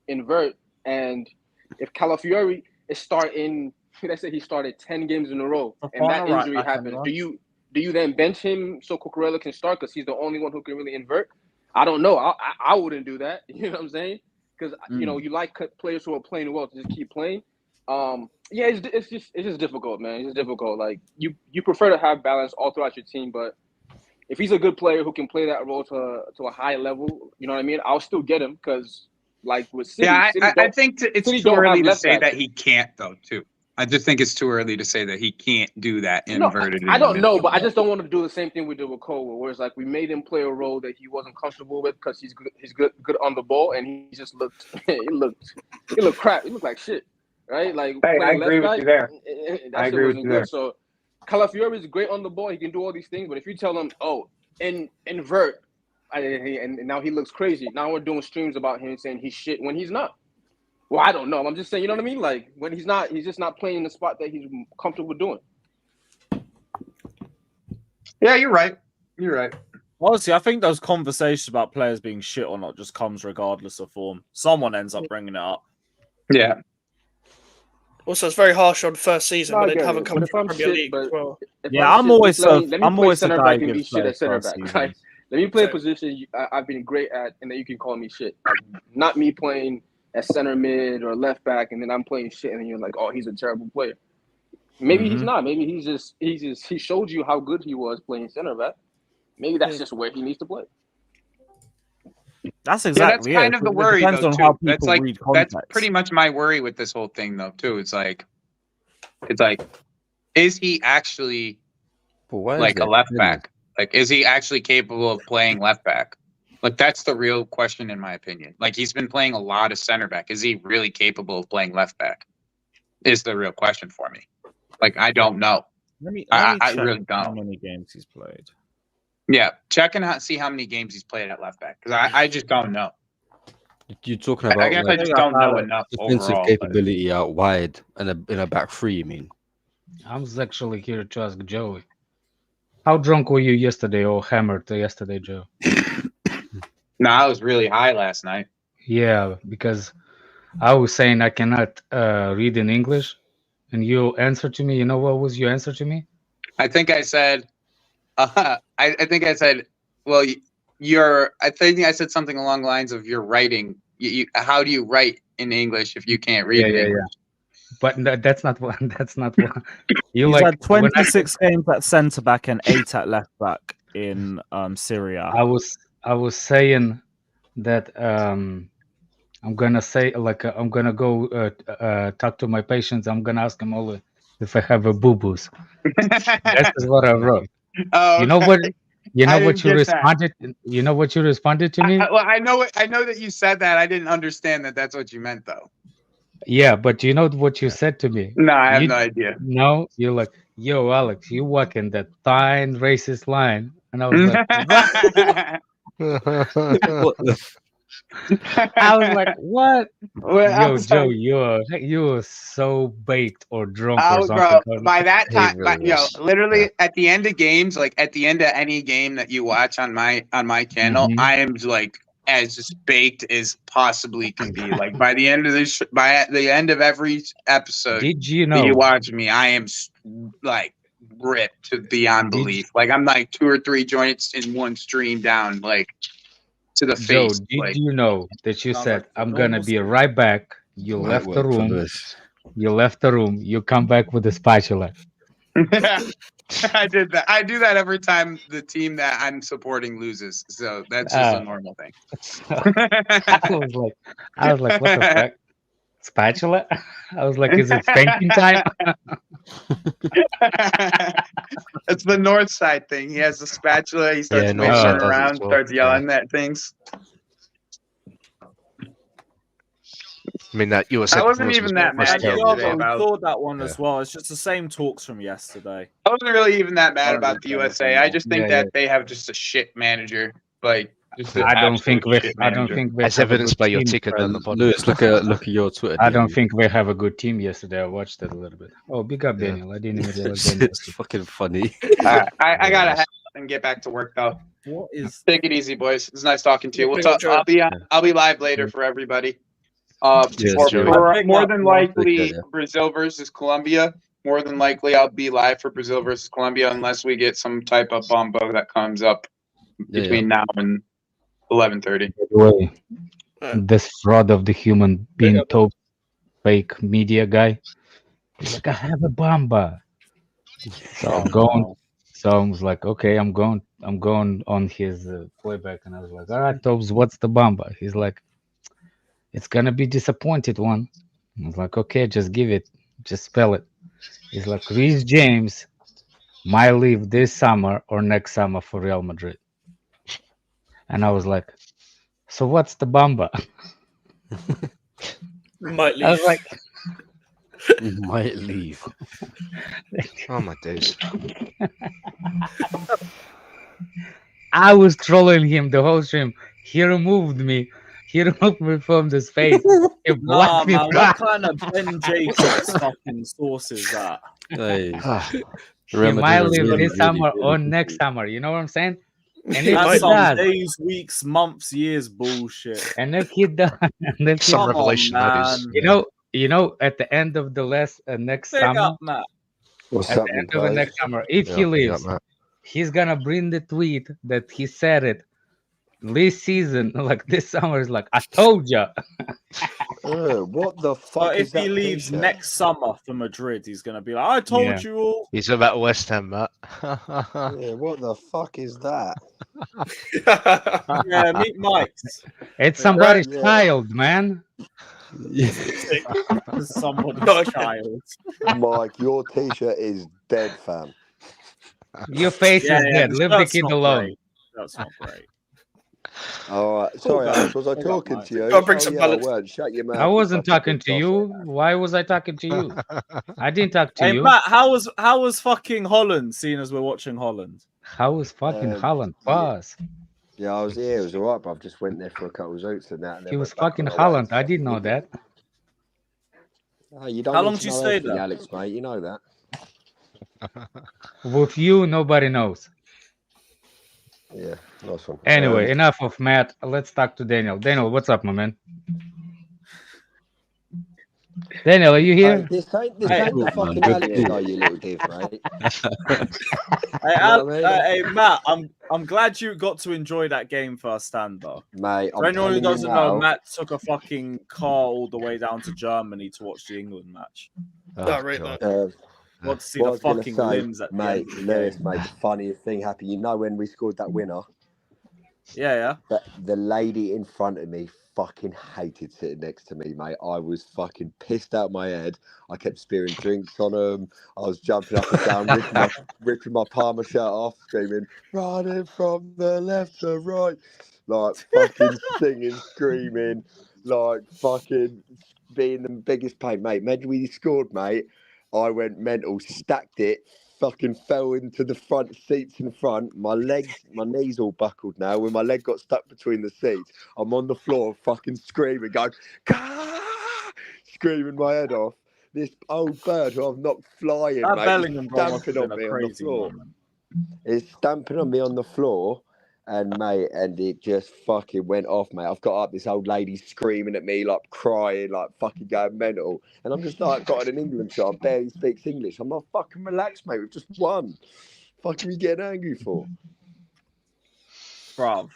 invert. And if Calafiori is starting, let's say he started 10 games in a row, and that injury happens, do you then bench him so Cucurella can start because he's the only one who can really invert? I don't know. I wouldn't do that. You know what I'm saying? Because you know, you like players who are playing well to just keep playing. Yeah, it's just difficult, man. It's just difficult. Like, you prefer to have balance all throughout your team, but if he's a good player who can play that role to a high level, you know what I mean? I'll still get him because, like, with City, I think it's too early to say that he can't, though. Too. I just think it's too early to say that he can't do that inverted. I don't know, but I just don't want to do the same thing we did with Cole, where it's like we made him play a role that he wasn't comfortable with because he's good on the ball, and he just looked crap. He looked like shit. Right, like, I agree with you there. I agree with you there. So Calafiori is great on the ball. He can do all these things, but if you tell him, invert, and now he looks crazy. Now we're doing streams about him saying he's shit when he's not. Well, I don't know. I'm just saying, you know what I mean? Like, when he's not, he's just not playing in the spot that he's comfortable doing. Yeah, you're right. You're right. Honestly, I think those conversations about players being shit or not just comes regardless of form. Someone ends up bringing it up. Yeah. Also, it's very harsh on first season No, I when they get haven't it. come But if from I'm Premier shit, League as but well. if Yeah, I'm I'm shit, always just let me I'm play always the center guy back who and be gives shit at players center first back. Right? seasons. Let me play a So- position I've been great at, and then you can call me shit. Like, not me playing at center mid or left back, and then I'm playing shit, and then you're like, oh, he's a terrible player. Maybe he's not. Maybe he showed you how good he was playing center back. Maybe that's just where he needs to play. That's Yeah, that's exactly kind it. of the It worry, depends though, on how too. That's people like read that's context. pretty much my worry with this whole thing, though, too. It's like, is he actually But why is like a that? left back? Like, is he actually capable of playing left back? Like, that's the real question, in my opinion. Like, he's been playing a lot of center back. Is he really capable of playing left back? Is the real question for me. Like, I don't know. Let me I check really how don't. many games he's played. Yeah, check and see how many games he's played at left back, because I just don't know. You're talking I about guess I like just don't know enough defensive overall. capability out wide and in a back three. You mean? I was actually here to ask Joey. How drunk were you yesterday or hammered yesterday, Joe? No, I was really high last night. Yeah, because I was saying I cannot read in English, and you answered to me. You know what was your answer to me? I think I said, I think I said, well, I think I said something along the lines of your writing. How do you write in English if you can't read in English? But that's not what. That's not what. You He's like had when 26 games at centre back and 8 at left back in Syria. I was saying that I'm gonna say like I'm gonna go talk to my patients. I'm gonna ask them all if I have a boo-boos. This is what I wrote. Oh, You know what? You know I what didn't you get that. responded. You know what you responded to me. I know that you said that. I didn't understand that. That's what you meant, though. Yeah, but you know what you said to me. No, I have You no idea. No, you're like, yo, Alex, you walking that fine racist line, and I was like, what? What the I was like, what? Well, Yo, I'm Joe, sorry. you're so baked or drunk or Oh, something. bro! By that He time, really yo, was. literally at the end of games, like at the end of any game that you watch on my channel, Mhm. I am like as baked as possibly can be. Like by the end of this, by the end of every episode Did you that you know? watch me, I am like ripped to beyond belief. Like I'm like 2 or 3 joints in one stream down, like to the Joe, face. did Like you know that you Sounds said, like the I'm gonna normal be right back? You Might left the work for room. Lewis. You left the room. You come back with a spatula. I did that. I do that every time the team that I'm supporting loses. So that's just a normal thing. I was like, what the fuck? Spatula? I was like, is it spanking time? It's the north side thing. He has a spatula. He starts Yeah, waving North it Side does it around, as well. starts yelling at things. I mean, that USA I wasn't performance even was that mad terrible. yesterday we about. saw that one Yeah. as well. It's just the same talks from yesterday. I wasn't really even that mad Don't about the really USA. care I just think Yeah, that they have just a shit manager. Like, just an I don't think absolute we. shit I don't manager. think we As have a evidenced good by your team. ticket down the bottom. Lewis, look at your Twitter. I don't DM. think we have a good team yesterday. I watched it a little bit. Oh, big up Yeah. Daniel. I didn't even realize Daniel. It's fucking funny. I gotta head and get back to work though. What is Take it easy, boys. It's nice talking to you. We'll Big talk. up, Joe. I'll be live later for everybody. Cheers, Or Joey. for more than likely Okay, yeah. Brazil versus Colombia. More than likely, I'll be live for Brazil versus Colombia unless we get some type of bumbo that comes up between now and 11:30. By the way, Alright. this fraud of the human being up. top fake media guy. He's like, I have a bamba. So I'm going. So I was like, okay, I'm going on his playback, and I was like, all right, Tobes, what's the bamba? He's like, it's gonna be disappointed one. I was like, okay, just give it, just spell it. He's like, Reece James might leave this summer or next summer for Real Madrid. And I was like, so what's the bamba? Might leave. I was like, You might leave. Oh my days. I was trolling him the whole stream. He removed me. He removed me from the space. He Nah, blocked me. man, what kind of Ben Jacobs fucking source is that? Hey, He Real might Madrid are leave really, this summer really, or really next good. summer. You know what I'm saying? And He if might he That's some does, days, weeks, months, years bullshit. and if he does, and if he, Some Come on, revelation that is. man. you know, You know, at the end of the next Big summer, up, Matt. What's at the happening, end of the guys? next summer, if he leaves, he's gonna bring the tweet that he said it this season, like this summer. Is like, I told ya. What the So fuck if is that he leaves t-shirt? next summer for Madrid, he's gonna be like, I told you all. He's about West Ham, Matt. Yeah, what the fuck is that? Yeah, meet Mike's. It's somebody's Yeah. child, man. Somebody's child. Mike, your t-shirt is dead, fam. Your face is dead. the Leave the shirt's kid not alone. great. That's not great. All right, sorry, Alex, was I talking to you? Gotta bring some I balance. weren't. Shut your mouth. I you wasn't fucking talking to you. Why was I talking to you? I didn't talk to Hey you. Matt, how was fucking Holland? Seeing as we're watching Holland. How was fucking Holland? Yeah. Pause. Yeah, I was here. It was all right, but I've just went there for a couple of zoots and that. And He was fucking Holland. I didn't know that. Oh, you don't How need long to did you know stay everything, there? Alex, mate? You know that. With you, nobody knows. Yeah, nice one. Anyway, enough of Matt. Let's talk to Daniel. Daniel, what's up, my man? Daniel, are you here? This ain't the fucking Alex show, you little div, right? Hey Matt, I'm glad you got to enjoy that game firsthand, though. Mate, For anyone who doesn't know, Matt took a fucking car all the way down to Germany to watch the England match. Got to see the fucking limbs at the end of the Lewis, game. mate, the funniest thing happened. You know when we scored that winner? Yeah. The lady in front of me fucking hated sitting next to me, mate. I was fucking pissed out my head. I kept spearing drinks on them. I was jumping up and down, ripping my Parma shirt off, screaming, running from the left to right. Like fucking singing, screaming, like fucking being the biggest pain, mate. Imagine we scored, mate. I went mental, stacked it, fucking fell into the front seats in front. My knees all buckled now. When my leg got stuck between the seats, I'm on the floor fucking screaming, going, Gah! Screaming my head off. This old bird who I've knocked flying, That mate, Bellingham goal must stamping have on been a me on the crazy floor. moment. It's stamping on me on the floor. And mate, and it just fucking went off, mate. I've got up this old lady screaming at me, like crying, like fucking going mental. And I'm just like, got an England shot, barely speaks English. I'm not fucking relaxed, mate. We've just won. Fucking you getting angry for? Bruv.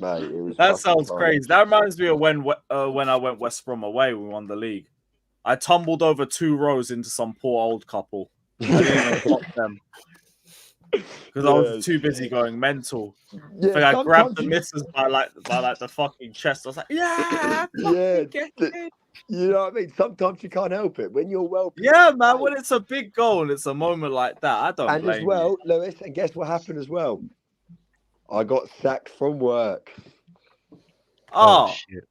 Mate, it was That sounds fun. crazy. That reminds me of when I went West Brom away, we won the league. I tumbled over 2 rows into some poor old couple. I didn't even clock them. Because I was too busy going mental. Yeah, I grabbed the missus by the fucking chest. I was like, yeah, you know what I mean? Sometimes you can't help it. When you're well, yeah, man. When it's a big goal and it's a moment like that, I don't blame as well, you. Lewis, and guess what happened as well? I got sacked from work. Oh, shit.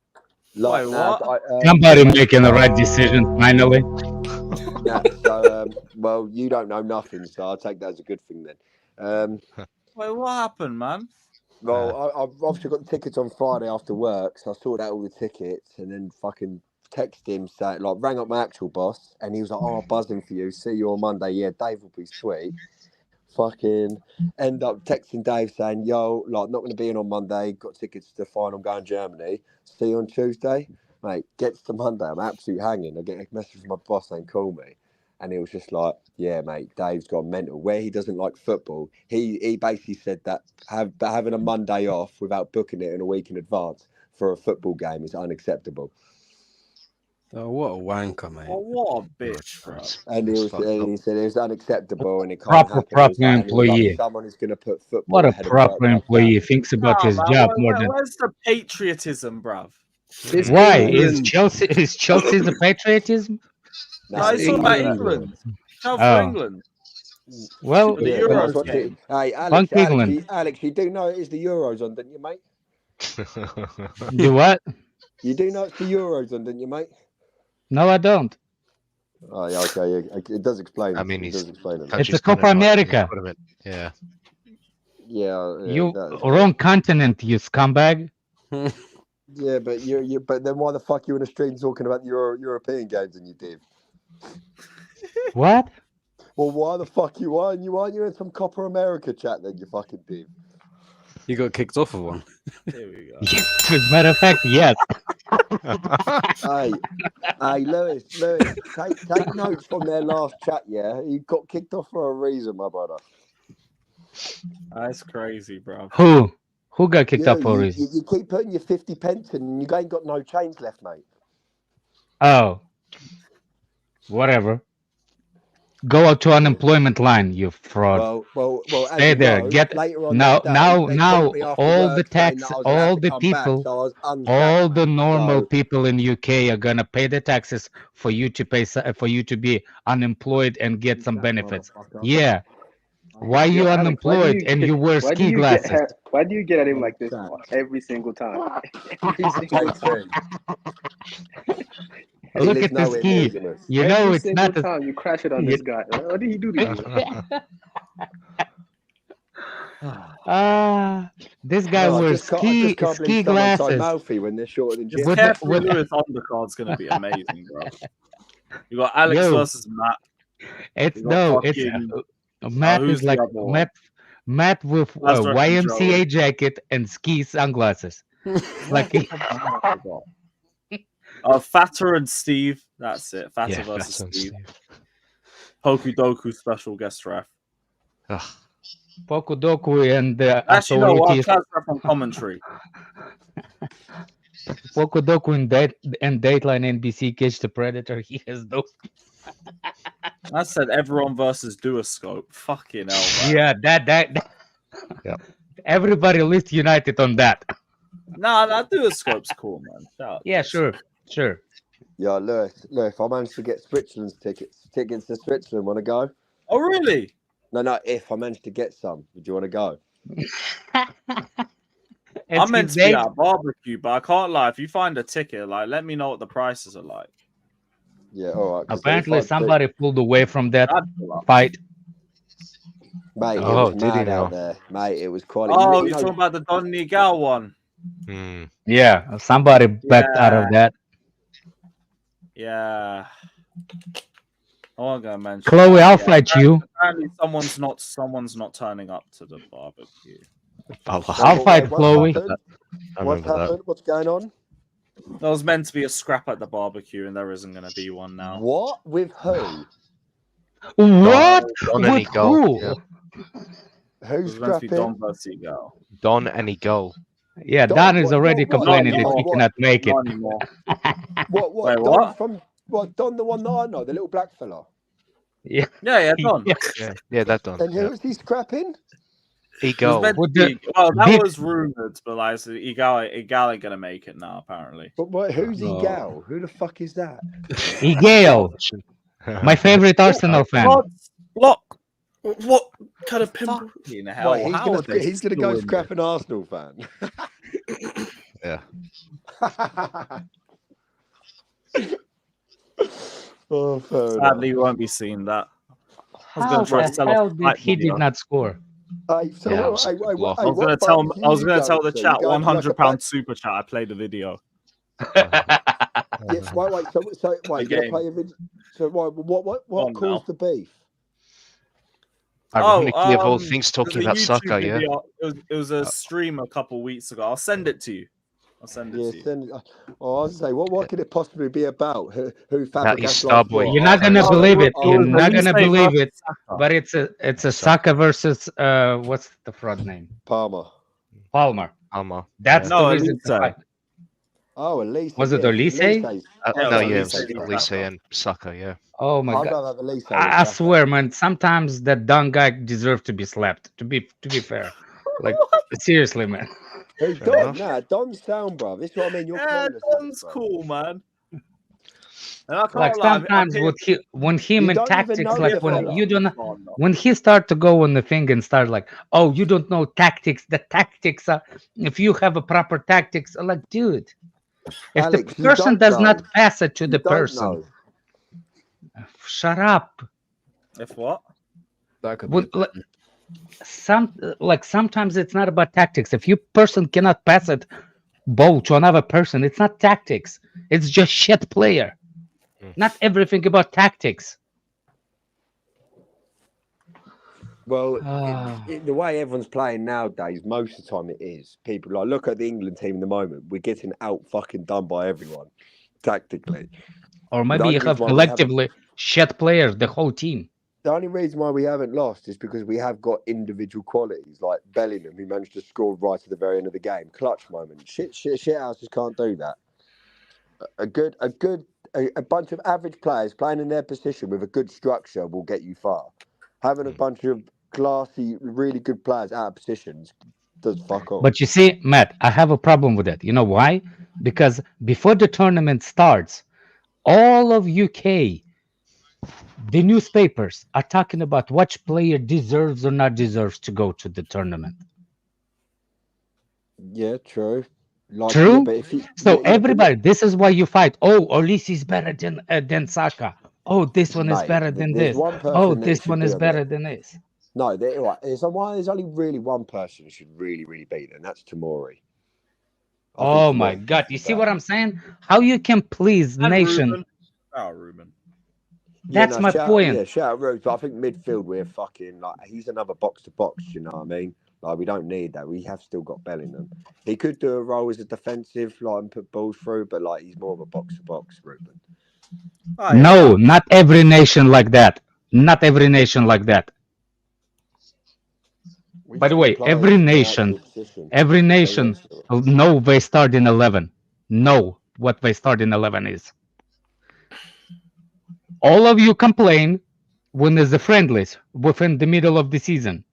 Like, wait, what? Somebody making the right decision finally. Well, you don't know nothing, so I'll take that as a good thing then. Wait, what happened, man? Well, I've obviously got the tickets on Friday after work, so I sorted out all the tickets and then fucking texted him, saying, like, rang up my actual boss, and he was like, "Oh, buzzing for you. See you on Monday. Yeah, Dave will be sweet." Fucking end up texting Dave saying, "Yo, like, not going to be in on Monday. Got tickets to the final. I'm going to Germany. See you on Tuesday." Mate, gets to Monday, I'm absolutely hanging. I get a message from my boss saying, "Call me." And he was just like, "Yeah, mate, Dave's gone mental." Where he doesn't like football, he basically said that having a Monday off without booking it in a week in advance for a football game is unacceptable. Oh, what a wanker, mate. Oh, what a bitch, bro. And he said it was unacceptable and it can't happen. Proper employee. Like, someone is going to put football. What a ahead of proper work employee. like that. Thinks about his job more than. Where's the patriotism, bruv? Why is Chelsea? Is Chelsea the patriotism? No, it's all about England. Shout for England. Well, the Euros game. Hey, Alex, you do know it is the Euros on, didn't you, mate? You what? You do know it's the Euros on, didn't you, mate? No, I don't. Oh, yeah, okay. Yeah. It does explain. I mean, it does explain it. It's a Copa America. Yeah. Yeah. You wrong continent, you scumbag. Yeah, but but then why the fuck you in a stream talking about European games and you did? What? Well, why the fuck you aren't you in some Copa America chat then, you fucking div? You got kicked off of one. Here we go. Yes, as a matter of fact, yes. Hey, Lewis, take notes from their last chat. Yeah, you got kicked off for a reason, my brother. That's crazy, bro. Who got kicked off for a reason? You keep putting your 50 pence and you ain't got no change left, mate. Oh, whatever. Go out to unemployment line, you fraud. Well. Stay there. Get now. All the tax, all the people, all the normal people in UK are gonna pay the taxes for you to pay for you to be unemployed and get some benefits. Yeah. Why are you unemployed and you wear ski glasses? Why do you get at him like this every single time? Every single time. Look at the ski. You know it's not. Time you crash it on this guy. What did he do to you? This guy wears ski glasses. Mouthy when they're shorter than Just careful with Lewis undercard's gonna be amazing, bro. You got Alex versus Matt. Matt is like Matt with YMCA jacket and ski sunglasses. Like Fatter and Steve. That's it. Fatter versus Steve. Poku Doku special guest ref. Poku Doku and actually no, what class ref on commentary. Poku Doku and Dateline NBC Catch the Predator. He has those. I said everyone versus Duoscope. Fucking hell. Man. Yeah, that. Yeah. Everybody list united on that. Nah, that Duoscope's cool, man. Yeah, sure. Yeah, Lewis, if I manage to get Switzerland's tickets to Switzerland, want to go? Oh, really? No, if I manage to get some, would you want to go? I'm meant to be at a barbecue, but I can't lie. If you find a ticket, like, let me know what the prices are like. Yeah, all right. Apparently, somebody pulled away from that fight. Mate, it was mad out there. Mate, it was quality. Oh, you're talking about the Don Miguel one? Yeah, somebody backed out of that. Yeah. I won't go mention. Chloe, I'll fight you. Apparently, someone's not turning up to the barbecue. I'll fight Chloe. What's happened? What's going on? There was meant to be a scrap at the barbecue, and there isn't going to be one now. What? With who? What? With who? Yeah. Who's scrapping? Don versus Eagle. Don and Eagle. Yeah, Don is already complaining that he cannot make it. What? Wait, Don what? From what? Don, the one that I know, the little black fella. Yeah, Don. Yeah, that Don. And who was he scrapping? Eagle. Well, that was rumored, but like, so Eagle ain't gonna make it now, apparently. But who's Eagle? Who the fuck is that? Eagle, my favorite Arsenal fan. What kind of pimp? He's gonna go scrap an Arsenal fan. Yeah. Sadly, you won't be seeing that. How the hell did he did not score? I was going to tell the chat £100 super chat. I played the video. Yes, wait. So wait, you play a video. So what caused the beef? Ironically, of all things, talking about soccer, yeah. It was a stream a couple weeks ago. I'll send it to you. To you. I'll say, what could it possibly be about? Who Fabregas? You're not gonna believe it. You're not gonna believe it. But it's a Saka versus what's the fraud name? Palmer. That's the reason. Oh, Elise. Was it Elise? No, yeah, it was Elise and Saka, yeah. Oh my god! I swear, man. Sometimes that dumb guy deserves to be slapped. To be fair, like seriously, man. Hey, Don, Don's sound, bro. This is what I mean. Don's cool, man. Like sometimes when him and tactics, like when you don't know, when he start to go on the thing and start like, oh, you don't know tactics. The tactics are, if you have a proper tactics, I'm like, dude, if Alex, the person does not pass it to the person, shut up. If what? That could be. Sometimes it's not about tactics. If you person cannot pass it ball to another person, it's not tactics. It's just shit player. Not everything about tactics. Well, the way everyone's playing nowadays, most of the time it is. People like look at the England team at the moment. We're getting out fucking done by everyone tactically. Or maybe you have collectively shit players, the whole team. The only reason why we haven't lost is because we have got individual qualities like Bellingham, who managed to score right at the very end of the game. Clutch moment. Shit houses can't do that. A bunch of average players playing in their position with a good structure will get you far. Having a bunch of classy, really good players out of positions does fuck off. But you see, Matt, I have a problem with that. You know why? Because before the tournament starts, all of UK, the newspapers are talking about which player deserves or not deserves to go to the tournament. Yeah, true. True. So everybody, this is why you fight. Oh, Olise is better than Saka. Oh, this one is better than this. Oh, this one is better than this. No, there's only really one person who should really, really beat it, and that's Tomori. Oh my God! You see what I'm saying? How you can please nation? Ruben. Oh, Ruben. That's my point. Yeah, shout out Rose, but I think midfield we're fucking like he's another box to box. You know what I mean? Like we don't need that. We have still got Bellingham. He could do a role as a defensive, like and put balls through, but like he's more of a box to box, Ruben. Oh, yeah. No, not every nation like that. Not every nation like that. By the way, every nation know they start in 11. Know what they start in 11 is. All of you complain when there's the friendlies within the middle of the season,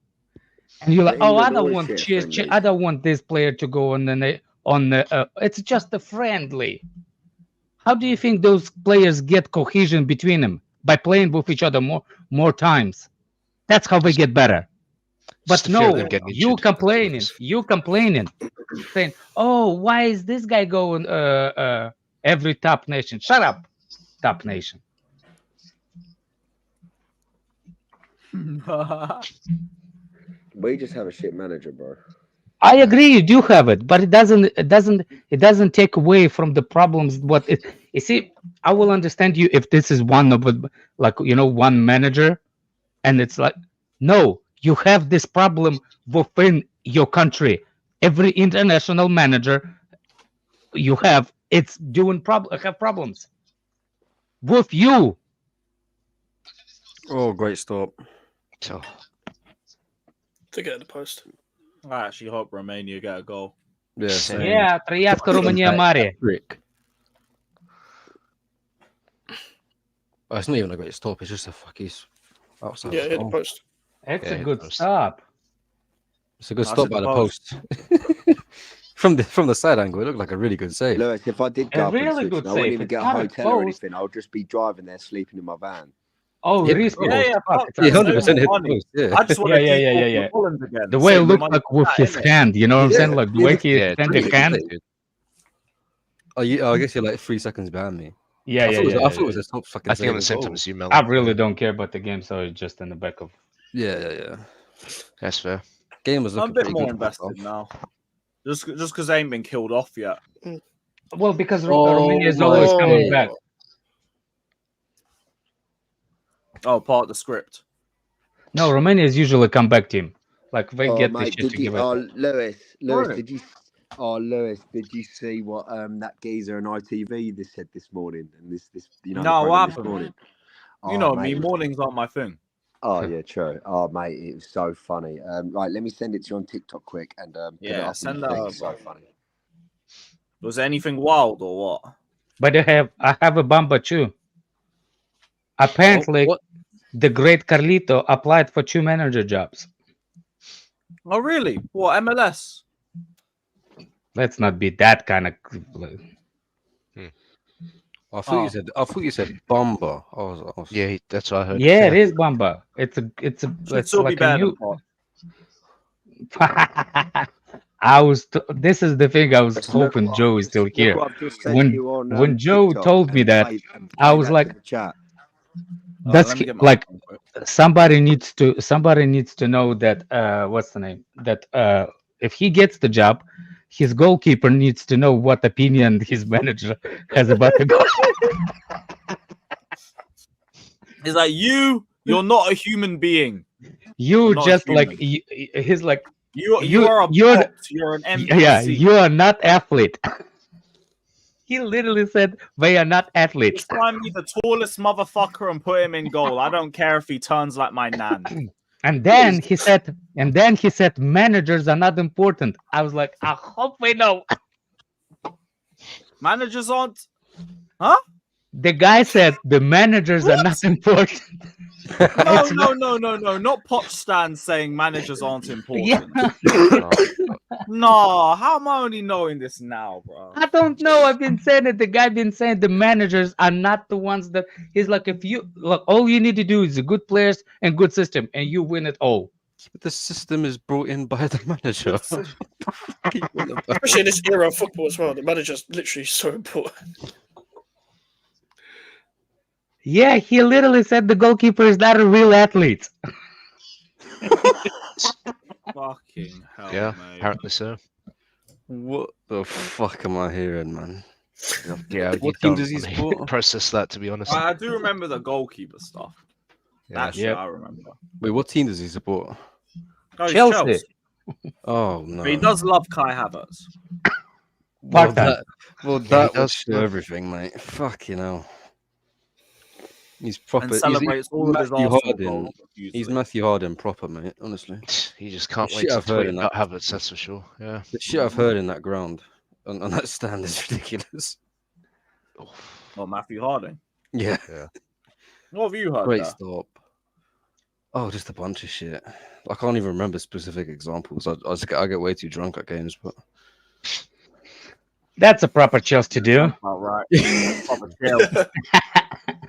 and you're like, "Oh, I don't want I don't want this player to go on the It's just a friendly." How do you think those players get cohesion between them? By playing with each other more times. That's how they get better. But no, you complaining, saying, "Oh, why is this guy going every top nation?" Shut up, top nation. We just have a shit manager, bro. I agree, you do have it, but it doesn't take away from the problems. You see, I will understand you if this is one of one manager, and it's like, no, you have this problem within your country. Every international manager you have, it's have problems with you. Oh, great stop. To get in the post. I actually hope Romania get a goal. Yeah, Trăiască România mare. Oh, it's not even a great stop. It's just a fucking outside. Yeah, hit the post. It's a good stop. It's a good stop by the post. From the side angle, it looked like a really good save. Look, if I did go up and switch, I wouldn't even get a hotel or anything. I would just be driving there, sleeping in my van. Oh, yeah, really? Yeah, 100% hit the post. Yeah. I just want to yeah. The way it looked like with his hand, you know what I'm saying? Like the way he extended his hand. Oh, I guess you're like 3 seconds behind me. Yeah, I thought it was a top fucking. I think I'm the same time as you, Mel. I really don't care about the game, so it's just in the back of. Yeah. That's fair. Game was. I'm a bit more invested now, just because they ain't been killed off yet. Well, because Romania is always coming back. Oh, part of the script. No, Romania is usually a comeback team. Like they get the shit to give it. Lewis, did you? Oh, Lewis, did you see what that geezer on ITV said this morning? And this no, what happened? This morning? You know me, mornings aren't my thing. Oh yeah, true. Oh mate, it was so funny. Right, let me send it to you on TikTok quick and send that over. It's so funny. Was there anything wild or what? But I have a bumper too. Apparently, the great Carlito applied for 2 manager jobs. Oh really? What, MLS? Let's not be that kind of. I thought you said Bomber. Yeah, that's what I heard. Yeah, it is Bomber. It's like a new. This is the thing I was hoping Joe is still here. When Joe told me that, I was like, that's like somebody needs to know that what's the name, that if he gets the job, his goalkeeper needs to know what opinion his manager has about the goal. It's like you're not a human being. You not just human. like he's like you are a you're bot. You're an NPC. yeah, you are not athlete. He literally said they are not athletes. Just find me the tallest motherfucker and put him in goal. I don't care if he turns like my nan. And then he said, managers are not important. I was like, I hope we know. Managers aren't. Huh? The guy said the managers are not important. No. Not Poch Stan saying managers aren't important. Yeah. No, how am I only knowing this now, bro? I don't know. I've been saying it. The guy been saying the managers are not the ones that he's like, if you look, all you need to do is a good players and good system, and you win it all. But the system is brought in by the manager. Especially in this era of football as well, the manager's literally so important. Yeah, he literally said the goalkeeper is not a real athlete. Fucking hell, Yeah, mate. apparently so. What the fuck am I hearing, man? Yeah, What team does he support? process that, to be honest. I do remember the goalkeeper stuff. That shit I remember. Wait, what team does he support? Oh, he's Chelsea. Oh no. But he does love Kai Havertz. Well, Part-time. that will show everything, mate. Fucking hell. He's proper. And celebrates all of his Matthew Arsenal Harden. goals. He's Matthew Harden proper, mate. Honestly, He just can't The wait shit to I've heard tweet in about that. Havertz, that's for sure. Yeah. the shit I've heard in that ground on that stand is ridiculous. Well, Matthew Harding. Yeah. What have you heard? Great there? stop. Oh, just a bunch of shit. I can't even remember specific examples. I get way too drunk at games, but That's a proper Chelsea to do. All right.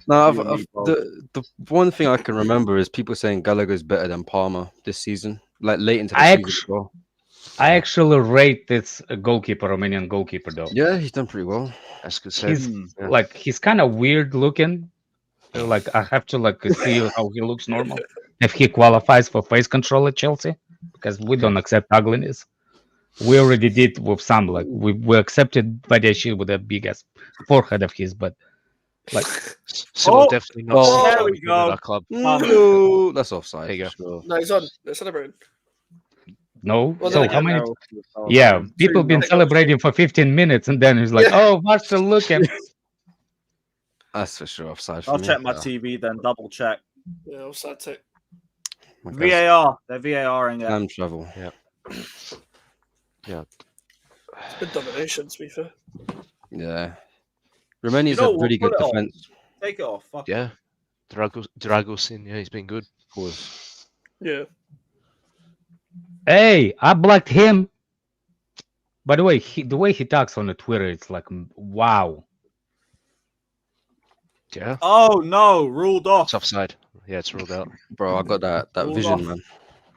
no, You and me both. the one thing I can remember is people saying Gallagher's better than Palmer this season, like late into the I season as well. I actually rate this goalkeeper, Romanian goalkeeper, though. Yeah, he's done pretty well. That's good. He's Yeah. like he's kind of weird looking. Like I have to like see how he looks normal. If he qualifies for face control at Chelsea, because we don't accept ugliness. We already did with some, like we accepted Vadeshi with a big ass forehead of his, but like Cyril definitely not. Oh, there we in go. Our club. No, that's offside. There you go. for sure. No, he's on. They're celebrating. no. Well, So then how again, many? no. Yeah, people been celebrating for 15 minutes, and then he's like, Yeah. "Oh, VAR's still looking." That's for sure offside. For I'll me. check my TV then, double check. Yeah, offside too. My guy's VAR. They're VARing it. time travel. It's been domination, to be fair. Yeah. Romania's You know a really what? good Put it on. defense. Take it off. Fuck. Yeah. Dragosin, yeah, he's been good. Pause. Yeah. Hey, I blocked him. By the way, the way he talks on the Twitter, it's like, wow. Yeah. Oh no, ruled off. It's offside. Yeah, it's ruled out. Bro, I got that Rule vision, off. man.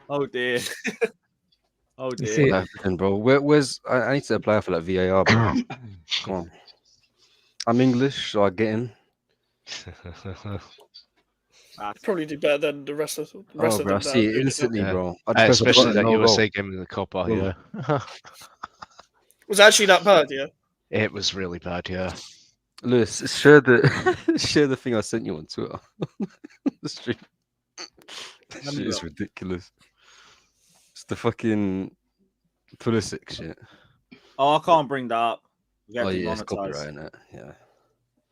Oh dear. Oh dear. See- That vision, bro. Where's I need to apply for that VAR, bro. Come on. I'm English, so I get in. Probably do better than the rest of Oh, them. bro, I see it instantly, Yeah. bro. I just press the Especially button, that no USA goal. game in the Copa. Boom. Yeah. Was it actually that bad, yeah? It was really bad. Yeah. Lewis, share the share the thing I sent you on Twitter. The stream. This shit is ridiculous. It's the fucking Pulisic shit. Oh, I can't bring that up. We get Oh yeah, it's demonetized. copyright in it. Yeah.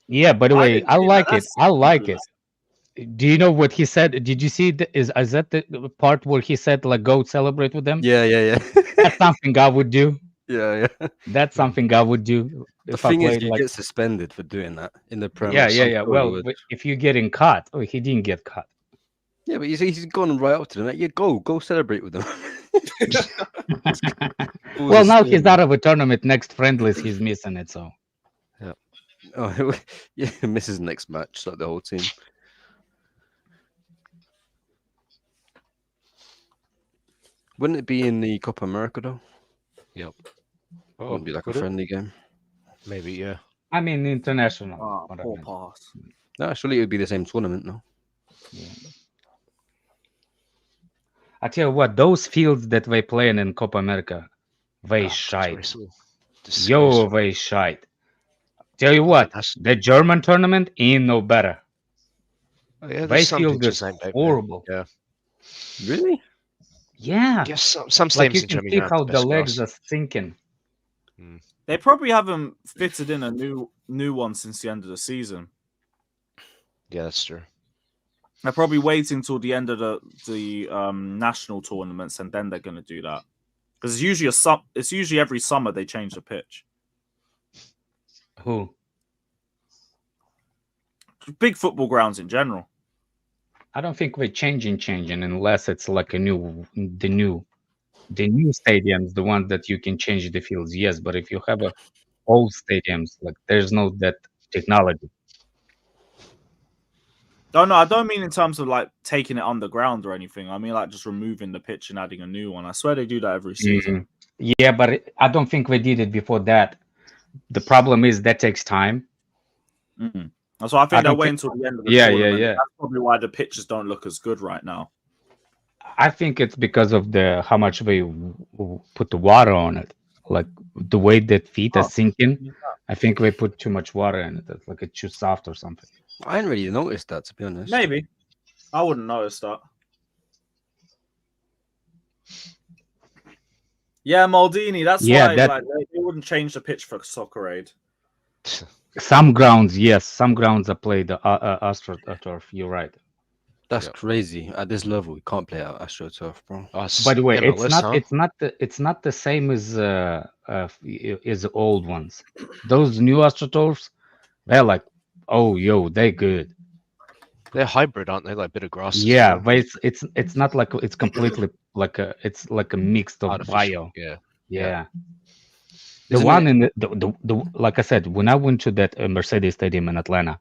Yeah, by the I way, didn't I see like that. it. I like it. Do you know what he said? Did you see? Is that the part where he said like go celebrate with them? Yeah. That's something I would do. yeah. That's something I would do The if I thing is, played you like. get suspended for doing that in the Premier. Yeah. Well, but if you're getting caught, oh, he didn't get caught. yeah, but he's gone right up to them. Like, yeah, go celebrate with them. Well, now he's out of a tournament. Next friendlies, he's missing it. So Oh, yeah, misses next match, like the whole team. Wouldn't it be in the Copa America though? Yep. Wouldn't be like a would it? friendly game. Maybe. Yeah. I mean international. Oh, what I poor mean. pass. No, surely it would be the same tournament, no? I tell you what, those fields that they playing in Copa America, they Ah, shite. disgraceful. Yo, Disgraceful. they shite. Tell you what, That's- the German tournament ain't no better. Oh, yeah, They there's some feel pictures this ain't bad, man. horrible. Yeah. Really? Yeah. Yes, some Like stadiums you in can Germany see don't have how the the best legs grass. are sinking. They probably haven't fitted in a new one since the end of the season. Yeah, that's true. They're probably waiting till the end of the national tournaments, and then they're going to do that. Because it's usually every summer they change the pitch. Who? Big football grounds in general. I don't think we're changing unless it's like the new stadiums, the ones that you can change the fields. Yes, but if you have old stadiums, like there's no that technology. Oh no, I don't mean in terms of like taking it underground or anything. I mean like just removing the pitch and adding a new one. I swear they do that every season. Yeah, but I don't think we did it before that. The problem is that takes time. That's why I think they're waiting until the end of the tournament. Yeah. That's probably why the pitches don't look as good right now. I think it's because of how much we put the water on it, like the way that feet are sinking. I think we put too much water in it. It's like it's too soft or something. I didn't really notice that, to be honest. Maybe. I wouldn't notice that. Yeah, Maldini. That's why they wouldn't change the pitch for Soccer Aid. Some grounds, yes. Some grounds are played AstroTurf. You're right. That's crazy. At this level, we can't play at AstroTurf, bro. By the way, it's not the same as the old ones. Those new AstroTurfs, they're like, they're good. They're hybrid, aren't they? Like bit of grass. Yeah, but it's not like it's completely it's like a mix of bio. Yeah. The one in the like I said, when I went to that Mercedes Stadium in Atlanta,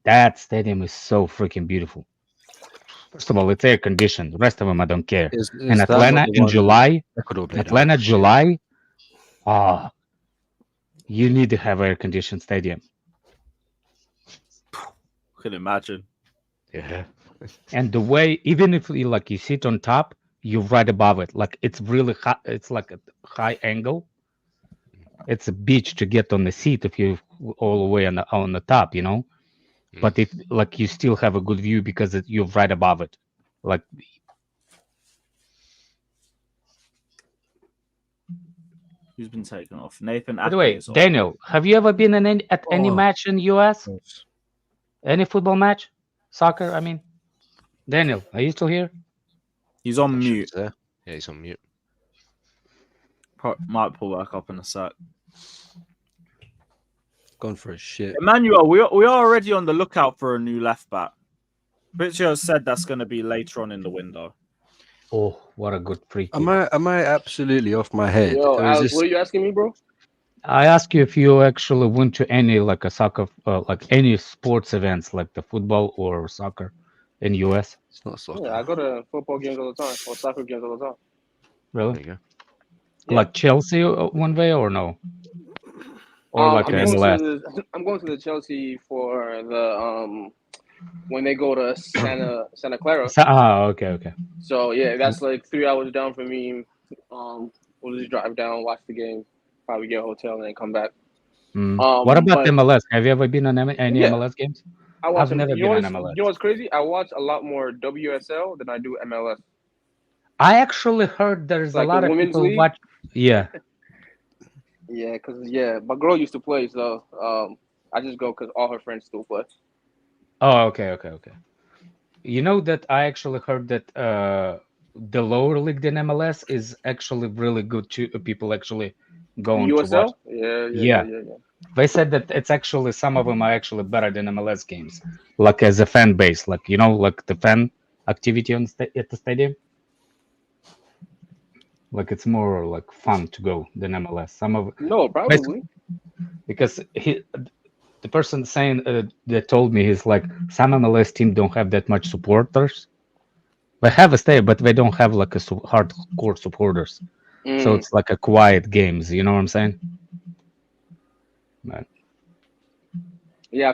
that stadium is so freaking beautiful. First of all, it's air conditioned. The rest of them, I don't care. In Atlanta in July, you need to have air conditioned stadium. Can imagine. Yeah. And the way, even if you sit on top, you're right above it. Like it's really high. It's like a high angle. It's a beach to get on the seat if you're all the way on the top, But if you still have a good view because you're right above it. Like who's been taken off? Nathan. By the way, Daniel, have you ever been at any match in the US? Any football match? Soccer, I mean. Daniel, are you still here? He's on mute. Yeah, he's on mute. Might pull back up in a sec. Gone for a shit. Emmanuel, we are already on the lookout for a new left back. Picture said that's going to be later on in the window. Oh, what a good free kick. Am I absolutely off my head? Yo, Alex, what are you asking me, bro? I ask you if you actually went to any a soccer, any sports events like the football or soccer in US. It's not soccer. Yeah, I go to football games all the time or soccer games all the time. Really? There you go. Yeah. Like Chelsea one way or no? Or like MLS? I'm going to the Chelsea for the when they go to Santa Clara. Okay. So yeah, that's like 3 hours down for me. We'll just drive down, watch the game, probably get a hotel, and then come back. What about MLS? Have you ever been on any MLS games? I've never been on MLS. You know what's crazy? I watch a lot more WSL than I do MLS. I actually heard there's a lot of people watch. Yeah. Yeah, because my girl used to play, so I just go because all her friends still play. Oh, okay. You know that I actually heard that the lower league than MLS is actually really good too. People actually going to watch. Yeah. They said that it's actually some of them are actually better than MLS games, like as a fan base, like like the fan activity at the stadium. Like it's more like fun to go than MLS. No, probably because the person saying that told me he's like some MLS team don't have that much supporters. They have a stadium, but they don't have like a hardcore supporters. So it's like a quiet games. You know what I'm saying? But, yeah,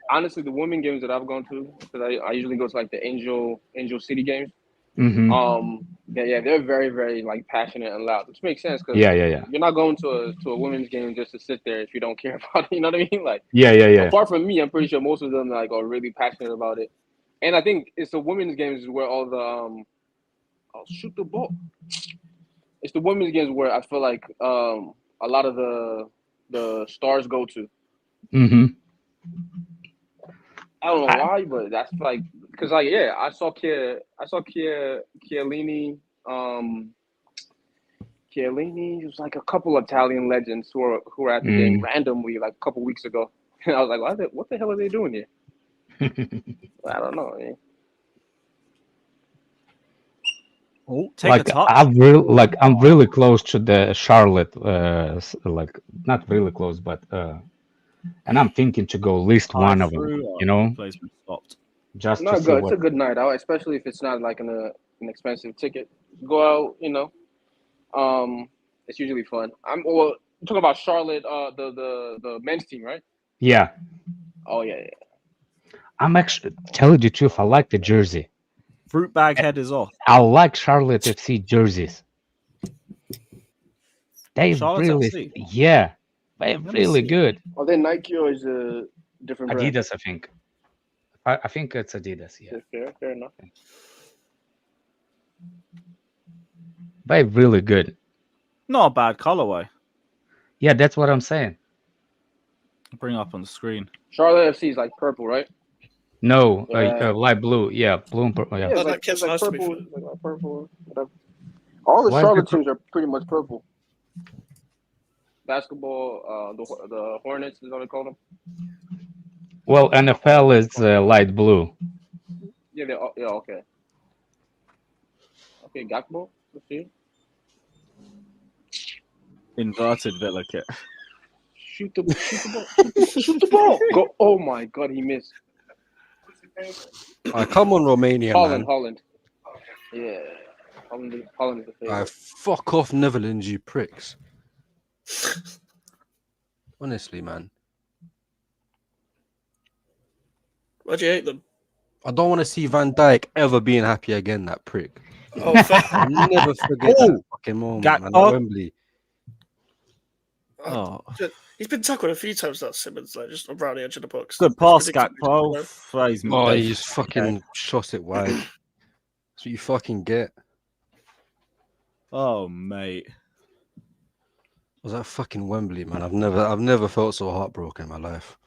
honestly, the women games that I've gone to, because I usually go to like the Angel City games. They're very, very like passionate and loud, which makes sense because you're not going to a women's game just to sit there if you don't care about it. You know what I mean? Like apart from me, I'm pretty sure most of them are really passionate about it. And I think it's the women's games where all the I'll shoot the ball. It's the women's games where I feel like a lot of the stars go to. Mm-hmm. I don't know why, but that's like because like yeah, I saw Chiellini. Chiellini. It was like a couple of Italian legends who are at the game randomly like a couple weeks ago, and I was like, what the hell are they doing here? I don't know. Man. Oh, take a touch. I'm really close to the Charlotte. Like not really close, but and I'm thinking to go at least one of them. You know, placement stopped. Just no, to see it's a good night out, especially if it's not like an expensive ticket. Go out, you know. It's usually fun. I'm talking about Charlotte, the men's team, right? Yeah. Oh yeah. I'm actually telling you the truth. I like the jersey. Fruit bag head is off. I like Charlotte FC jerseys. They Charlotte really, FC? yeah, they're really good. Are they Nike or is a different brand? Adidas, I think. I think it's Adidas. Yeah. Fair enough. They're really good. Not a bad colorway. Yeah, that's what I'm saying. Bring up on the screen. Charlotte FC is like purple, right? No, light blue. Yeah, blue and purple. Yeah. It's like purple, like purple, whatever. All the Charlotte teams are pretty much purple. Basketball, the Hornets is what they call them. Well, NFL is light blue. Yeah, okay. Okay, Gakpo, let's see. Inverted Villa kit. Shoot the ball. Shoot the ball. Go. Oh my God, he missed. Come on, Romania, man. Holland. Yeah. Holland is the favorite. Fuck off, Netherlands, you pricks. Honestly, man. Why do you hate them? I don't want to see Van Dijk ever being happy again, that prick. Oh, fair. I'll never forget that fucking moment, man. At Wembley. Oh. He's been tackled a few times, that Simmons, like just around the edge of the box. Good pass, Gakpo. He's fucking shot it wide. That's what you fucking get. Oh, mate. Was that fucking Wembley, man? I've never felt so heartbroken in my life.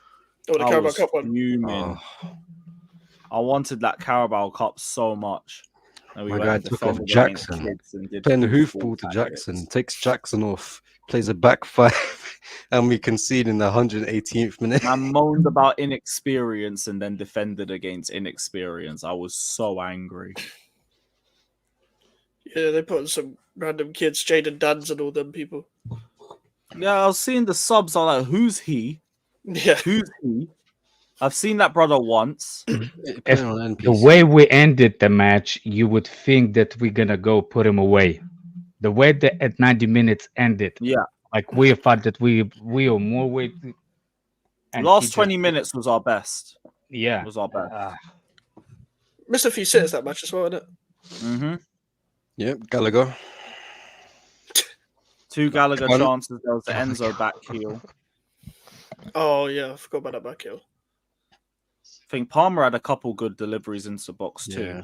Oh, the Carabao Cup one. I wanted that Carabao Cup so much. And my guy took off Jackson. Playing the hoofball to Jackson. Takes Jackson off. Plays a back five. And we concede in the 118th minute. I moaned about inexperience and then defended against inexperience. I was so angry. Yeah, they put in some random kids, Jaden Dans and all them people. Yeah, I was seeing the subs. I'm like, who's he? Yeah. Who's he? I've seen that brother once. The way we ended the match, you would think that we're going to go put him away. The way that at 90 minutes ended. Yeah. Like we thought that we are more weight. Last 20 minutes was our best. Yeah. Was our best. Missed a few sitters that match as well, isn't it? Mm-hmm. Yep, Gallagher. 2 Gallagher chances. There was the Enzo back heel. Oh, yeah. I forgot about that back heel. I think Palmer had a couple good deliveries into the box too. Yeah.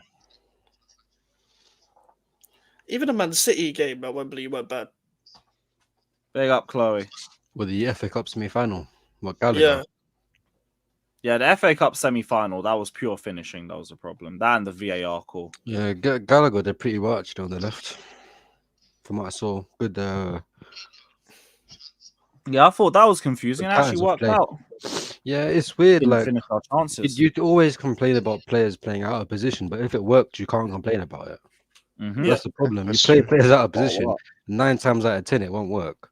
Even a Man City game at Wembley weren't bad. Big up, Chloe. With the FA Cup semi-final. What, Gallagher? Yeah, the FA Cup semi-final, that was pure finishing. That was a problem. That and the VAR call. Yeah, Gallagher did pretty well actually on the left. From what I saw. Good. Yeah, I thought that was confusing. It actually worked out. Yeah, it's weird. Didn't like finish our chances. You'd always complain about players playing out of position, but if it worked, you can't complain about it. Mm-hmm. That's the problem. You play players out of position, 9 times out of 10, it won't work.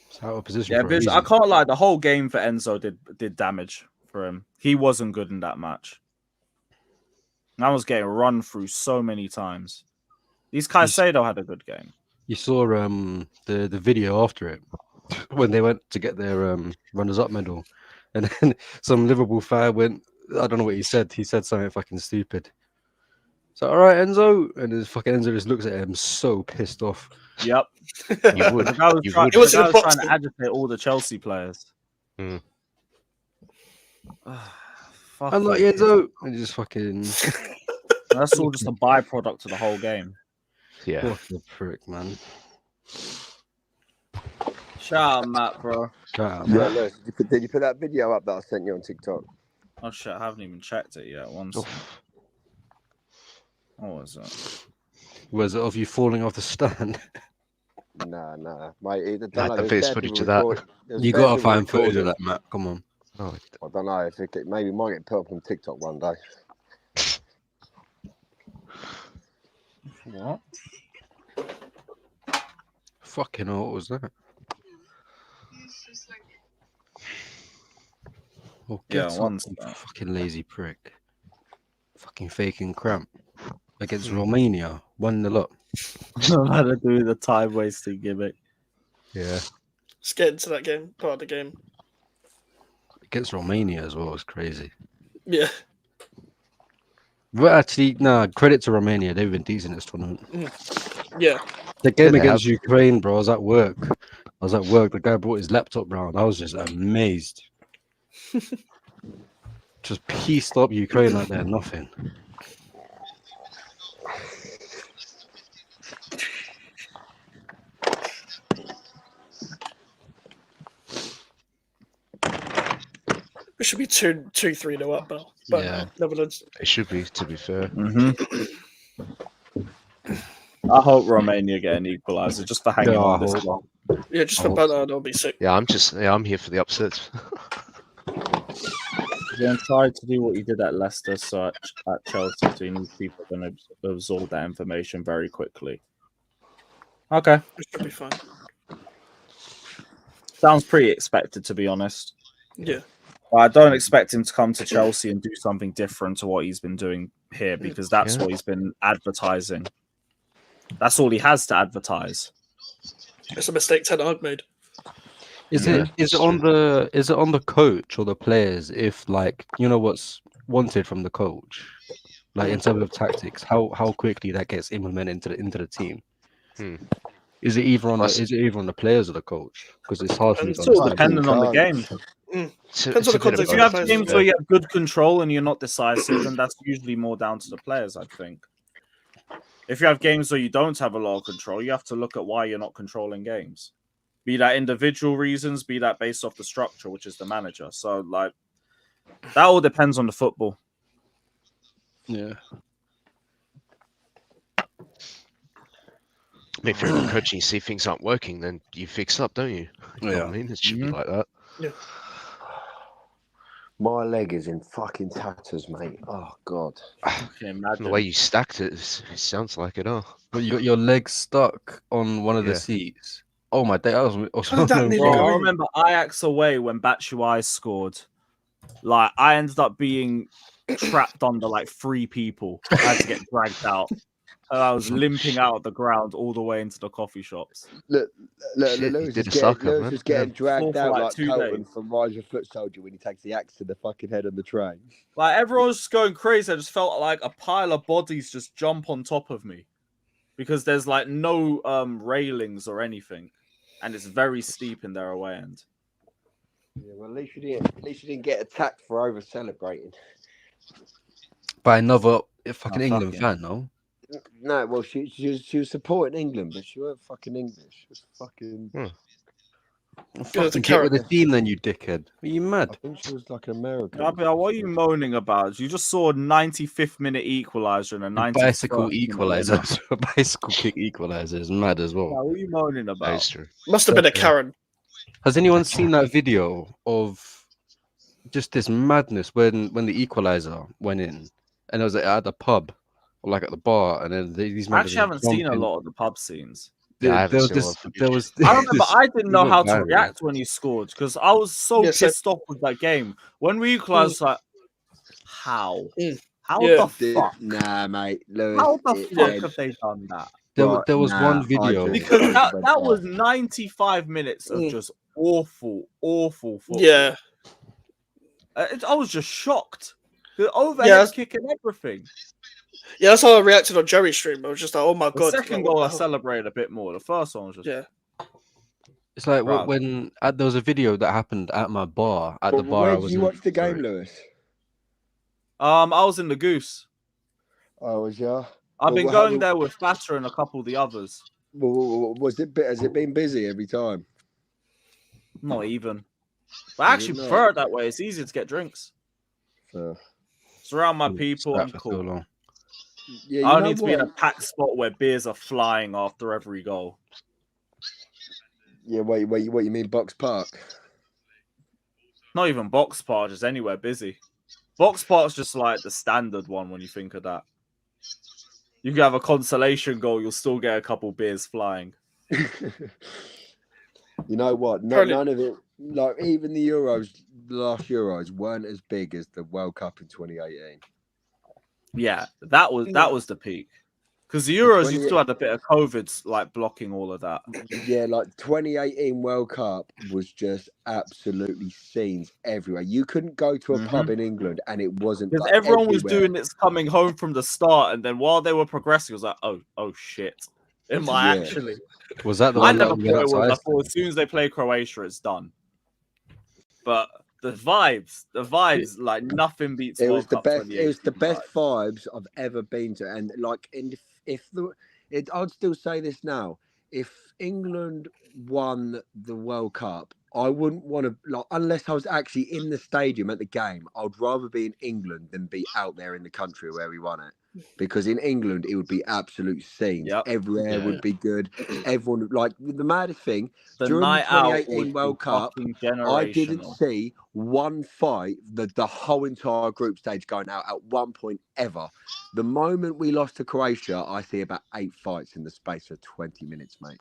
It's out of position. Yeah, I can't lie. The whole game for Enzo did damage for him. He wasn't good in that match. I was getting run through so many times. These Caicedo had a good game. You saw the video after it when they went to get their runners-up medal, and then some Liverpool fan went. I don't know what he said. He said something fucking stupid. So, all right, Enzo, and his fucking Enzo just looks at him so pissed off. Yep. You would. The guy was trying to agitate all the Chelsea players. Mm. Fuck I'm like, you. yeah, so and just fucking. That's all just a byproduct of the whole game. Yeah. What the prick, man. Shout out, Matt, bro. Shout out, Yeah, man. Lewis, did you put that video up that I sent you on TikTok? Oh shit, I haven't even checked it yet. Once. What was it? Was it of you falling off the stand? Nah, mate. The biggest footage of that. You gotta find footage of that, Matt. Come on. I don't know if maybe it might get put up on TikTok one day. What? Fucking hell, what was that? Oh, Yeah, get once. fucking lazy prick. Fucking faking cramp against Romania. 1-0 up. I'm about to do the time wasting gimmick. Yeah. Let's get into that game, part of the game. Against Romania as well is crazy. Yeah. But actually, credit to Romania. They've been decent this tournament. Yeah. The game they against have. Ukraine, bro, I was at work. The guy brought his laptop round. I was just amazed. Just pieced up Ukraine like they're nothing. We should be 2-3-0 up now. But Yeah. Netherlands. It should be, to be fair. I hope Romania get an equaliser just for hanging on this long. Yeah, just for Bernard, I'll be sick. Yeah, I'm here for the upsets. Then try to do what you did at Leicester, so at Chelsea, so you need people are going to absorb that information very quickly. Okay. It should be fine. Sounds pretty expected, to be honest. Yeah. I don't expect him to come to Chelsea and do something different to what he's been doing here, because that's what he's been advertising. That's all he has to advertise. It's a mistake Ten Hag made. Is it on the coach or the players if, like, you know what's wanted from the coach, like in terms of tactics, how quickly that gets implemented into the team? Is it either on the players or the coach? Because it's hard for me to It's all understand. dependent on the game. Depends on the context. If you have games where you have good control and you're not decisive, then that's usually more down to the players, I think. If you have games where you don't have a lot of control, you have to look at why you're not controlling games. Be that individual reasons, be that based off the structure, which is the manager. So, like, that all depends on the football. Yeah. I mean, if you're a coach and you see things aren't working, then you fix up, don't you? You know what I mean? It should be like that. Yeah. My leg is in fucking tatters, mate. Oh god. The way you stacked it, it sounds like it. But you got your legs stuck on one of the seats. Oh my day! I remember Ajax away when Batshuayi scored. Like, I ended up being trapped under like 3 people. I had to get dragged out. And I was limping out of the ground all the way into the coffee shops. Lewis is getting dragged out like Colton from Rise of Foot Soldier when he takes the axe to the fucking head on the train. Like, everyone was just going crazy. I just felt like a pile of bodies just jump on top of me. Because there's like no railings or anything. And it's very steep in their away end. Yeah, well, at least you didn't get attacked for over celebrating. By another fucking England fan, no? No, well, she was supporting England, but she weren't fucking English. She was fucking. Fucking get with the team, then, you dickhead. Are you mad? I think she was like an American. What are you moaning about? You just saw a 95th minute equaliser and a 90th bicycle equaliser. A bicycle kick equaliser is mad as well. What are you moaning about? Must have been a Karen. Has anyone seen that video of just this madness when the equaliser went in and it was at the pub or like at the bar, and then these I actually haven't seen a lot of the pub scenes. There was I remember I didn't know how to react when he scored because I was so pissed off with that game. When we equalized, like, how? How the fuck? Nah, mate. Lewis, how the fuck have they done that? There was one video because that was 95 minutes of just awful football. Yeah. I was just shocked. The overhead kick and everything. Yeah, that's how I reacted on Jerry's stream. I was just like, oh my god. The second goal I celebrated a bit more. The first one was just... Yeah. It's like Bruv. when there was a video that happened at my bar. At the bar, Where I did was you in. watch the game, Sorry. Lewis? I was in the Goose. Oh, was you? I've been going there with Fatter and a couple of the others. Was it? Has it been busy every time? Not even. But I actually prefer it that way. It's easier to get drinks. Fair. Surround my people. I'm For so cool. long. Yeah, I don't need to be in a packed spot where beers are flying after every goal. Yeah, what you mean, Box Park? Not even Box Park, just anywhere busy. Box Park's just like the standard one when you think of that. You can have a consolation goal, you'll still get a couple beers flying. You know what? None of it, like even the last Euros weren't as big as the World Cup in 2018. Yeah, that was the peak. Because the Euros, you still had a bit of COVID like blocking all of that. Yeah, like 2018 World Cup was just absolutely scenes everywhere. You couldn't go to a pub in England and it wasn't because like everyone was everywhere. doing this coming home from the start, and then while they were progressing, it was like, oh shit. Am I actually? Was that the I one never that thought it was. I outside? thought as soon as they play Croatia, it's done. But the vibes, like nothing beats. It World was the Cup best. It was the 2018 best vibes I've ever been to, and like, I'd still say this now. If England won the World Cup, I wouldn't want to like unless I was actually in the stadium at the game. I'd rather be in England than be out there in the country where we won it. Because in England it would be absolute scenes. Everywhere would be good. Everyone like the maddest thing during the 2018 World Cup. I didn't see one fight the whole entire group stage going out at one point ever. The moment we lost to Croatia, I see about 8 fights in the space of 20 minutes, mate.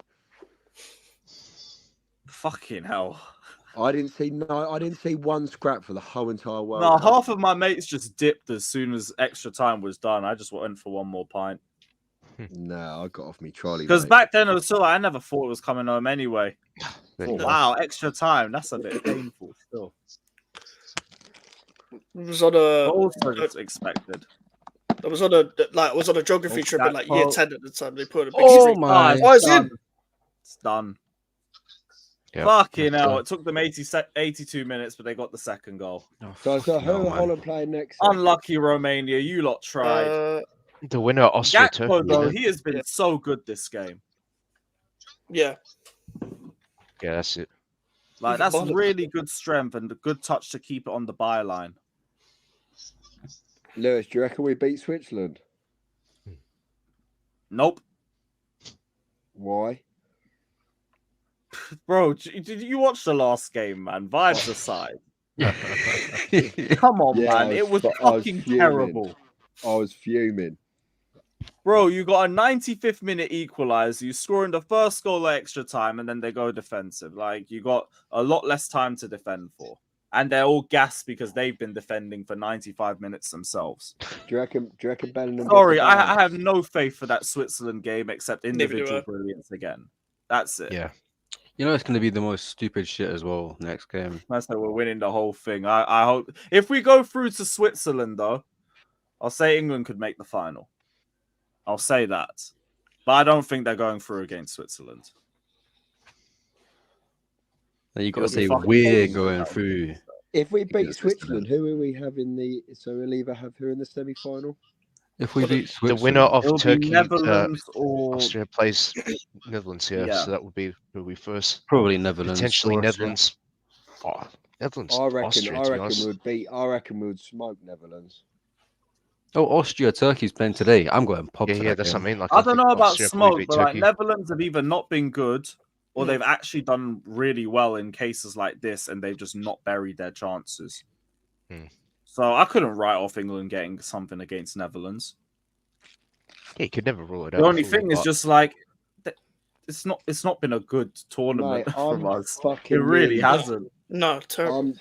Fucking hell. I didn't see one scrap for the whole entire World No, Cup. half of my mates just dipped as soon as extra time was done. I just went for one more pint. No, I got off me trolley. Because back then it was still I never thought it was coming home anyway. Wow, extra time. That's a bit painful still. It was on a also just expected. I was on a geography trip in like year 10 at the time. They put a big Oh street. my! Oh, it's in. It's done. Yep. Fucking hell! It took them 82 minutes, but they got the second goal. So who are Holland playing next? Unlucky Romania. You lot tried. The winner, Austria, Gakpo, Turkey. though, he has been so good this game. Yeah. Yeah, that's it. Like that's really good strength and a good touch to keep it on the byline. Lewis, do you reckon we beat Switzerland? Nope. Why? Bro, did you watch the last game, man? Vibes aside. Come on, man. It was fucking terrible. I was fuming. Bro, you got a 95th minute equalizer. You score in the first goal at extra time, and then they go defensive. Like, you got a lot less time to defend for. And they're all gassed because they've been defending for 95 minutes themselves. Do you reckon Bellingham? Sorry, I have no faith for that Switzerland game except individual brilliance again. That's it. Yeah. You know it's going to be the most stupid shit as well next game. That's how we're winning the whole thing. I hope if we go through to Switzerland, though, I'll say England could make the final. I'll say that. But I don't think they're going through against Switzerland. You got to say we're going through. If we beat Switzerland, who will we have in the? So we'll either have who in the semi-final. If we beat Switzerland, the winner of Turkey, Netherlands or Austria plays Netherlands. Yeah, so that would be who we first. Probably Netherlands. Potentially Austria. Netherlands. Oh, Netherlands. I reckon Austria, I reckon we'd smoke Netherlands. Oh, Austria, Turkey's playing today. I'm going pub. Yeah, that's what I mean. Like, I don't know about Austria smoke, probably beat but like Turkey. Netherlands have either not been good or they've actually done really well in cases like this, and they've just not buried their chances. So I couldn't write off England getting something against Netherlands. Yeah, you could never rule it out. The only thing is just like it's not been a good tournament Mate, from us. fucking It really really- hasn't. No, terrible.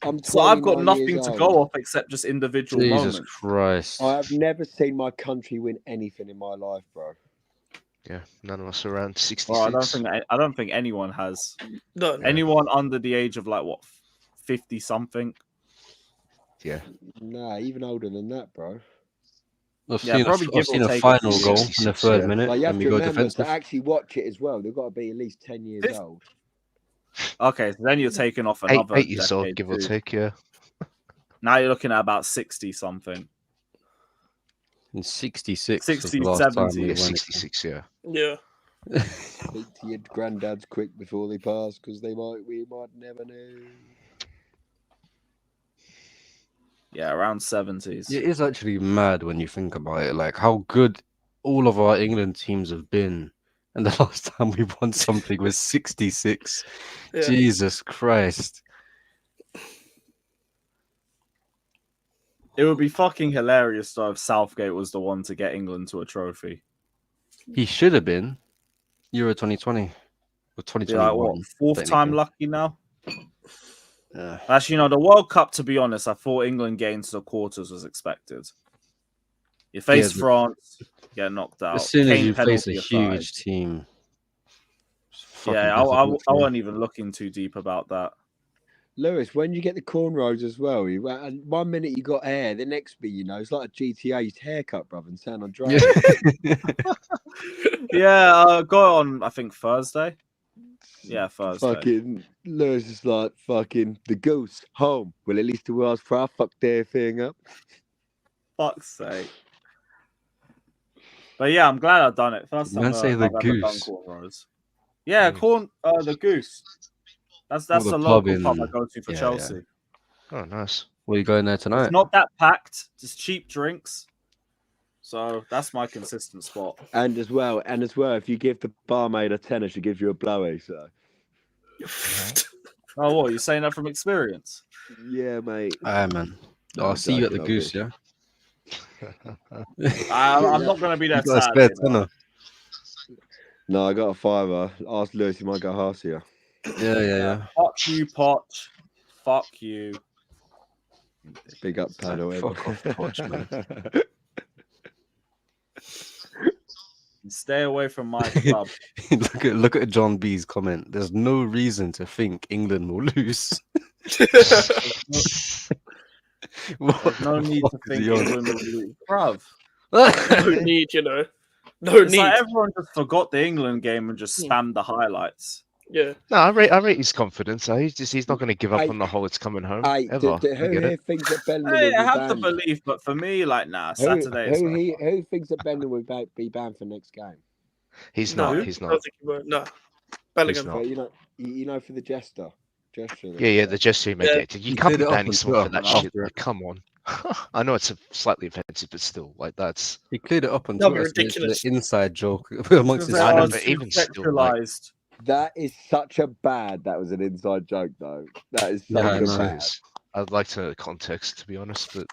I'm So I've got 29 nothing years to old. go off except just individual Jesus moments. Christ. I have never seen my country win anything in my life, bro. Yeah, none of us are around 66. Well, I don't think anyone has. No. Anyone under the age of like what 50 something. Yeah. Nah, even older than that, bro. I've Yeah, probably give seen or a take final a few goal years. in the third Yeah. minute, Like, you have and we to go remember defensive. to actually watch it as well. They've got to be at least 10 years old. Okay, so then you're taking off another 8 years old, decade give or too. take. Yeah. Now you're looking at about 60 something. In 66 was 60, the last time 70. we Yeah, won it. 66. Yeah. Yeah. Speak to your granddads quick before they pass, because we might never know. Yeah, around 70s. It is actually mad when you think about it, like how good all of our England teams have been. And the last time we won something was 66. Yeah. Jesus Christ. It would be fucking hilarious though if Southgate was the one to get England to a trophy. He should have been Euro 2020 or Be 2021. like, what, fourth time technically. lucky now? Yeah. Actually, no, the World Cup, to be honest, I thought England getting to the quarters was expected. You face Yeah, France, get knocked out. As soon as Kane you face penalty a aside. huge team. it's fucking Yeah, I difficult to- wasn't even looking too deep about that. Lewis, when you get the cornrows as well, and 1 minute you got hair, the next bit, it's like a GTA's haircut, brother, and San Andreas. Yeah, go on, I think Thursday. Yeah, Thursday. Fucking Lewis is like fucking the goose home. Well, at least it was for I fucked their thing up. Fuck's sake. But yeah, I'm glad I've done it. First time Man, say the I've ever done goose. cornrows. Yeah, the goose. That's the the pub local in- pub I go to for yeah, Chelsea. Oh, nice. Where you going there tonight? It's not that packed, just cheap drinks. So that's my consistent spot. And as well, if you give the barmaid a tenner, she gives you a blowy. So Oh, what? You're saying that from experience? yeah, mate. Aye, man. I'll I'm see you at the joking, goose, yeah? I'm not going to be there You got a Saturday. spare tenner. No, I got a $5. Ask Lewis, he might go half here. Yeah. Fuck you, Poch. Fuck you. Big up, paddle. Fuck off, Poch, man. Stay away from my club. look at John B's comment. There's no reason to think England will lose. What No the need fuck to is think he on? England will lose. Bruv. No need, No It's need. like everyone just forgot the England game and just spammed the highlights. Yeah. No, I rate his confidence. He's not going to give up Hey, on the whole. It's coming home. Hey, Ever. who I get here it. thinks that Bellingham Hey, will be I have the banned? belief, but for me, like, nah, Saturday is Who thinks that Bellingham will be banned for next game? He's No, not. He's I not. don't think he won't. No. Bellingham. not. But for the gesture. Yeah, the gesture you make. Yeah. it. You He can't cleared be it up banning on someone for Twitter that shit. after it. Like, come on. I know it's slightly offensive, but still, like that's. He cleared it up on That'd be Twitter. So it's ridiculous. an inside joke amongst his I know, fans. but even still, like, sexualized. That is such a bad. That was an inside joke, though. That is Yeah, such I a know. bad. I'd like to know the context, to be honest, but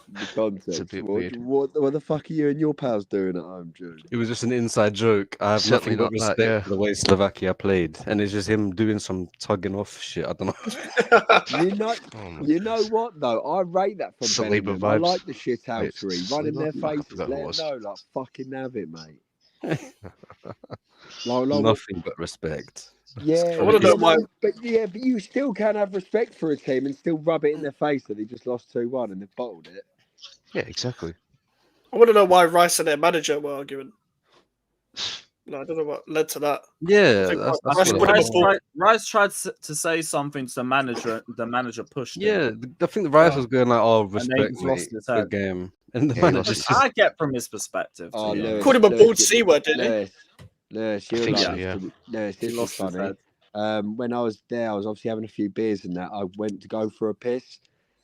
The context. It's a bit what, weird. What the fuck are you and your pals doing at home, Jude? It was just an inside joke. I have Certainly nothing but not respect that, yeah. for the way Slovakia played, and it's just him doing some tugging off shit. I don't know. You know what though? I rate that from Saliba Bellingham. I vibes. like the shit housery. Run in Saliba? their I faces, forgot who let it them was. know, like fucking have it, mate. Nothing but respect. Yeah, I wanna know why- but you still can have respect for a team and still rub it in their face that they just lost 2-1 and they've bottled it. Yeah, exactly. I want to know why Rice and their manager were arguing. No, I don't know what led to that. Yeah, I think that's Rice what put it him was. up. Rice tried to say something to the manager. The manager pushed him. Yeah, I think the Rice was going like, "Oh, And then respect, he's lost mate, his good head. game," and the Yeah, he manager lost just I get from his perspective. Oh, to be Lewis, honest. Called him a Lewis, bald C word, didn't he? Lewis, I you're think like so, this yeah. to me. Lewis, He this is lost his funny. head. When I was there, I was obviously having a few beers and that. I went to go for a piss.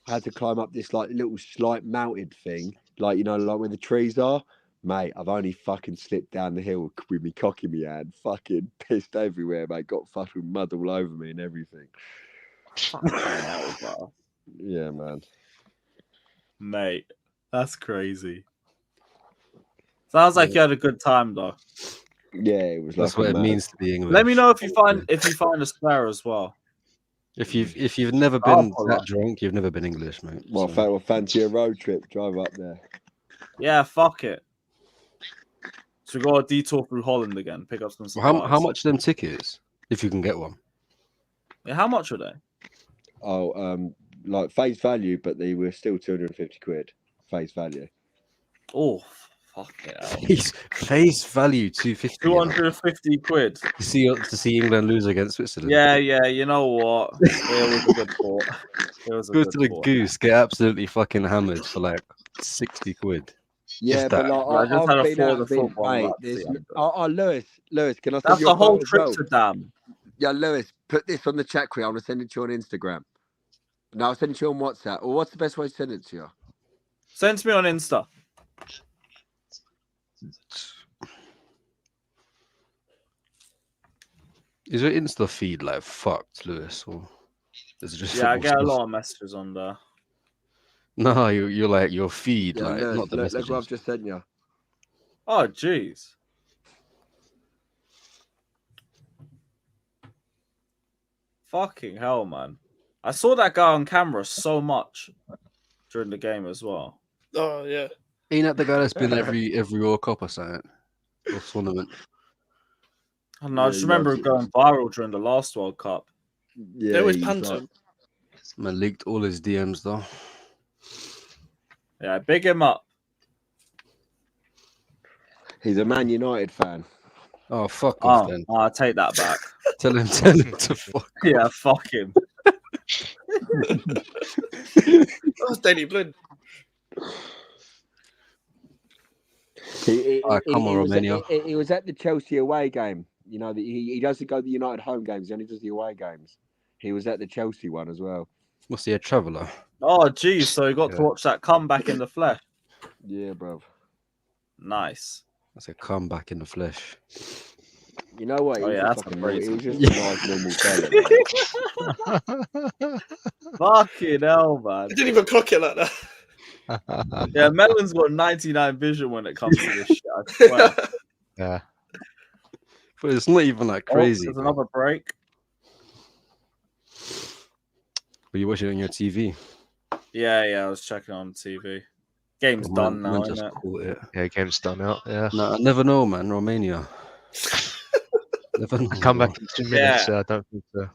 I had to climb up this like little slight mounted thing, like like where the trees are. Mate, I've only fucking slipped down the hill with me cock in my hand, fucking pissed everywhere, mate. Got fucking mud all over me and everything. Fucking hell, bro. Yeah, man. Mate, that's crazy. Sounds like you had a good time though. Yeah, it was that's like what it mad. means to be English. Let me know if you find a spare as well. If you've never been that drunk, you've never been English, mate. Well, So- fancy a road trip, drive up there. Yeah, fuck it. So we got a detour through Holland again. Pick up some supplies. How much are them tickets? If you can get one. Yeah, how much were they? Oh, like face value, but they were still 250 quid face value. Oh, Fucking hell. He's face value 250. 250 quid. To see England lose against Switzerland. Yeah, you know what? It was a good thought. It was a Go good to the thought. goose, get absolutely fucking hammered for like 60 quid. Yeah, If but that. like, I just had I've a been thought out of of the it, football. mate. Like, There's, yeah. Lewis, can I send That's you the a whole photo as trip well? to Dam. Yeah, Lewis, put this on the chat queue. I'm gonna send it to you on Instagram. No, I'll send it to you on WhatsApp. Or what's the best way to send it to you? Send to me on Insta. Is your Insta feed like fucked, Lewis? Or is it just Yeah, I football get a stuff? lot of messages on there. No, you're like your feed, Yeah, like Lewis, not the look messages. what I've just sent you. Oh, jeez. Fucking hell, man. I saw that guy on camera so much during the game as well. Oh yeah. Ain't that the guy that's been every World Cup or something? Or tournament? I don't know, I just remember it going viral during the last World Cup. Yeah, They always he's pant like- him. Man leaked all his DMs though. Yeah, big him up. He's a Man United fan. Oh, fuck off Oh, then. I take that back. Tell him to fuck. Yeah, fuck him. That's Danny Blind. Come on, Romania. He was at the Chelsea away game. You know, he doesn't go to the United home games. He only does the away games. He was at the Chelsea one as well. Must he a traveller? Oh, geez. So you got to watch that comeback in the flesh. Yeah, bro. Nice. That's a comeback in the flesh. You know what? He Oh, was yeah, just that's like crazy. he was just a nice normal fella. Fucking hell, man. I didn't even clock it like that. Yeah, Melon's got 99 vision when it comes to this shit. I swear. Yeah. But it's not even like crazy. There's another break. But you watch it on your TV. Yeah, I was checking on TV. Game's done now, Man isn't just it? caught it. Yeah, game's done out. Yeah. No, I never know, man. Romania. Never know. Come back in 2 minutes. Yeah. I don't think so.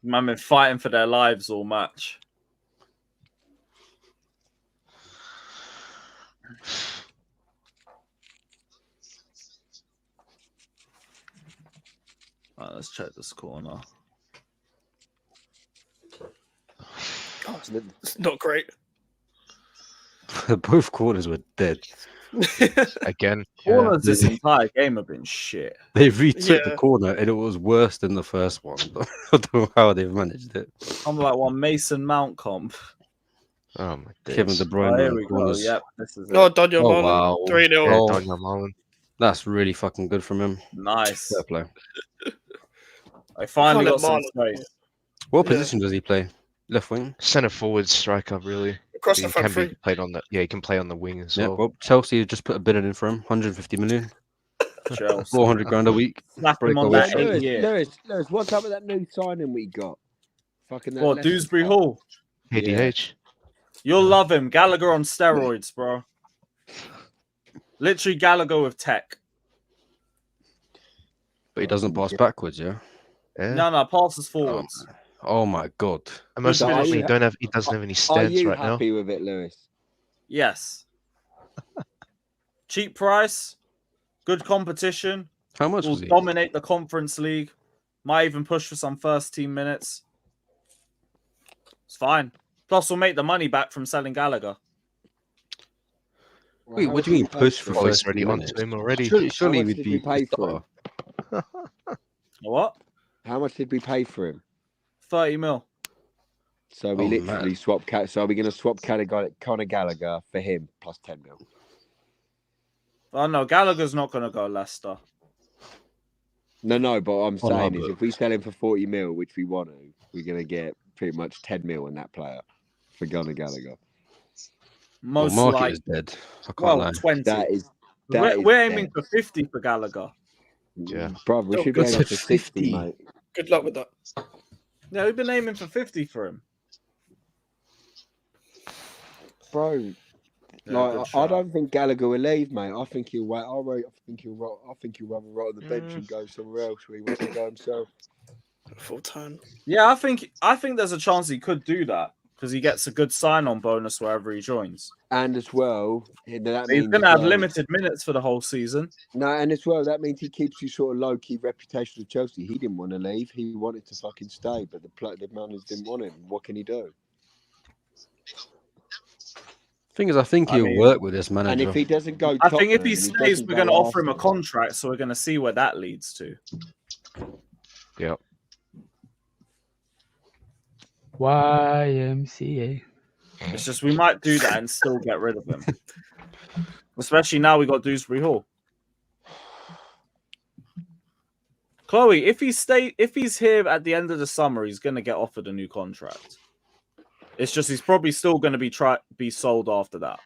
Man, been fighting for their lives all match. Right, let's check this corner. Oh, it's not great. Both corners were dead. Again. Corners this entire game have been shit. They retook the Yeah. corner and it was worse than the first one. I don't know how they've managed it. I'm like one Mason Mount comp. Oh my Kevin De days. Bruyne. Oh, here we go. corners. Yep, this is it. Oh, Daniel Oh, Marlon. wow. 3-0. Yeah, Oh. Daniel Marlon. That's really fucking good from him. Nice. Fair play. I finally Can't got let some Marlon- space. What Yeah. position does he play? Left wing? Centre forward striker, really. Across He the front can three. be played on the. Yeah, he can play on the wing as Yeah, well. well, Chelsea just put a bid in for him. 150 million. Chelsea. 400 grand a week. Slap him on Breakaway. that 8 year. Lewis, what's up with that new signing we got? Fucking that What, Leicester Dewsbury stuff. Hall? ADH. You'll love him. Gallagher on steroids, bro. Literally Gallagher with tech. But he doesn't pass backwards, yeah? Yeah. No, passes forwards. Oh my god. And most So are importantly, you- he doesn't have any Are stance you right now. happy with it, Lewis? Yes. Cheap price. Good competition. How much Will was he? dominate the Conference League. Might even push for some first team minutes. It's fine. Plus, we'll make the money back from selling Gallagher. Wait, what do you mean push for Oh, he's first already team onto minutes? him already. Surely much we'd did be we pay the for starter. What? How much did we pay for him? 30 mil. So we Oh, literally man. swapped. So are we going to swap Conor Gallagher for him plus 10 mil? Oh, no, Gallagher's not going to go Leicester. No, but what I'm On our saying is if books. we sell him for 40 mil, which we want to, we're going to get pretty much 10 mil in that player for Conor Gallagher. Well, Most market like, is dead. I can't well, lie. 20. That is. We're aiming for 50 for Gallagher. Yeah. Bro, we Oh, should be good. aiming for 60, 50. mate. Good luck with that. Yeah, we've been aiming for 50 for him. Bro, Yeah, good like, I shout. don't think Gallagher will leave, mate. I think he'll wait. I think he'll rather rot on the bench and go somewhere else where he wants to go himself. Full time. Yeah, I think there's a chance he could do that. because he gets a good sign-on bonus wherever he joins. And as well, He's going to have limited minutes for the whole season. No, and as well, that means he keeps his sort of low-key reputation of Chelsea. He didn't want to leave. He wanted to fucking stay, but the managers didn't want him. What can he do? Thing is, I think he'll work with this manager. And if he doesn't go, I think if he stays, we're going to offer him a contract, so we're going to see where that leads to. Yeah. YMCA. It's just we might do that and still get rid of him. Especially now we got Dewsbury Hall. Chloe, if he's here at the end of the summer, he's going to get offered a new contract. It's just he's probably still going to be sold after that.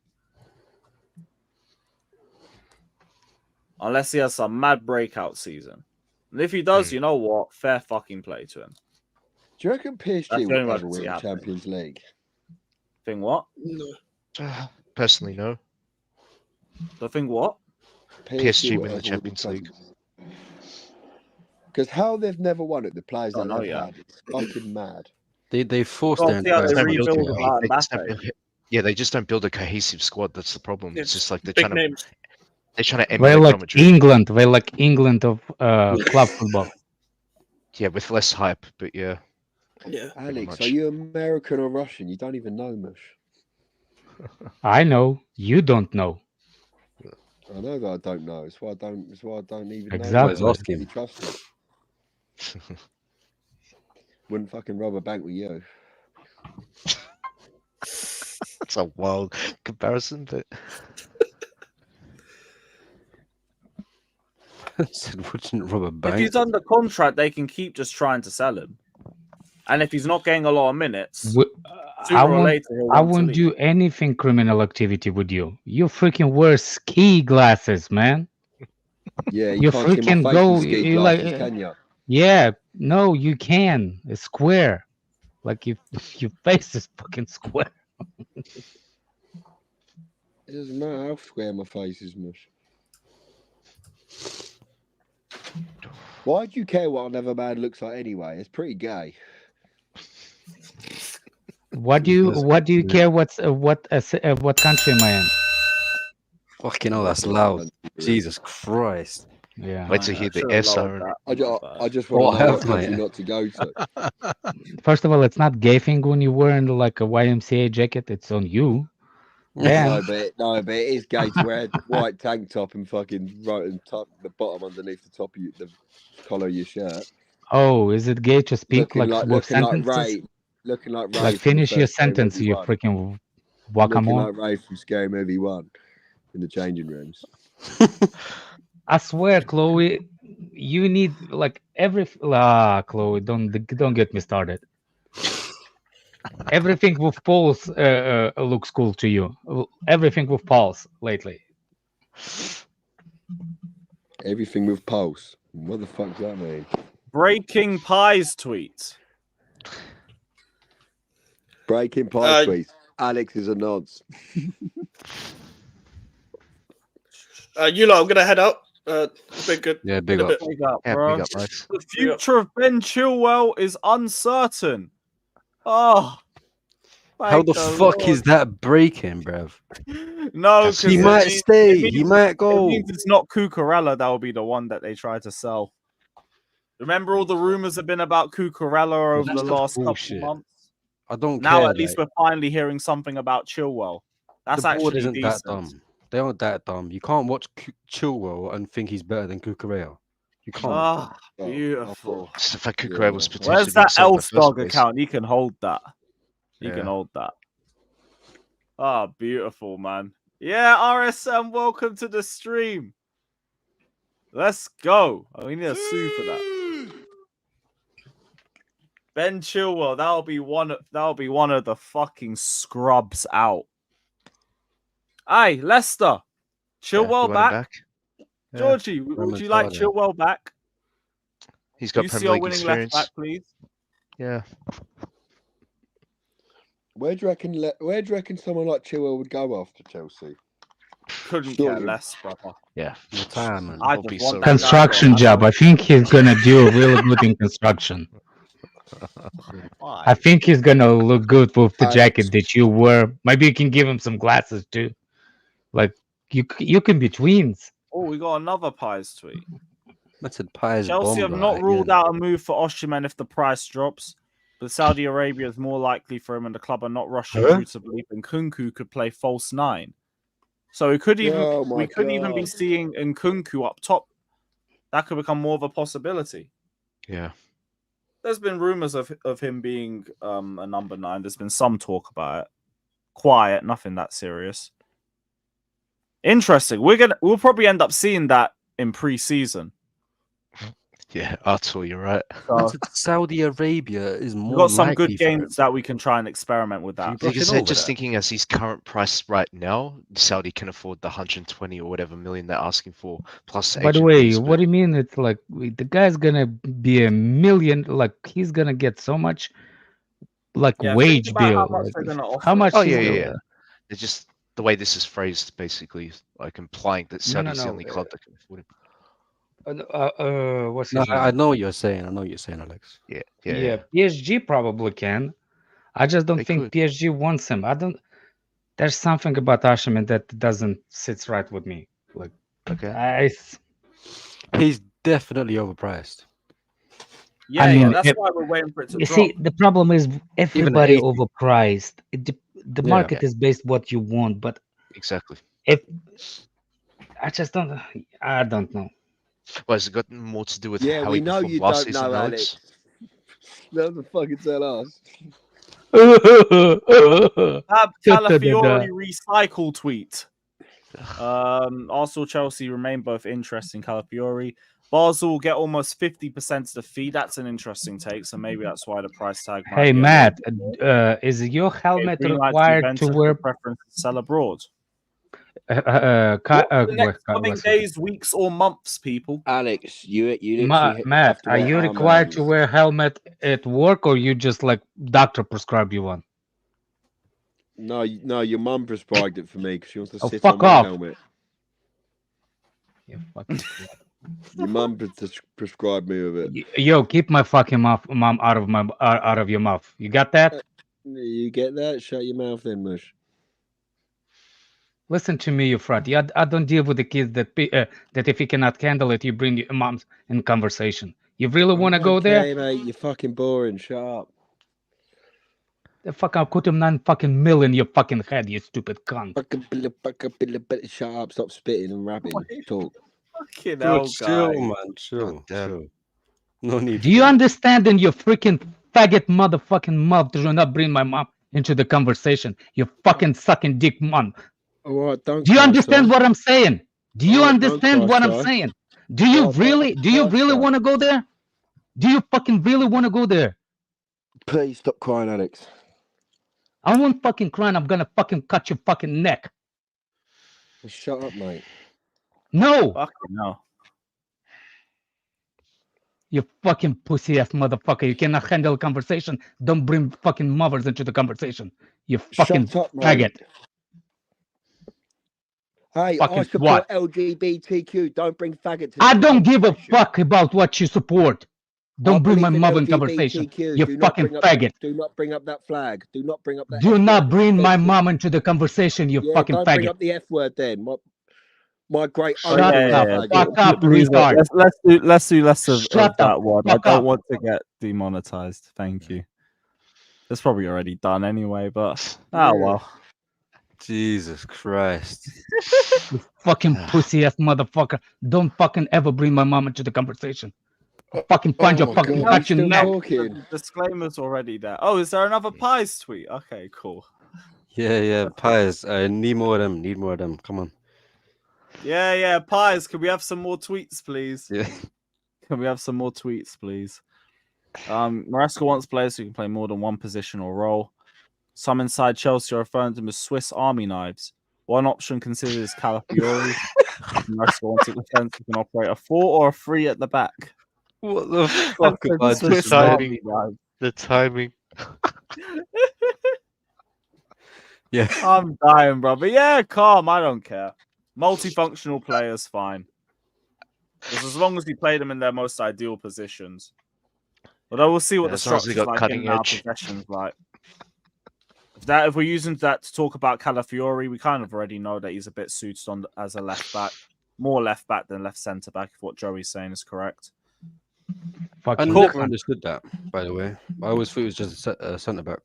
Unless he has some mad breakout season. And if he does, you know what? Fair fucking play to him. Do you reckon PSG will ever win the Champions League? Think what? No. Personally, no. I think what? PSG win the Champions League. Because how they've never won it, the players that they've had, it's fucking mad. They forced their Yeah, they just don't build a cohesive squad. That's the problem. It's just like they're trying to emulate They're like England. They're like England of club football. Yeah, with less hype, but yeah. Yeah, Alex, are you American or Russian? You don't even know much. I know. You don't know. I know that I don't know. It's why I don't even know. Exactly. You trust me. Wouldn't fucking rob a bank with you. That's a wild comparison, but wouldn't rob a bank. If he's under contract, they can keep just trying to sell him. And if he's not getting a lot of minutes, I won't do anything criminal activity with you. You freaking wear ski glasses, man. Yeah, you can't freaking go. You Like, can you? yeah, no, you can. It's square. Like your face is fucking square. It doesn't matter how square my face is, mush. Why do you care what another man looks like anyway? It's pretty gay. What do you care? What country am I in? Fucking hell, that's loud. Jesus Christ. Yeah. Wait to hear the air siren. I just want to know what country not to go to. First of all, it's not gay thing when you're wearing like a YMCA jacket. It's on you. No, but it is gay to wear a white tank top and fucking right and top the bottom underneath the top of the collar of your shirt. Oh, is it gay to speak looking like sentences? Looking like Ray. Like finish your sentence, you freaking guacamole. Looking like Ray from Scary Movie 1 in the changing rooms. I swear, Chloe, you need like Chloe, don't get me started. Everything with Pauls looks cool to you. Everything with Pauls lately. Everything with Pulse. What the fuck does that mean? Breaking Pies tweet. Breaking Pie tweet. Alex is a nonce. You lot, I'm gonna head out. Been good. Yeah, big up. Big up, Yeah, bro. big up, mate. The future of Ben Chilwell is uncertain. Oh, How the fuck is that breaking, bruv? No, He might stay. He might go. It means it's not Cucurella that will be the one that they try to sell. Remember all the rumors have been about Cucurella over the last couple of months? I don't now care. At least we're finally hearing something about Chilwell. That's the board actually isn't decent. that dumb. They aren't that dumb. You can't watch Chilwell and think he's better than Cucurella. You can't. Ah, beautiful. It's the fact Cucurella was potentially Where's that being sold in the first Elfdog place. account? He can hold that. He Yeah. can hold that. Ah, beautiful, man. Yeah, RSM, welcome to the stream. Let's go. Oh, we need a sue for that. Ben Chilwell, that'll be one of the fucking scrubs out. Aye, Leicester. Chilwell back. Yeah. Georgie, would you like Chilwell back? He's got Premier League experience. Left back, please. Yeah. Where do you reckon someone like Chilwell would go after Chelsea? Couldn't care less, brother. Yeah. Retirement. I just want that Construction guy, job. I think he's gonna do really good in construction. I think he's gonna look good with the jacket that you wear. Maybe you can give him some glasses too. Like you can be twins. Oh, we got another Pies tweet. That's a Pies Chelsea have not ruled out a move for Osimhen if the price drops, but Saudi Arabia is more likely for him, and the club are not rushing through to believe Nkunku could play false 9. So we could even be seeing Nkunku up top. That could become more of a possibility. Yeah. There's been rumors of him being a number 9. There's been some talk about it. Quiet, nothing that serious. Interesting. We'll probably end up seeing that in pre-season. Yeah, Artur, you're right. So, Saudi Arabia is more. We've got some good games that we can try and experiment with that. Because they're just thinking as his current price right now, Saudi can afford the 120 or whatever million they're asking for. Plus, by the way, what do you mean? It's like the guy's gonna be a million. Like he's gonna get so much, like wage bill. How much? Oh yeah. It's just the way this is phrased, basically, like implying that Saudi's the only club that can afford it. What's his name? I know what you're saying. Alex. Yeah. PSG probably can. I just don't think PSG wants him. I don't. There's something about Osimhen that doesn't sit right with me. Like, he's definitely overpriced. Yeah, that's why we're waiting for it to drop. See, the problem is everybody overpriced. The market is based what you want, but exactly. I don't know. Well, has it got more to do with how we know you last don't season, know, Alex? Never fucking tell us. Calafiori recycle tweet. Arsenal, Chelsea remain both interesting. Calafiori. Basel will get almost 50% of the fee. That's an interesting take. So maybe that's why the price tag. Hey Matt, is your helmet required to wear? Preference to sell abroad. Next coming days, weeks, or months, people. Alex, you Matt, are you required to wear helmet at work, or you just like doctor prescribe you one? No, your mum prescribed it for me because she wants to sit on my helmet. Yeah, fucking. Your mum prescribed me with it. Yo, keep my fucking mom out of your mouth. You got that? You get that? Shut your mouth then, mush. Listen to me, you frat. I don't deal with the kids that if you cannot handle it, you bring your moms in conversation. You really want to go there? Mate, you're fucking boring. Shut up. The fuck, I'll put him 9 fucking mil in your fucking head, you stupid cunt. Shut up. Stop spitting and rapping. Talk. Fucking hell, chill, man. Chill. No need. Do you understand in your freaking faggot motherfucking mouth? Do not bring my mom into the conversation. You fucking sucking dick mom. All right, do you understand what I'm saying? Do you understand what I'm saying? Do you really want to go there? Do you fucking really want to go there? Please stop crying, Alex. I won't fucking cry. I'm gonna fucking cut your fucking neck. Shut up, mate. No. Fucking no. You fucking pussy ass motherfucker. You cannot handle a conversation. Don't bring fucking mothers into the conversation. You fucking faggot. Hey, fucking I support LGBTQ. Don't bring faggot to I don't give a fuck about what you support. Don't bring my mother in conversation. You fucking faggot. Do not bring up that flag. Do not bring up that. Do not bring my mom into the conversation. You fucking don't faggot. Bring up the F word then. My great. Shut up. Fuck up, retard. Let's do less of that one. I don't want to get demonetized. Thank you. It's probably already done anyway, but well. Jesus Christ. You fucking pussy ass motherfucker. Don't fucking ever bring my mom into the conversation. Fucking find your fucking action now. Disclaimer's already there. Oh, is there another Pies tweet? Okay, cool. Yeah, Pies. Need more of them. Come on. Yeah, Pies. Can we have some more tweets, please? Yeah. Can we have some more tweets, please? Maresca wants players who can play more than one position or role. Some inside Chelsea are referring to them as Swiss Army knives. One option considered is Calafiori. Maresca wants a defense who can operate a 4 or a 3 at the back. What the fuck about this timing? The timing. Yeah. I'm dying, brother. Yeah, calm. I don't care. Multifunctional players, fine. As long as you play them in their most ideal positions. Although we'll see what the as long as they structure's got like cutting in our edge. possessions like. If we're using that to talk about Calafiori, we kind of already know that he's a bit suited on as a left back, more left back than left centre back. If what Joey's saying is correct. I never understood that. By the way, I always thought he was just a centre back.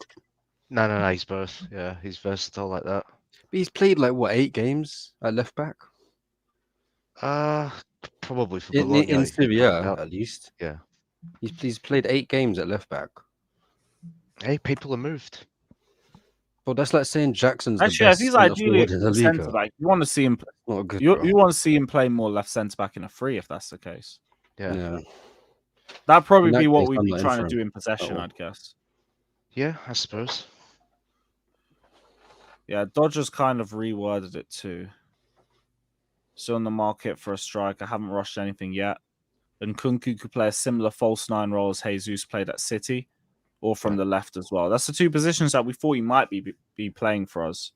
No, he's both. Yeah, he's versatile like that. But he's played like what 8 games at left back. Probably for in Bologna. Serie A at least. Yeah, he's played 8 games at left back. Hey, people are moved. Well, that's like saying Jackson's Actually, the if best he's ideally in the centre league. back, you want to see him. Not good, you bro. want to see him play more left centre back in a free, if that's the case. Yeah. That'd probably In that be what case, we'd I'm be not in trying for to him do in at possession, all. I'd guess. Yeah, I suppose. Yeah, Dodgers kind of reworded it too. Still in the market for a striker. Haven't rushed anything yet. And Kunku could play a similar false 9 role as Jesus played at City, or from the left as well. That's the 2 positions that we thought he might be playing for us.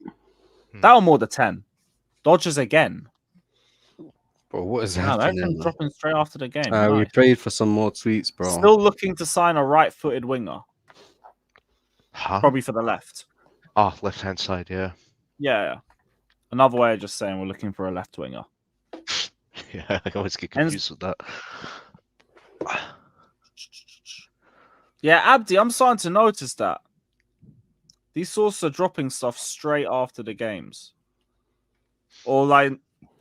That or more the 10. Dodgers again. Bro, what is They're happening? dropping straight after the game. We Nice. prayed for some more tweets, bro. Still looking to sign a right-footed winger. Huh? Probably for the left. Left-hand side, yeah. Yeah. Another way of just saying we're looking for a left winger. Yeah, I always get confused with that. Yeah, Abdi, I'm starting to notice that. These sources are dropping stuff straight after the games. Or like,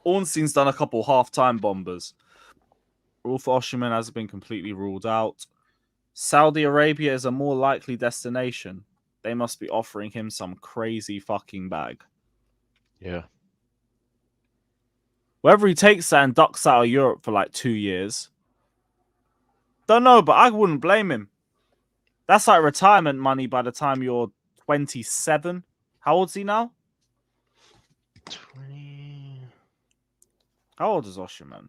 Ornstein's done a couple half-time bombers. Rolf Osherman hasn't been completely ruled out. Saudi Arabia is a more likely destination. They must be offering him some crazy fucking bag. Yeah. Whether he takes that and ducks out of Europe for like 2 years. Don't know, but I wouldn't blame him. That's like retirement money by the time you're 27. How old is he now? 20. How old is Osherman?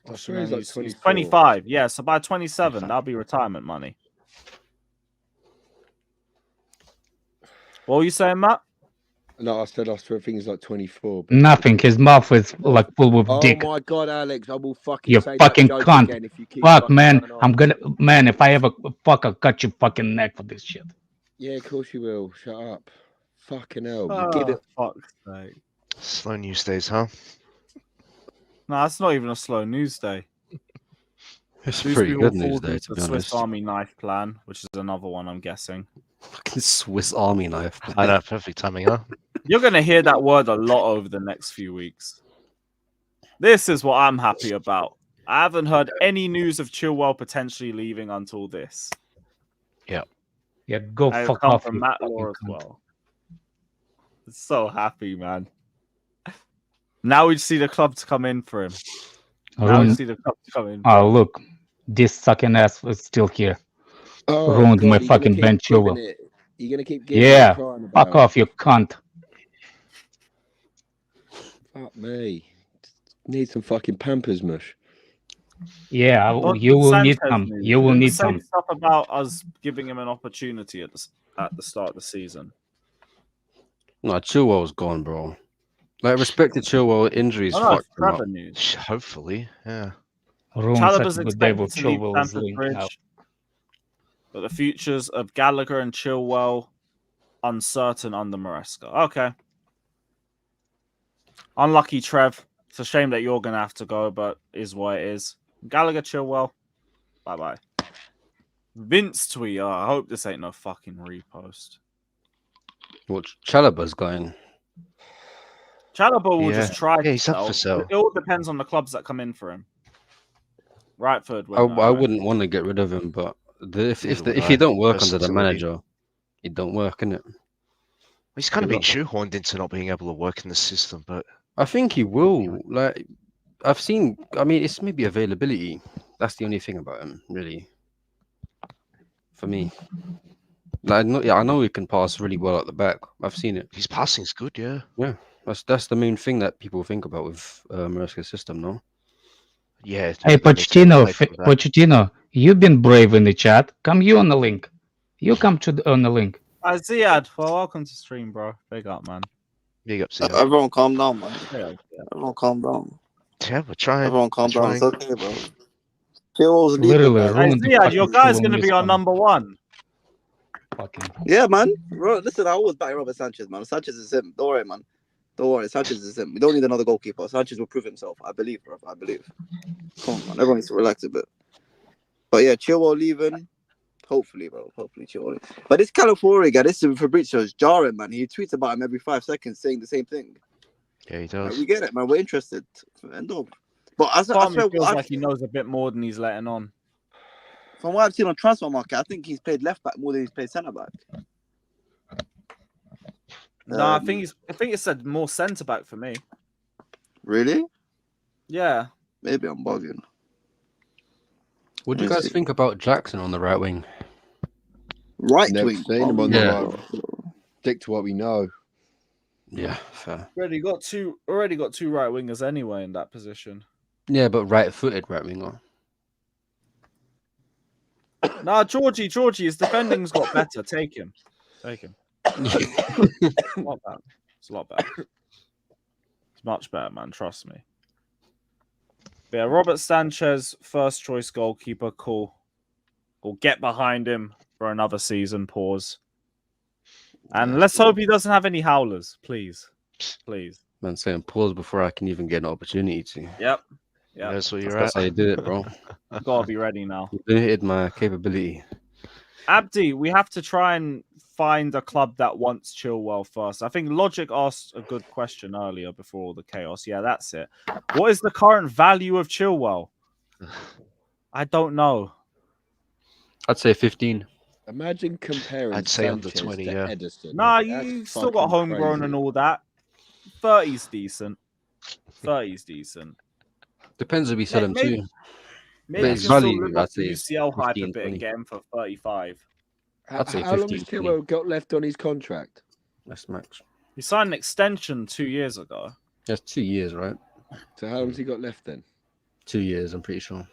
I swear he's like He's 24. 25. Yeah, so by 27, that'll be retirement money. What were you saying, Matt? No, I said he's like 24. But... Nothing. His mouth is like full with dick. Oh my god, Alex! I will fucking You say fucking that joke cunt. again if you keep Fuck, fucking man. going on. I'm gonna, man. If I ever fuck, I'll cut your fucking neck for this shit. Yeah, of course you will. Shut up. Fucking hell. You Oh, give it. fuck's sake. Slow news days, huh? No, that's not even a slow news day. It's These pretty people good news fall day, into to the be Swiss honest. Army knife plan, which is another one, I'm guessing. Fucking Swiss Army knife. I know, perfect timing, huh? You're going to hear that word a lot over the next few weeks. This is what I'm happy about. I haven't heard any news of Chilwell potentially leaving until this. Yeah. Yeah, go And it's fuck come off. from you Matt fucking Law as cunt. well. So happy, man. Now we see the club to come in for him. Now we see the club to come in. Oh, look. This sucking ass was still here. Oh, Ruined God, my you're fucking gonna bench keep over. giving it. You're gonna keep giving Yeah. it, crying Fuck about off, you cunt. Fuck me. Need some fucking Pampers mush. Yeah, Not you the will need Sanchez some. news. You will Didn't need say some. stuff about us giving him an opportunity at the start of the season. No, Chilwell's gone, bro. Like, respect to Chilwell, injuries Oh, no, fucked it's him up. Trevor news. Hopefully, yeah. Ruined Chalobah's such a good day expected with to leave Chilwell is Stamford linked Bridge, out. but the futures of Gallagher and Chilwell uncertain under Maresca. Okay. Unlucky, Trev. It's a shame that you're going to have to go, but is what it is. Gallagher, Chilwell. Bye-bye. Vince tweet. Oh, I hope this ain't no fucking repost. What, Chalobah's going? Chalobah will Yeah. just try Yeah, to he's up sell. for sale. It all depends on the clubs that come in for him. Right third I winger, right? wouldn't want to get rid of him, but if Neither would you I. don't work under the Versatility. manager, it don't work, innit? He's kind of Good been luck. shoehorned into not being able to work in the system, but I think he will. Like, I've seen. I mean, it's maybe availability. That's the only thing about him, really. For me, like, I know he can pass really well at the back. I've seen it. his passing's good, yeah. Yeah, that's the main thing that people think about with Maresca's system, no? Yeah. Hey, they take Pochettino, play from that. Pochettino, you've been brave in the chat. Come you on the link. You come on the link. Ziad, well, welcome to stream, bro. Big up, man. Big up, Zia. Everyone calm down, man. Yeah. Everyone calm down. Yeah, we're trying. Everyone calm we're down. It's trying. okay, bro. Chilwell's leaving, Literally man. Hey, ruined the Ziad, your fucking guy's Chilwell going to be our respawn. number one. Fucking Yeah, man. Listen, I always back Robert Sanchez, man. Sanchez is him. Don't worry, man. Don't worry. Sanchez is him. We don't need another goalkeeper. Sanchez will prove himself. I believe, bro. I believe. Come on, man. Everyone needs to relax a bit. But yeah, Chilwell leaving. Hopefully, bro. Hopefully, Chilwell. But this Calafiori guy, this is Fabrizio's jarring, man. He tweets about him every 5 seconds saying the same thing. Yeah, he Like, does. we get it, man. We're interested. End of. But I Part of me swear, feels like he knows a bit more than he's letting on. from what I've seen on transfer market, I think he's played left back more than he's played centre back. No, I think it said more centre back for me. Really? Yeah. Maybe I'm bugging. What do you Let me guys see. think about Jackson on the right wing? Right Never wing. seen him on Yeah. the right. Stick to what we know. Yeah, fair. Already got two right wingers anyway in that position. Yeah, but right-footed right winger. Nah, Georgie, his defending's got better. Take him. Not bad. It's a lot better. It's much better, man. Trust me. But yeah, Robert Sanchez, first choice goalkeeper. Cool. We'll get behind him for another season. Pause. And let's hope he doesn't have any howlers, please. Please. Man, saying pause before I can even get an opportunity to. Yep. Yeah. That's where you're That's at. how you did it, bro. Gotta be ready now. You limited my capability. Abdi, we have to try and find a club that wants Chilwell first. I think Logic asked a good question earlier before all the chaos. Yeah, that's it. What is the current value of Chilwell? I don't know. I'd say 15. Imagine comparing. I'd say under Sanchez 20, to yeah. Ederson. Nah, That's you still got fucking homegrown crazy. and all that. 30's decent. 30's decent. Depends if we sell him Maybe- too. Maybe his you can still value, live I'd up the say UCL hype a 15, bit and 20. get him for 35. I'd say How long 15, has 20. Chilwell got left on his contract? That's max. He signed an extension 2 years ago. That's 2 years, right? So how long has he got left then? 2 years, I'm pretty sure.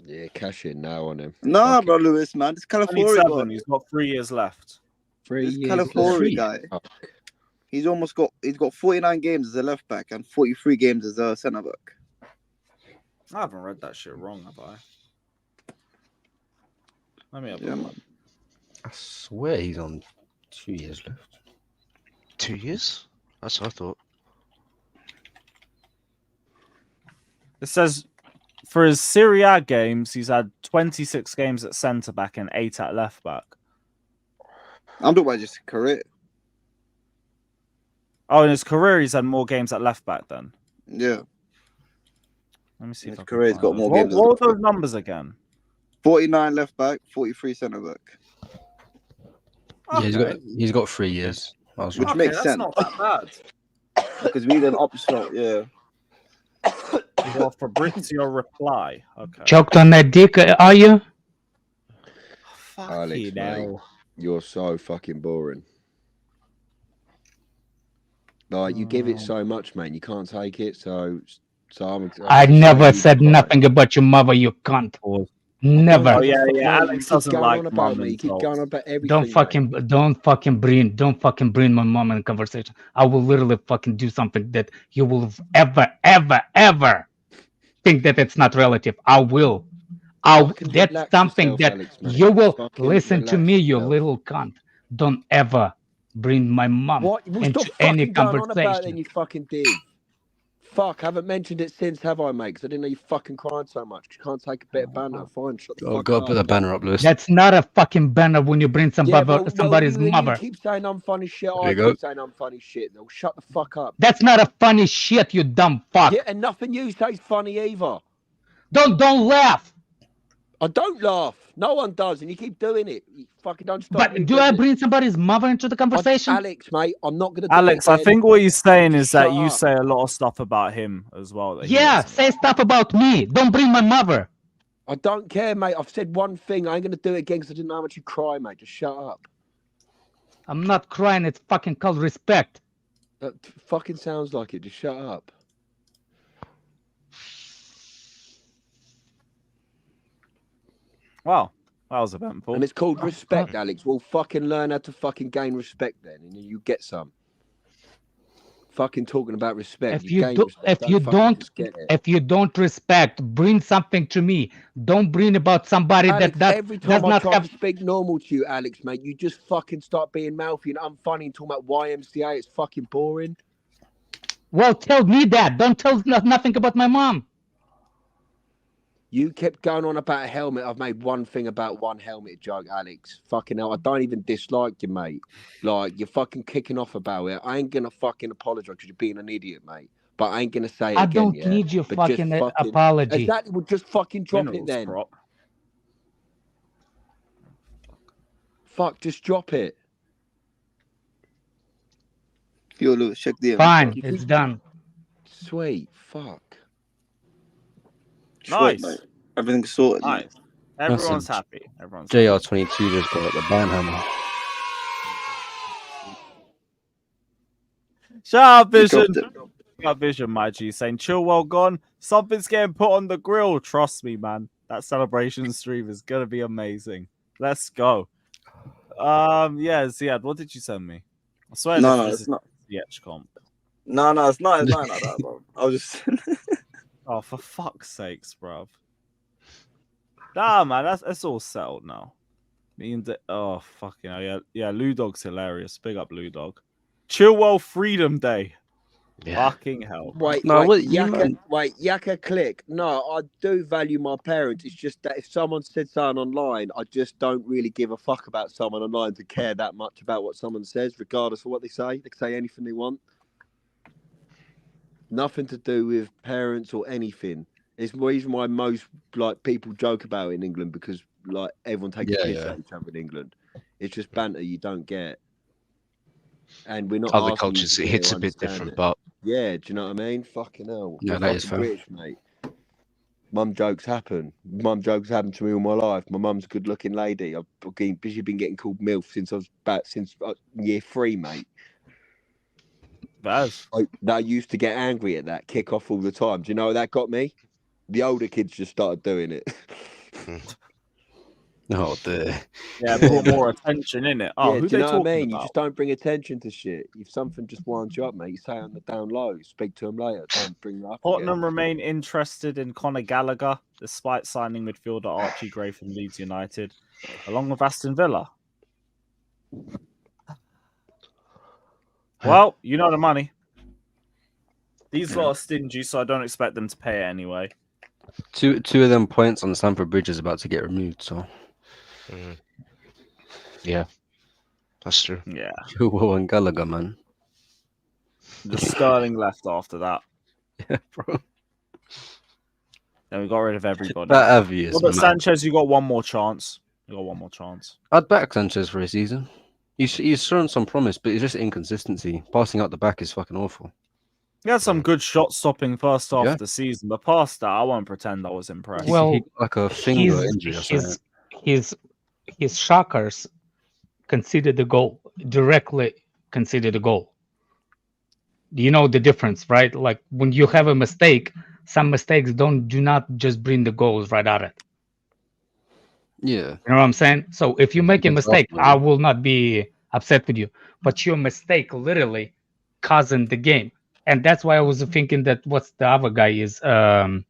Yeah, cash in now on him. Nah, Fuck bro, Lewis, man. This Calafiori 27, guy. he's got 3 years left. 3 This years. Calafiori guy. Fuck. He's got 49 games as a left back and 43 games as a centre back. I haven't read that shit wrong, have I? Let me have a Yeah, look. man. I swear he's on 2 years left. 2 years? That's what I thought. It says for his Serie A games, he's had 26 games at centre back and 8 at left back. I'm talking about just a career. Oh, in his career, he's had more games at left back then. Yeah. Let me see His if I can career, he's find got it. more What, games. what were those numbers again? 49 left back, 43 centre back. Yeah, he's got 3 years. I was Which right. makes that's sense. not that bad. Because we need an option, yeah. You got Fabrizio reply. Okay. Choked on that dick, are you? Alex, Fucking mate, hell. you're so fucking boring. Like you give it so much, man. You can't take it. So I never said nothing about your mother, you cunt. Never. Oh yeah, yeah. Alex doesn't like about mum me. You and keep going on about everything. Don't fucking bring my mom in conversation. I will literally fucking do something that you will ever think that it's not relative. I will. That's relax something yourself, that Alex, mate. you will Fucking listen to relax me, you yourself. little cunt. Don't ever bring my mom What? Well, into stop any fucking going on about it, conversation. then, you fucking div. Fuck, I haven't mentioned it since, have I, mate? Because I didn't know you fucking crying so much. You can't take a bit of banner. Fine, shut the Oh, fuck gotta up. put the banner up, Lewis. That's not a fucking banner when you bring Yeah, somebody's you mother. keep saying unfunny shit. There I you go. keep saying unfunny shit. They'll shut the fuck up. That's not a funny shit, you dumb fuck. Yeah, and nothing you say is funny either. Don't laugh. I don't laugh. No one does, and you keep doing it. You fucking don't stop. But do I bring somebody's mother into the conversation? Alex, mate, I'm not gonna. Alex, do it I again. think what he's saying is that Shut you up. say a lot of stuff about him as well. That he Yeah, doesn't say stuff about me. Don't bring my mother. I don't care, mate. I've said one thing. I ain't gonna do it again because I didn't know how much you cry, mate. Just shut up. I'm not crying. It's fucking called respect. That fucking sounds like it. Just shut up. Wow, that was eventful. And it's called respect, Alex. We'll fucking learn how to fucking gain respect then, and you get some. Fucking talking about respect. If you don't respect, bring something to me. Don't bring about somebody Alex, that every does time I not try have. to speak normal to you, Alex, mate, you just fucking start being mouthy and unfunny and talking about YMCA. It's fucking boring. Well, tell me that. Don't tell nothing about my mom. You kept going on about a helmet. I've made one thing about one helmet joke, Alex. Fucking hell, I don't even dislike you, mate. Like, you're fucking kicking off about it. I ain't gonna fucking apologise because you're being an idiot, mate. But I ain't gonna say it I again, don't yeah? need your But just fucking apology. Exactly, well, just fucking drop it then. Fuck, just drop it. Yo, Lewis, check the Fine, it's done. Sweet, fuck. Nice. Mate. Everything's sorted. Nice. Mate. Everyone's happy. Everyone's JR22 just got the banhammer. Shout out Vision. Shout out Vision, my G, saying Chilwell gone. Something's getting put on the grill. Trust me, man. That celebration stream is gonna be amazing. Let's go. Yeah, Ziad, what did you send me? I swear No, this it's not. The Etch comp. No, it's not like that, bro. I was just. Oh, for fuck's sakes, bruv. Nah, man, that's all settled now. Oh, fucking hell. Yeah, Ludog's hilarious. Big up Ludog. Chilwell Freedom Day. Yeah. Fucking hell. Wait, Yaka click. No, I do value my parents. It's just that if someone said something online, I just don't really give a fuck about someone online to care that much about what someone says, regardless of what they say. They can say anything they want. Nothing to do with parents or anything. It's the reason why most people joke about it in England, because everyone takes a piss at each other in England. It's just banter you don't get. And we're not other cultures. It hits a bit different, but yeah, do you know what I mean? Fucking hell. Yeah, that is fair. British, mate. Mum jokes happen. Mum jokes happen to me all my life. My mum's a good-looking lady. I've been getting called MILF since year 3, mate. I used to get angry at that, kick off all the time. Do you know what that got me? The older kids just started doing it. Oh, dear. Yeah, put more attention in it. Oh, yeah, who do you they know what I talking mean? about? You just don't bring attention to shit. If something just winds you up, mate, you say on the down low. Speak to them later. Don't bring that up. Tottenham remain interested in Conor Gallagher, despite signing midfielder Archie Gray from Leeds United, along with Aston Villa. Well, you know the money. These lot are stingy, so I don't expect them to pay it anyway. Two of them points on Stamford Bridge is about to get removed, so. Yeah, that's true. Yeah. Chilwell and Gallagher, man. Just Sterling left after that. Yeah, bro. Then we got rid of everybody. That obvious. Robert Sanchez, you got one more chance. I'd back Sanchez for a season. He's shown some promise, but it's just inconsistency. Passing out the back is fucking awful. He had some good shot stopping first half of the season, but past that, I won't pretend I was impressed. Well, like a finger injury or something. His shockers conceded the goal, directly conceded the goal. You know the difference, right? Like when you have a mistake, some mistakes do not just bring the goals right out of it. Yeah. You know what I'm saying? So if you make a mistake, I will not be upset with you. But your mistake literally causing the game. And that's why I was thinking that what's the other guy is the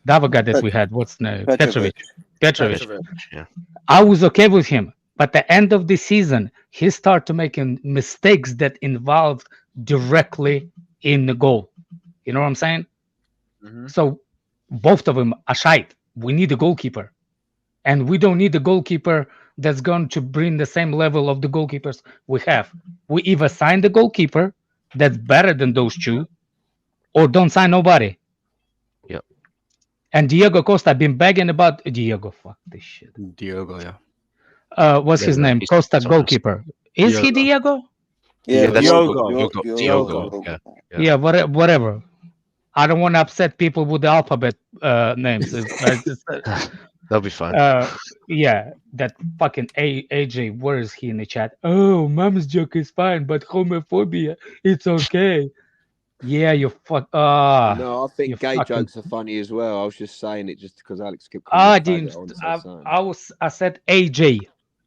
other guy that we had, what's the name? Petrovic. Yeah. I was okay with him. But at the end of the season, he started making mistakes that involved directly in the goal. You know what I'm saying? Mm-hmm. So both of them are shite. We need a goalkeeper. And we don't need a goalkeeper that's going to bring the same level of the goalkeepers we have. We either sign the goalkeeper that's better than those two, or don't sign nobody. Yep. And Diego Costa, I've been begging about Diego. Fuck this shit. Diego, yeah. What's his name? Costa goalkeeper. Is he Diego? Yeah, Diogo. Yeah, whatever. I don't want to upset people with the alphabet names. That'll be fine. Yeah, that fucking AJ, where is he in the chat? Oh, mom's joke is fine, but homophobia, it's okay. Yeah, you fuck. No, I think gay jokes are funny as well. I was just saying it just because Alex kept. I said AJ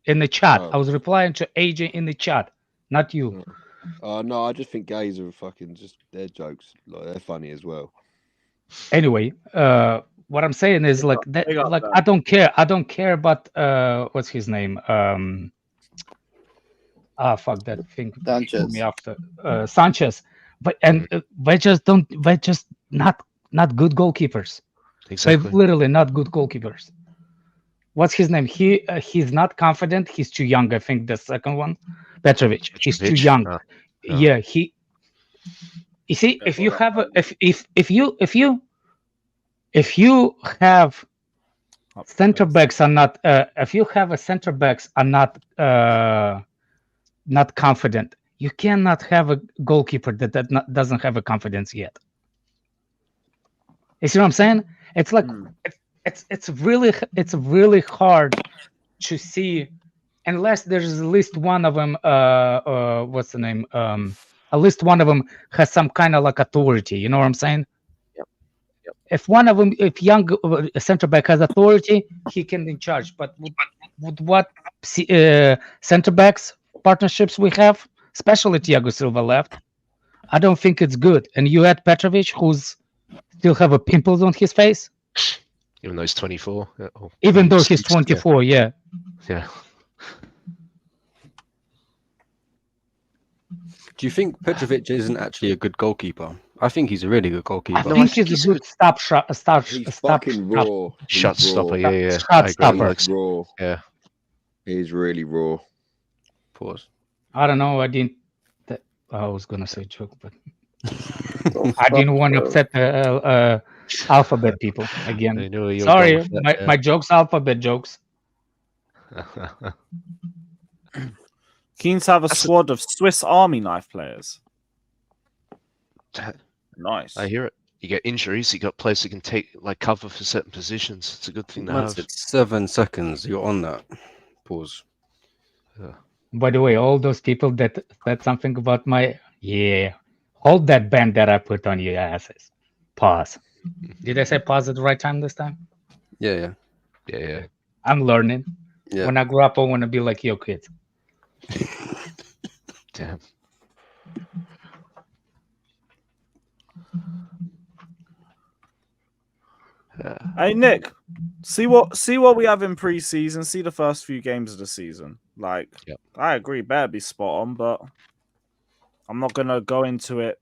in the chat. I was replying to AJ in the chat, not you. No, I just think gays are fucking just their jokes. Like they're funny as well. Anyway, what I'm saying is like that. big up, Like man. I don't care. I don't care about what's his name. Fuck that thing. Put me after Sanchez. But they just don't. They're just not good goalkeepers. Exactly. They're literally not good goalkeepers. What's his name? He's not confident. He's too young. I think the second one, Petrovic. He's too young. Yeah, he. You see, if you have a, if you have center backs are not if you have a center backs are not confident, you cannot have a goalkeeper that doesn't have a confidence yet. You see what I'm saying? It's like it's really hard to see unless there's at least one of them. What's the name? At least one of them has some kind of like authority. You know what I'm saying? Yep. If one of them, if young center back has authority, he can be in charge. But with what center backs partnerships we have, especially Thiago Silva left, I don't think it's good. And you had Petrovic, who's still have a pimples on his face, even though he's 24. Even though he's 24, yeah. Do you think Petrovic isn't actually a good goalkeeper? I think he's a really good goalkeeper. I think he's a good stop. He's fucking raw. Shot stopper, yeah. Shot stopper. He's raw. Yeah. He's really raw. Pause. I don't know. I didn't. I was gonna say joke, but I didn't want to upset alphabet people again. Sorry, my jokes, alphabet jokes. Keen to have a squad of Swiss Army knife players. Nice. I hear it. You get injuries, you got players who can take like cover for certain positions. It's a good thing to Once have. it's 7 seconds, you're on that. Pause. By the way, all those people that said something about my hold that band that I put on your asses. Pause. Did I say pause at the right time this time? Yeah. I'm learning. Yeah. When I grow up, I want to be like your kids. Damn. Hey Nick, see what we have in pre-season. See the first few games of the season. Like, I agree, better be spot on, but I'm not gonna go into it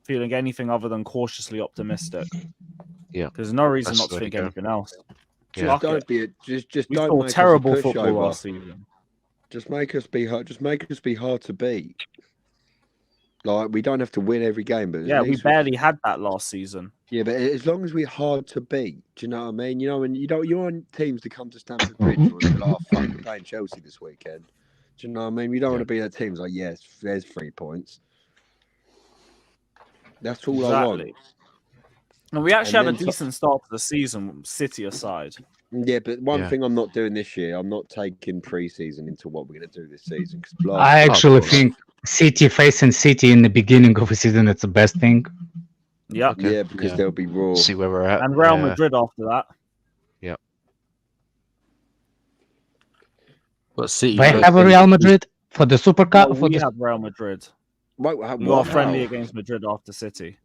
feeling anything other than cautiously optimistic. Yeah, there's no reason That's not to the way think to go. anything else. Just don't be just We don't saw make us a terrible football pushover. last season. Just make us be hard. Just make us be hard to beat. Like we don't have to win every game, but Yeah, we barely had that last season. Yeah, but as long as we're hard to beat, do you know what I mean? You know, and you want teams to come to Stamford Bridge and be like, "Oh, fuck, we're playing Chelsea this weekend." Do you know what I mean? We don't want to be that team's like, "Yes, there's 3 points." That's all I want. And we actually And had a then decent start to the season, City aside. Yeah, but one thing I'm not doing this year, I'm not taking pre-season into what we're going to do this season. I actually think City facing City in the beginning of the season, it's the best thing. Yeah. Yeah, because they'll be raw. See where we're at. And Real Madrid after that. Yeah. But City. They have a Real Madrid for the Super Cup. We have Real Madrid. We got friendly against Madrid after City.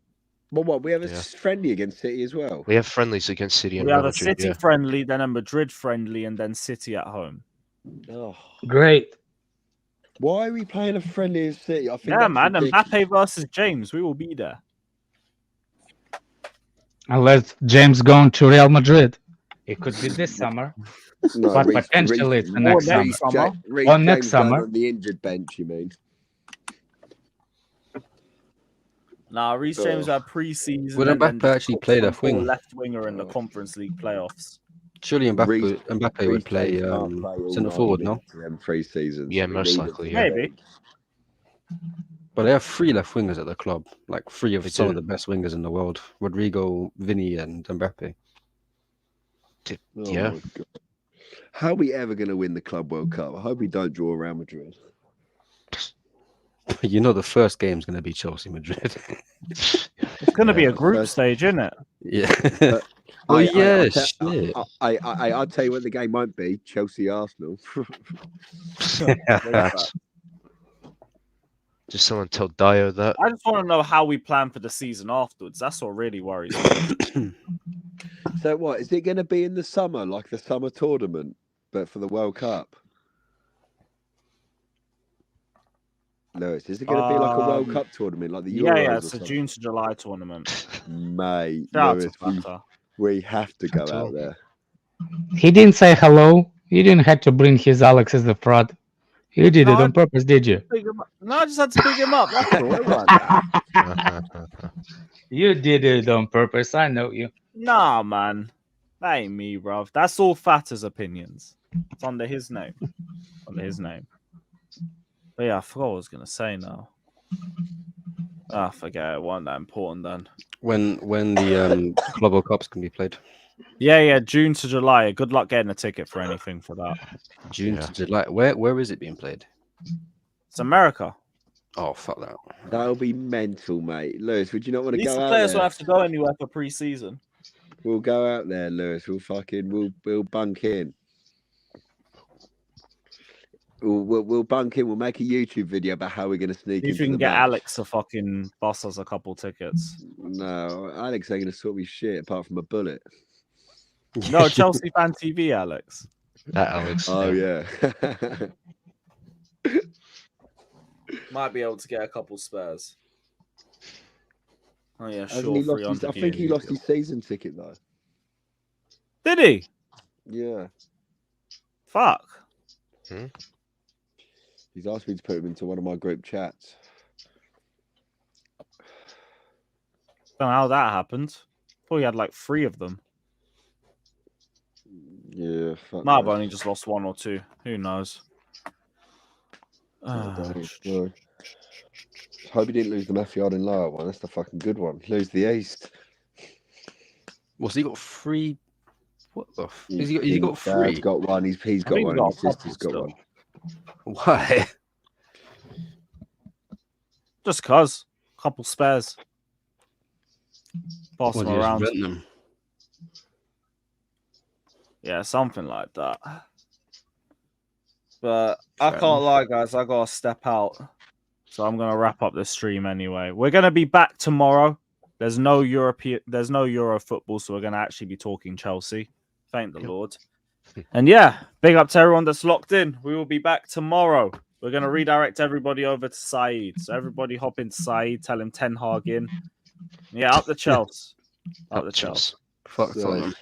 Well, what? We have a friendly against City as well. We have friendlies against City and We Real have a Madrid. City friendly, then a Madrid friendly, and then City at home. Oh, great. Why are we playing a friendly against City? I think Yeah, that's man. ridiculous. Mbappe versus James. We will be there. Unless James going to Real Madrid. It could be this summer. No, but Reece- potentially it's the Reece- next summer. Reece Or next James going summer. on the injured bench, you mean? Nah, Reece James had pre-season. Would and then Mbappe actually play top left four wing? left winger in the Conference League playoffs. Surely Mbappe Reece would play James can't play all centre 90 forward, no? minutes of them pre-seasons. Yeah, We most need likely, them. yeah. Maybe. But they have 3 left wingers at the club, like 3 of They some do. of the best wingers in the world: Rodrigo, Vinny, and Mbappe. Oh Yeah. my God. How are we ever going to win the Club World Cup? I hope we don't draw Real Madrid. You know, the first game's going to be Chelsea Madrid. It's going to be a group stage, isn't it? Yeah. Oh yeah, shit. I'll tell you what the game won't be: Chelsea Arsenal. Just someone tell Dio that. I just want to know how we plan for the season afterwards. That's what really worries me. So what is it going to be in the summer, like the summer tournament, but for the World Cup? Lewis, is it going to be like a World Cup tournament, like the Euros? Yeah, or it's a something? June to July tournament. Mate, Shout Lewis, out to Fanta. we have to go out there. He didn't say hello. You didn't have to bring his Alex as a fraud. You did it on purpose, did you? No, I just had to pick him up. That's all. It wasn't that. You did it on purpose. I know you. Nah, man. That ain't me, bruv. That's all Fata's opinions. It's under his name. Under his name. But yeah, I forgot what I was going to say now. I forget. It wasn't that important then. When the Club World Cups can be played. Yeah, June to July. Good luck getting a ticket for anything for that. June to July. Where is it being played? It's America. Oh, fuck that. That'll be mental, mate. Lewis, would you not want to go The out players there? will have to go anywhere for pre-season. We'll go out there, Lewis. We'll bunk in. We'll bunk in. We'll make a YouTube video about how we're going to sneak in. If you can get Alex to fucking boss us a couple tickets. No, Alex ain't going to sort me shit apart from a bullet. No, Chelsea Fan TV, Alex. That Alex. Oh, yeah. Might be able to get a couple spares. Oh, yeah, Hasn't sure. he lost his, I think he lost his season ticket, though. Did he? Yeah. Fuck. He's asked me to put him into one of my group chats. Don't know how that happened. Thought he had like 3 of them. Yeah. Might have only just lost 1 or 2. Who knows? No. Hope he didn't lose the Matthew Arden lower one. That's the fucking good one. Lose the East. What's he got 3? What the? Has he got 3? He's got one. He's got one. His sister's got one. Why? Just cause. Couple spares. Pass What, them you just around. rent them? Yeah, something like that. But I can't lie, guys. I gotta step out. So I'm gonna wrap up this stream anyway. We're gonna be back tomorrow. There's no Euro football, so we're gonna actually be talking Chelsea. Thank the Lord. And yeah, big up to everyone that's locked in. We will be back tomorrow. We're gonna redirect everybody over to Saeed. So everybody hop into Saeed, tell him Ten Hag in. Yeah, up the Chelsea. Up the Chelsea. Fuck Tottenham.